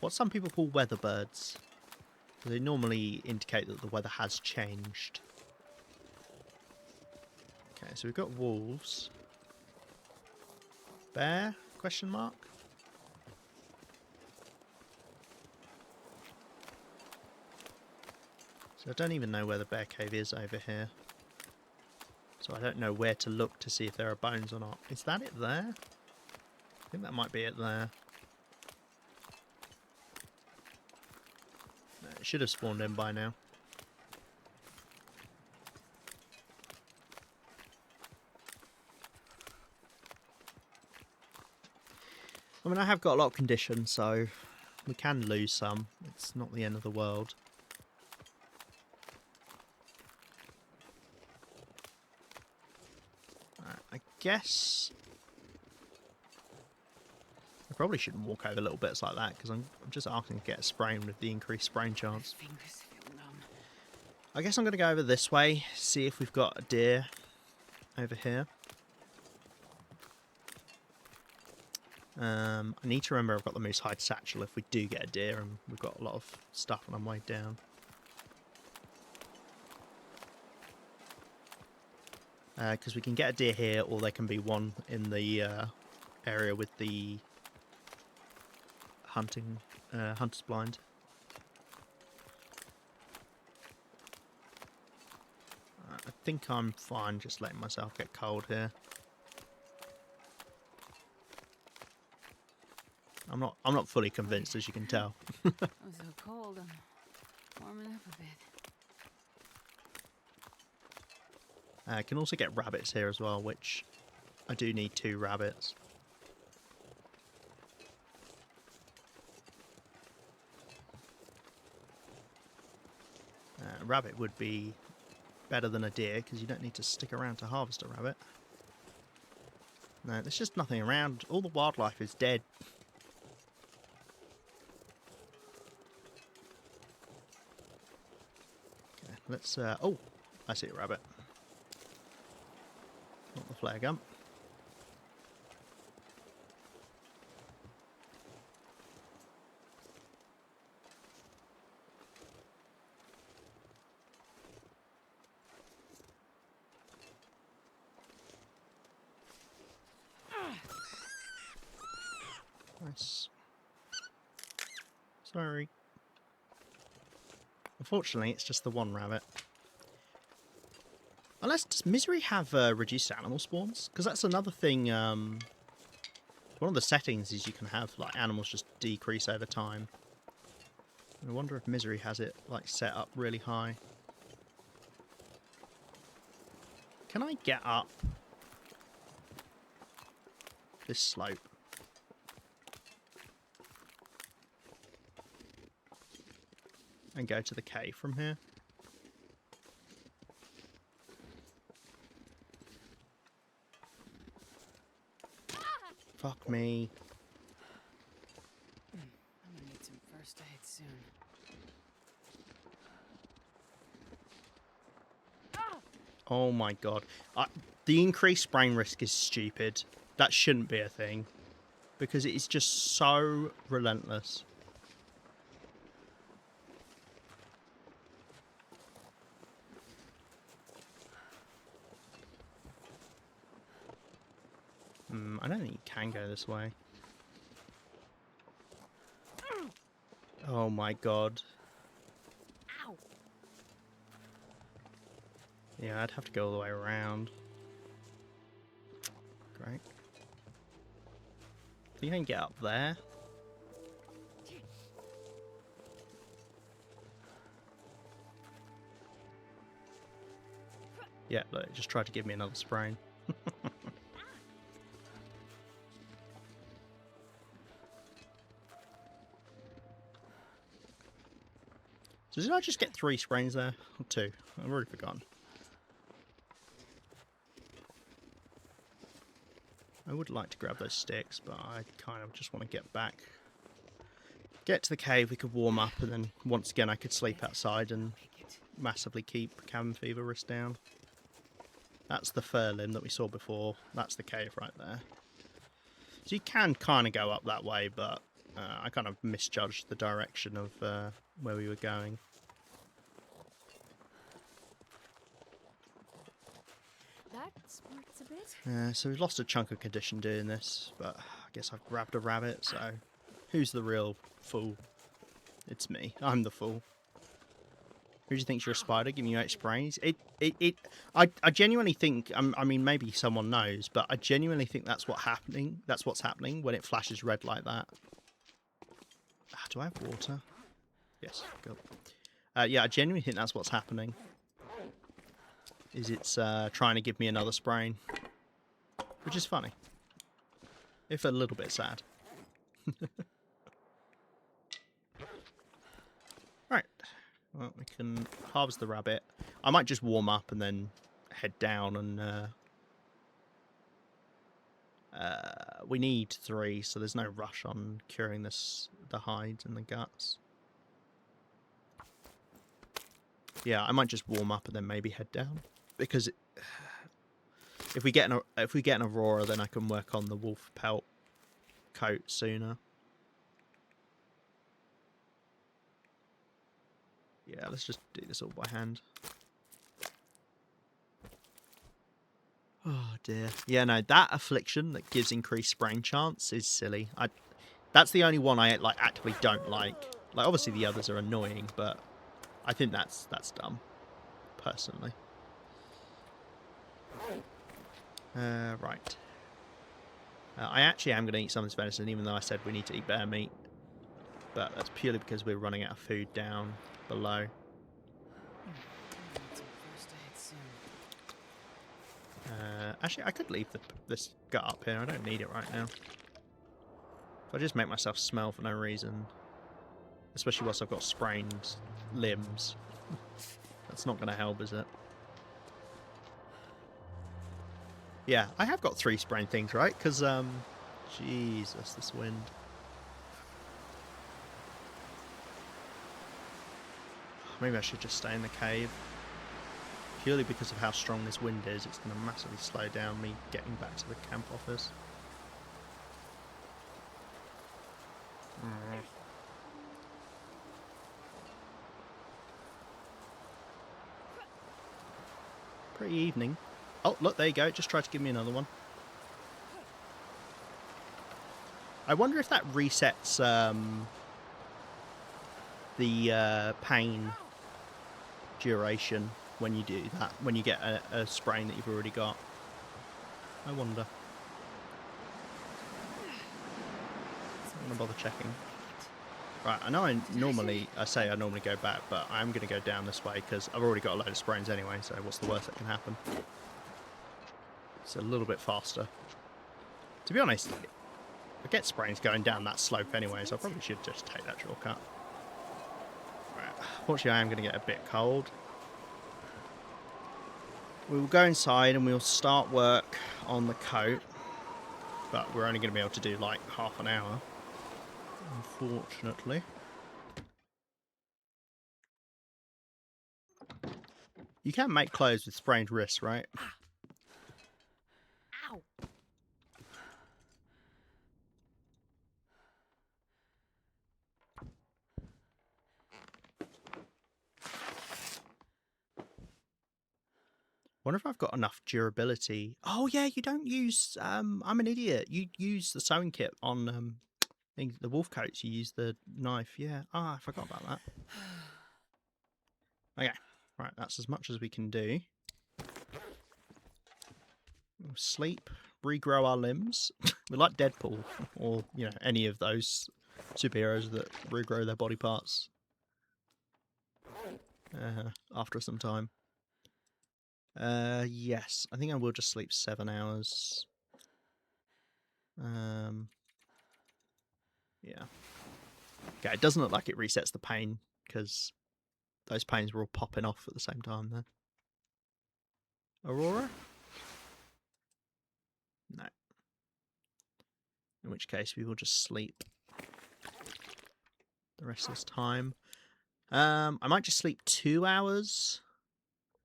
What some people call weather birds. They normally indicate that the weather has changed. Okay, so we've got wolves. Bear? Question mark? So I don't even know where the bear cave is over here. So I don't know where to look to see if there are bones or not. Is that it there? I think that might be it there. No, it should have spawned in by now. I mean, I have got a lot of condition, so we can lose some. It's not the end of the world. I guess I probably shouldn't walk over little bits like that because I'm just asking to get a sprain with the increased sprain chance. I guess I'm going to go over this way, see if we've got a deer over here. I need to remember I've got the moose hide satchel if we do get a deer, and we've got a lot of stuff on our way down. Because we can get a deer here, or there can be one in the area with the hunter's blind. I think I'm fine just letting myself get cold here. I'm not fully convinced, as you can tell. I'm so cold. I'm warming up a bit. I can also get rabbits here as well, which I do need 2 rabbits. Rabbit would be better than a deer because you don't need to stick around to harvest a rabbit. No, there's just nothing around. All the wildlife is dead. Okay, let's... oh, I see a rabbit. Not the flare gun. Nice. Sorry. Unfortunately, it's just the one rabbit. Unless, does Misery have reduced animal spawns? Because that's another thing, one of the settings is you can have, like, animals just decrease over time. I wonder if Misery has it, like, set up really high. Can I get up this slope? and go to the cave from here. Fuck me. I'm gonna need some first aid soon. Oh my god. The increased sprain risk is stupid. That shouldn't be a thing. Because it is just so relentless. I don't think you can go this way. Oh my god. Ow! Yeah, I'd have to go all the way around. Great. You can get up there. Yeah, look, it just tried to give me another sprain. So did I just get 3 sprains there? Or 2? I've already forgotten. I would like to grab those sticks, but I kind of just want to get back. Get to the cave, we could warm up, and then once again I could sleep outside and massively keep cabin fever risk down. That's the fur limb that we saw before. That's the cave right there. So you can kind of go up that way, but I kind of misjudged the direction of where we were going. That smarts a bit. So we've lost a chunk of condition doing this, but I guess I've grabbed a rabbit, so who's the real fool? It's me. I'm the fool. Who do you think's your spider giving you 8 sprains? I genuinely think, I mean, maybe someone knows, but I genuinely think that's what's happening when it flashes red like that. Do I have water? Yes, good. Yeah, I genuinely think that's what's happening. Is it's trying to give me another sprain. Which is funny. If a little bit sad. Right. Well, we can harvest the rabbit. I might just warm up and then head down and... we need 3, so there's no rush on curing the hides and the guts. Yeah, I might just warm up and then maybe head down. Because if we get an aurora, then I can work on the wolf pelt coat sooner. Yeah, let's just do this all by hand. Oh dear. Yeah, no, that affliction that gives increased sprain chance is silly. That's the only one I actively don't like. Like obviously the others are annoying, but I think that's dumb, personally. Right. I actually am going to eat some of this venison, even though I said we need to eat bear meat. But that's purely because we're running out of food down below. Actually, I could leave this gut up here. I don't need it right now. If I just make myself smell for no reason, especially whilst I've got sprained limbs, that's not going to help, is it? Yeah, I have got 3 sprained things, right? Because, Jesus, this wind. Maybe I should just stay in the cave. Purely because of how strong this wind is, it's going to massively slow down me getting back to the camp office. Pretty evening. Oh, look, there you go. It just tried to give me another one. I wonder if that resets the pain duration when you do that, when you get a sprain that you've already got. I wonder. I'm going to bother checking. Right, I know I normally go back, but I'm going to go down this way because I've already got a load of sprains anyway, so what's the worst that can happen? It's a little bit faster. To be honest, I get sprains going down that slope anyway, so I probably should just take that shortcut. Right. Unfortunately, I am going to get a bit cold. We will go inside and we'll start work on the coat. But we're only going to be able to do like half an hour. Unfortunately. You can make clothes with sprained wrists, right? Ow! Wonder if I've got enough durability. Oh yeah, you don't use. I'm an idiot. You use the sewing kit on the wolf coats. You use the knife. Yeah. Ah, I forgot about that. Okay. Right. That's as much as we can do. We'll sleep. Regrow our limbs. We're like Deadpool, or any of those superheroes that regrow their body parts after some time. Yes, I think I will just sleep 7 hours. Yeah. Okay, it doesn't look like it resets the pain because those pains were all popping off at the same time then. Aurora? No. In which case we will just sleep the rest of this time. I might just sleep 2 hours.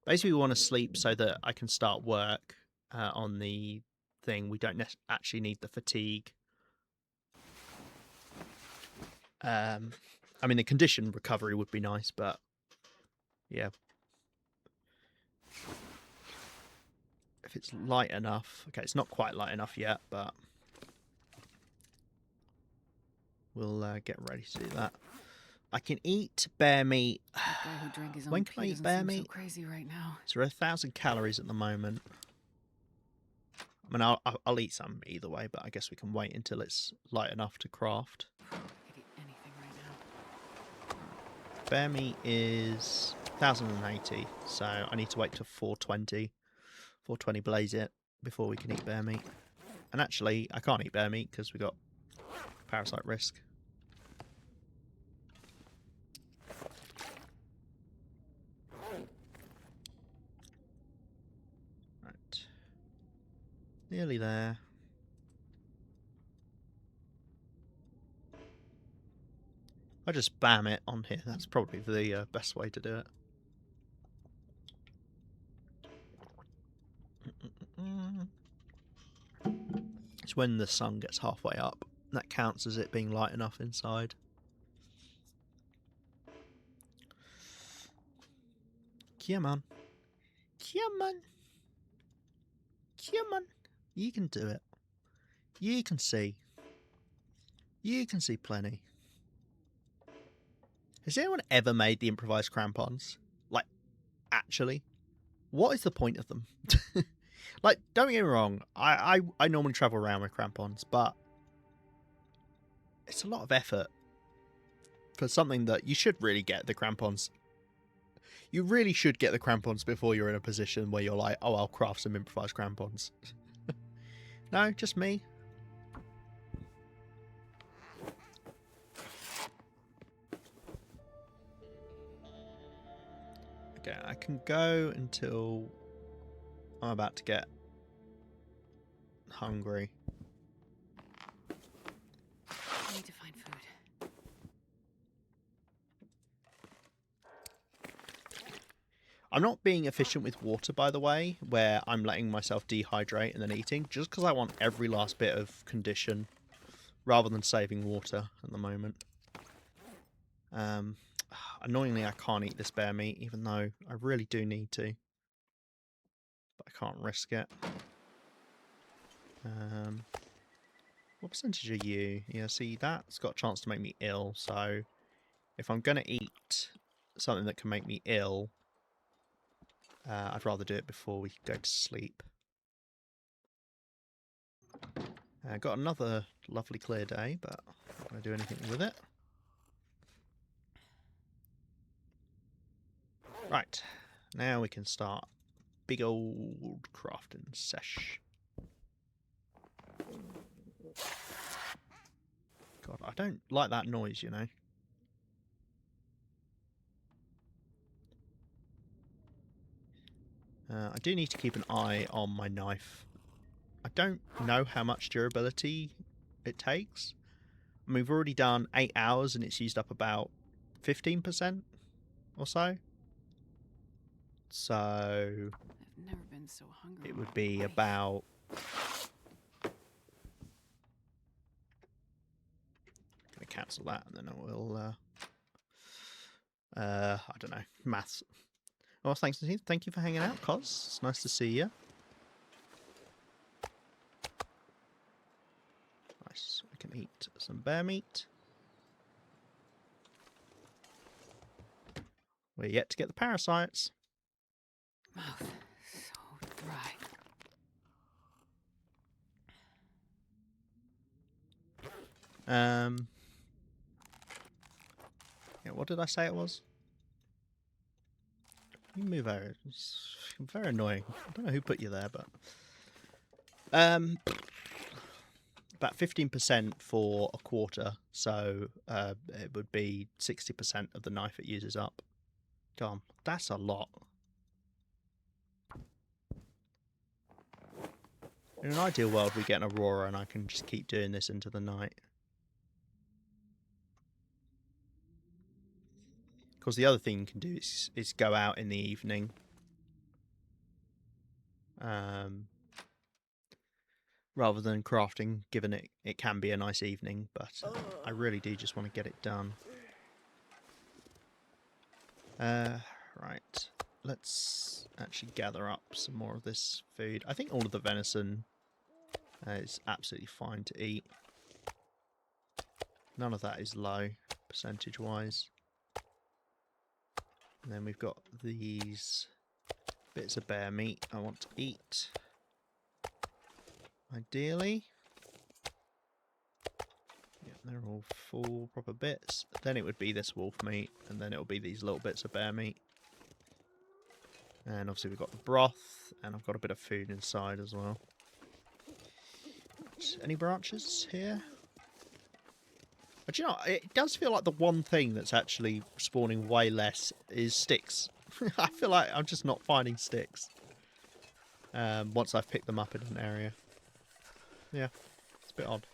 Basically, we want to sleep so that I can start work on the thing. We don't actually need the fatigue. I mean, the condition recovery would be nice, but yeah. If it's light enough. Okay, it's not quite light enough yet, but we'll get ready to do that. I can eat bear meat. That guy who drank his own When can I pee eat doesn't bear seem so meat? crazy right now. So we're 1,000 calories at the moment. I mean, I'll eat some either way, but I guess we can wait until it's light enough to craft. I could eat anything right now. Bear meat is 1,080, so I need to wait till 420. 420 blaze it before we can eat bear meat. And actually, I can't eat bear meat because we got parasite risk. Right. Nearly there. I just bam it on here. That's probably the best way to do it. It's when the sun gets halfway up. That counts as it being light enough inside. Come on. Come on. Come on. You can do it. You can see. You can see plenty. Has anyone ever made the improvised crampons? Like, actually? What is the point of them? Like, don't get me wrong, I normally travel around with crampons, but it's a lot of effort for something that you should really get the crampons. You really should get the crampons before you're in a position where you're like, oh, I'll craft some improvised crampons. No, just me. Okay, I can go until I'm about to get hungry. I need to find food. I'm not being efficient with water, by the way, where I'm letting myself dehydrate and then eating, just because I want every last bit of condition, rather than saving water at the moment. Annoyingly, I can't eat this bear meat, even though I really do need to. But I can't risk it. What percentage are you? Yeah, see, that's got a chance to make me ill, so if I'm going to eat something that can make me ill, I'd rather do it before we go to sleep. Got another lovely clear day, but I'm not going to do anything with it. Right, now we can start big old crafting sesh. God, I don't like that noise, you know. I do need to keep an eye on my knife. I don't know how much durability it takes. I mean, we've already done 8 hours and it's used up about 15% or so. So I've never been so hungry. it in would my be life. about... I'm going to cancel that and then I will... I don't know. Maths. Well, thank you for hanging out, Cos. It's nice to see you. Nice. We can eat some bear meat. We're yet to get the parasites. Mouth so dry. Yeah, what did I say it was? You move over. It's very annoying. I don't know who put you there, but about 15% for a quarter, so it would be 60% of the knife it uses up. Come, that's a lot. In an ideal world, we get an Aurora and I can just keep doing this into the night. Because the other thing you can do is go out in the evening. Rather than crafting, given it can be a nice evening, but I really do just want to get it done. Right. Let's actually gather up some more of this food. I think all of the venison is absolutely fine to eat. None of that is low, percentage-wise. And then we've got these bits of bear meat I want to eat. Ideally. Yeah, they're all full, proper bits. Then it would be this wolf meat, and then it'll be these little bits of bear meat. And obviously we've got the broth, and I've got a bit of food inside as well. Any branches here? But you know, it does feel like the one thing that's actually spawning way less is sticks. I feel like I'm just not finding sticks. Once I've picked them up in an area. Yeah, it's a bit odd.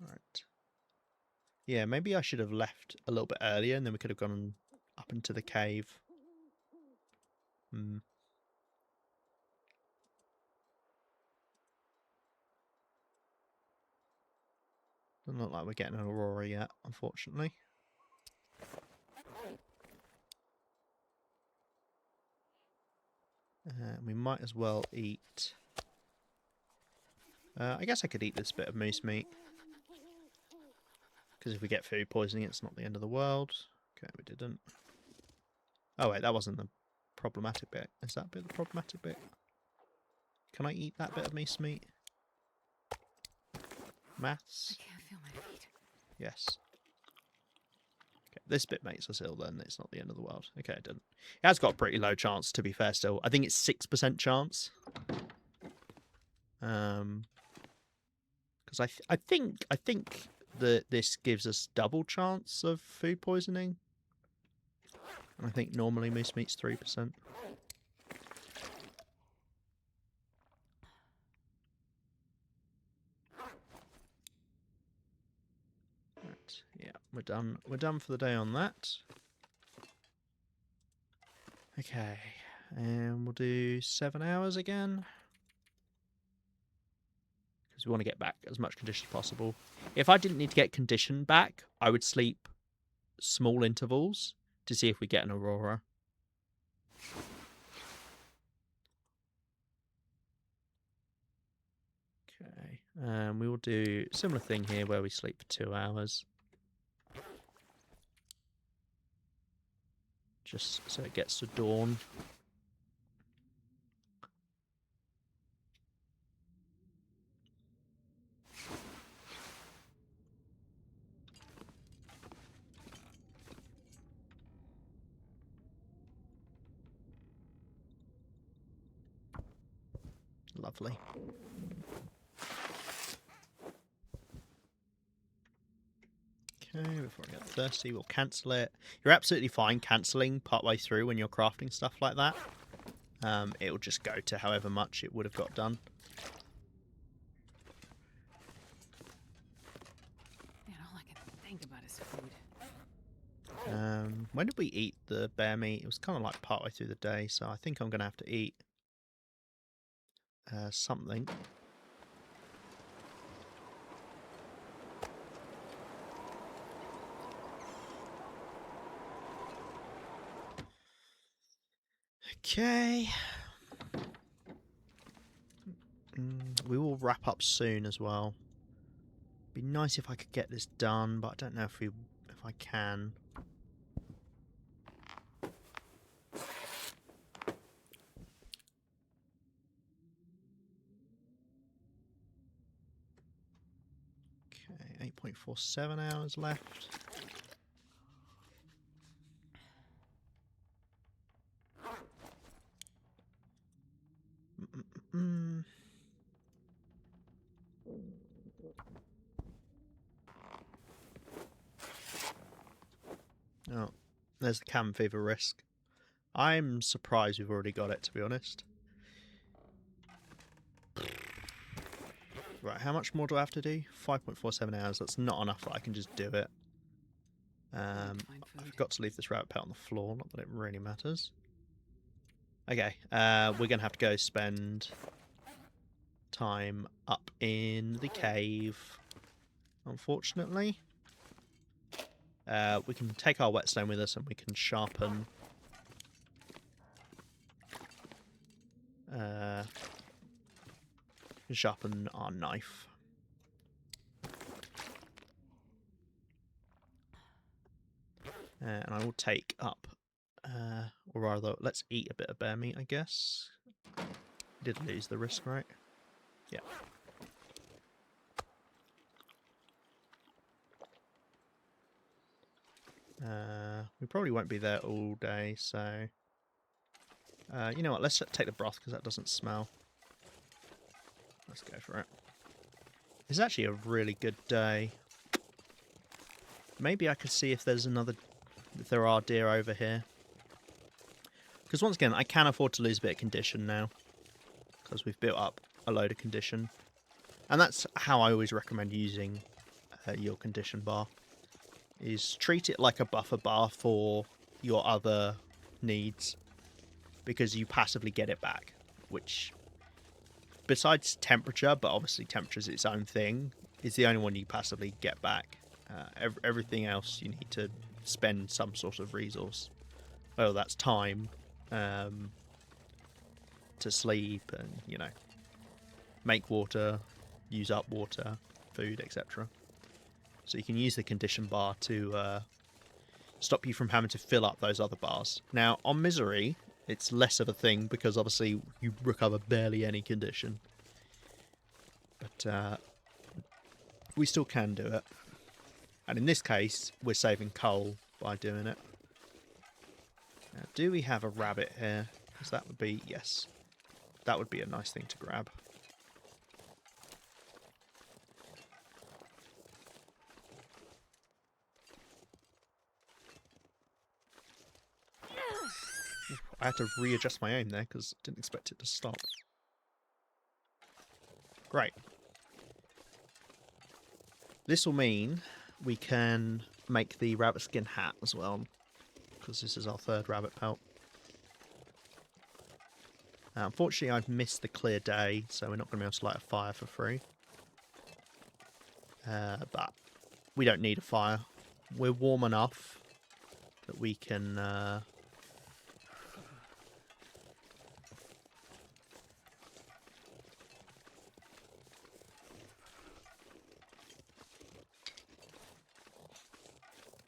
Right. Yeah, maybe I should have left a little bit earlier and then we could have gone up into the cave. Doesn't look like we're getting an Aurora yet, unfortunately. We might as well eat... I guess I could eat this bit of moose meat. Because if we get food poisoning, it's not the end of the world. Okay, we didn't. Oh wait, that wasn't the problematic bit. Is that bit the problematic bit? Can I eat that bit of moose meat? Maths? I can't feel my feet. Yes. Okay, this bit makes us ill then. It's not the end of the world. Okay, it didn't. It has got a pretty low chance, to be fair still. I think it's 6% chance. Because I think that this gives us double chance of food poisoning. And I think normally moose meat's 3%. Right, yeah, we're done. We're done for the day on that. Okay, and we'll do 7 hours again. Because we want to get back as much condition as possible. If I didn't need to get condition back, I would sleep small intervals to see if we get an Aurora. Okay, we will do a similar thing here where we sleep for 2 hours. Just so it gets to dawn. Lovely. Okay, before I get thirsty, we'll cancel it. You're absolutely fine cancelling partway through when you're crafting stuff like that. It'll just go to however much it would have got done. Man, all I can think about is food. When did we eat the bear meat? It was kind of like partway through the day, so I think I'm going to have to eat something. Okay. We will wrap up soon as well. Be nice if I could get this done, but I don't know if I can. Okay, 8.47 hours left. Oh, there's the cabin fever risk. I'm surprised we've already got it, to be honest. Right, how much more do I have to do? 5.47 hours. That's not enough that I can just do it. I've got to leave this rabbit pet on the floor, not that it really matters. Okay, we're going to have to go spend time up in the cave, unfortunately. We can take our whetstone with us and we can sharpen our knife. And I will take up, or rather, let's eat a bit of bear meat, I guess. Did lose the risk, right? Yeah. We probably won't be there all day, so... you know what, let's take the broth, because that doesn't smell. Let's go for it. It's actually a really good day. Maybe I could see if there's if there are deer over here. Because once again, I can afford to lose a bit of condition now. Because we've built up a load of condition. And that's how I always recommend using your condition bar. Is treat it like a buffer bar for your other needs. Because you passively get it back. Which, besides temperature, but obviously temperature is its own thing, is the only one you passively get back. Everything else you need to spend some sort of resource. Whether that's time, to sleep, and, you know, make water, use up water, food, etc. So you can use the condition bar to stop you from having to fill up those other bars. Now, on Misery, it's less of a thing because obviously you recover barely any condition. But we still can do it. And in this case, we're saving coal by doing it. Now, do we have a rabbit here? Because that would be, yes. That would be a nice thing to grab. I had to readjust my aim there because I didn't expect it to stop. Great. This will mean we can make the rabbit skin hat as well, because this is our third rabbit pelt. Unfortunately, I've missed the clear day, so we're not going to be able to light a fire for free. But we don't need a fire. We're warm enough that we can...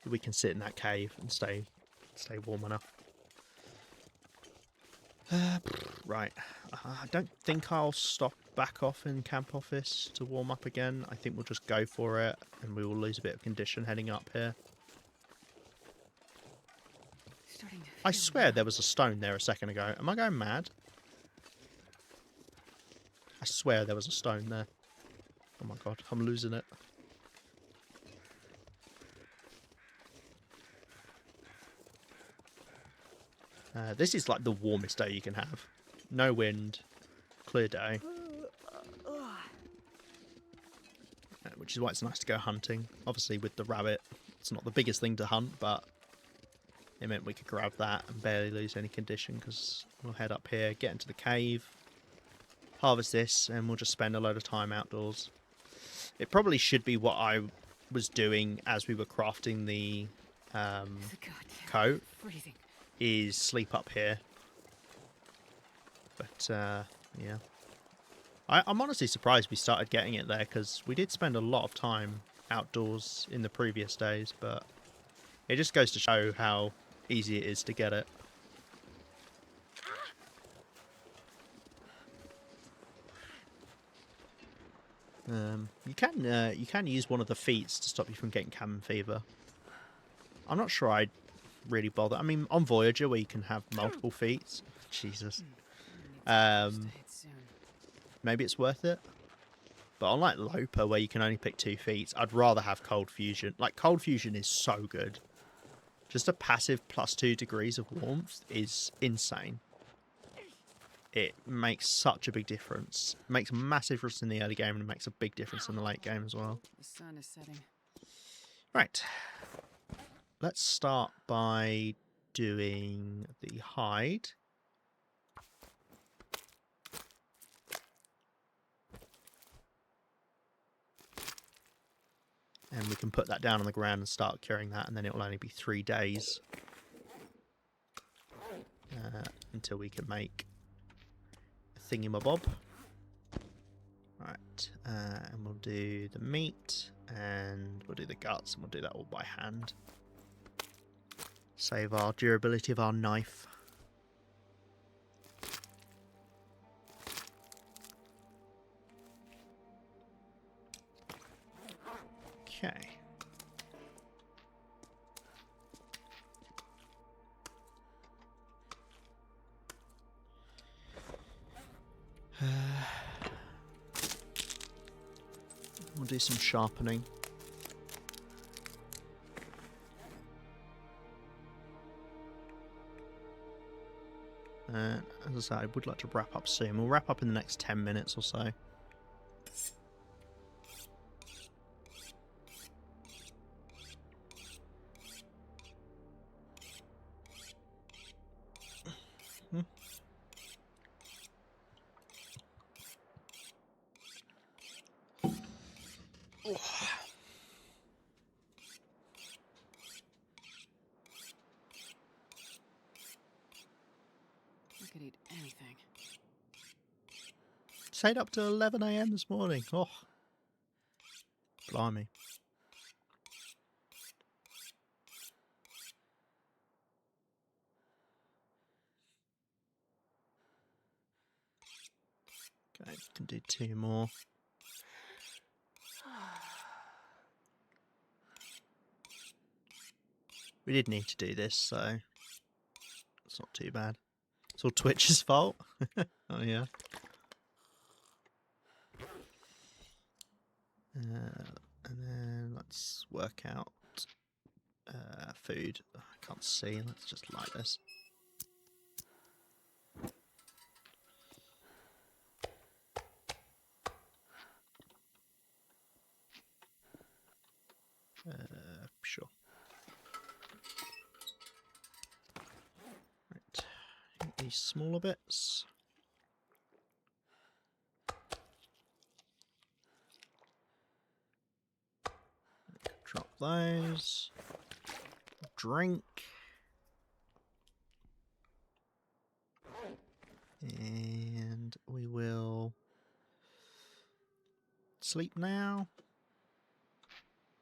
we can sit in that cave and stay warm enough. Right. I don't think I'll stop back off in camp office to warm up again. I think we'll just go for it, and we will lose a bit of condition heading up here. I swear there was a stone there a second ago. Am I going mad? I swear there was a stone there. Oh my god, I'm losing it. This is like the warmest day you can have. No wind, clear day. Which is why it's nice to go hunting. Obviously with the rabbit, it's not the biggest thing to hunt, but it meant we could grab that and barely lose any condition, because we'll head up here, get into the cave, harvest this, and we'll just spend a load of time outdoors. It probably should be what I was doing as we were crafting the coat, is sleep up here. But yeah, I'm honestly surprised we started getting it there, because we did spend a lot of time outdoors in the previous days, but it just goes to show how easy it is to get it. You can use one of the feats to stop you from getting cabin fever. I'm not sure I'd really bother. I mean, on Voyager, where you can have multiple feats, Jesus, maybe it's worth it. But on like Lopa, where you can only pick 2 feats, I'd rather have Cold Fusion. Like, Cold Fusion is so good. Just a passive +2 degrees of warmth is insane. It makes such a big difference. It makes a massive difference in the early game, and it makes a big difference in the late game as well. The sun is setting. Right. Let's start by doing the hide. And we can put that down on the ground and start curing that, and then it will only be 3 days until we can make a thingamabob. Right, and we'll do the meat, and we'll do the guts, and we'll do that all by hand. Save our durability of our knife. Okay. We'll do some sharpening. As I say, I would like to wrap up soon. We'll wrap up in the next 10 minutes or so. I could eat anything. Stayed up till 11 AM this morning. Oh, blimey. Okay, can do 2 more. We did need to do this, so it's not too bad. It's all Twitch's fault. Oh yeah. And then let's work out food. I can't see. Let's just light this. Sure. Right. These smaller bits. Drop those. Drink. And we will sleep now.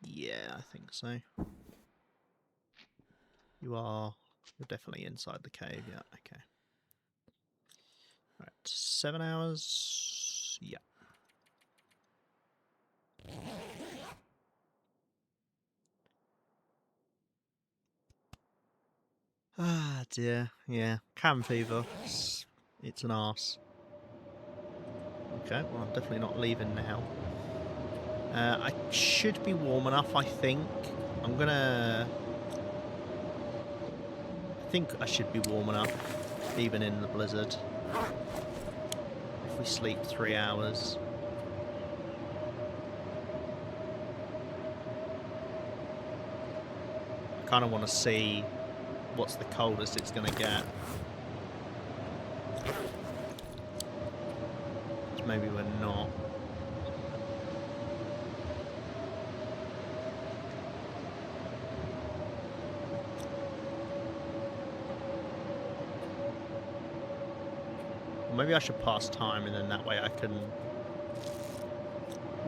Yeah, I think so. You're definitely inside the cave, yeah, okay. Right, 7 hours. Yeah. Ah dear, yeah. Cabin fever. It's an arse. Okay, well I'm definitely not leaving now. I should be warm enough, I think. I think I should be warm enough, even in the blizzard. If we sleep 3 hours. I kind of want to see what's the coldest it's going to get. Which maybe we're not. Maybe I should pass time, and then that way I can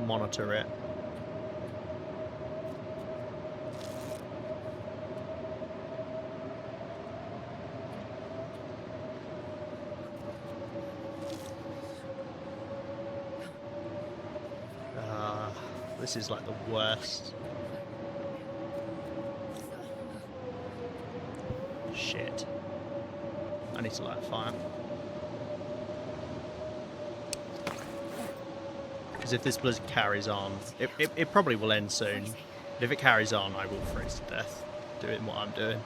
monitor it. This is like the worst. Shit. I need to light a fire. Because if this blizzard carries on, it probably will end soon. But if it carries on, I will freeze to death doing what I'm doing.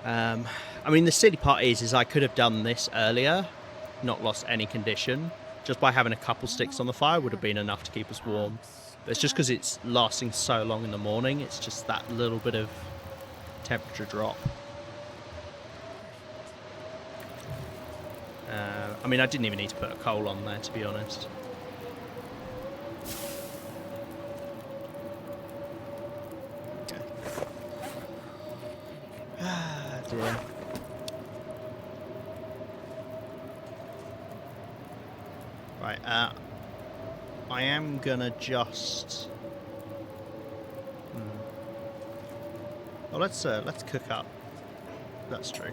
I mean, the silly part is I could have done this earlier, not lost any condition. Just by having a couple sticks on the fire would have been enough to keep us warm. But it's just because it's lasting so long in the morning, it's just that little bit of temperature drop. I mean, I didn't even need to put a coal on there, to be honest. Okay. Ah, dear. Right, I am gonna just... Oh, let's cook up. That's true.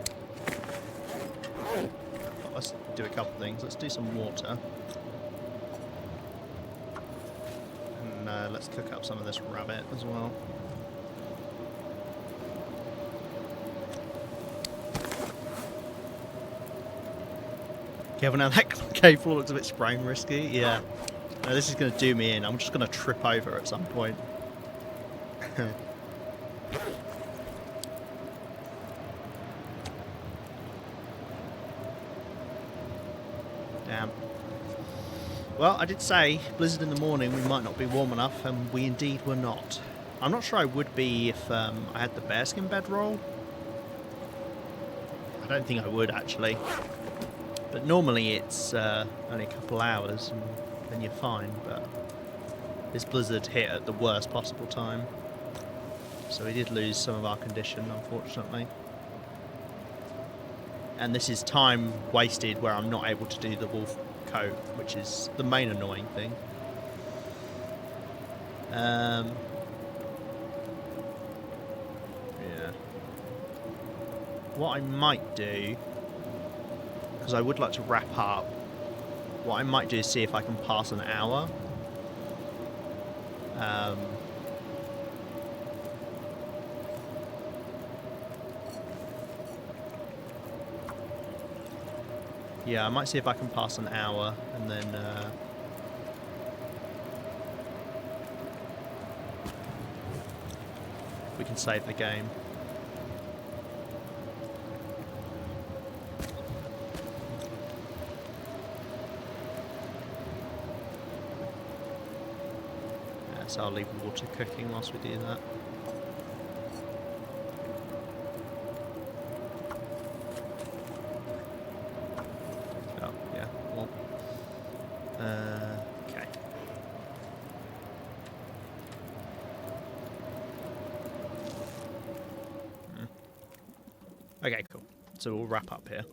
Let's do a couple things. Let's do some water. And let's cook up some of this rabbit as well. Kevin, now that cave floor looks a bit sprain risky. Yeah. No, this is going to do me in. I'm just going to trip over at some point. Damn. Well, I did say, blizzard in the morning, we might not be warm enough, and we indeed were not. I'm not sure I would be if I had the bearskin bedroll. I don't think I would, actually. But normally it's only a couple hours, and then you're fine, but this blizzard hit at the worst possible time. So we did lose some of our condition, unfortunately. And this is time wasted where I'm not able to do the wolf coat, which is the main annoying thing. Yeah. What I might do, because I would like to wrap up, what I might do is see if I can pass an hour. Yeah, I might see if I can pass an hour, and then we can save the game. Yeah, so I'll leave water cooking whilst we do that. Okay. Okay, cool. So we'll wrap up here.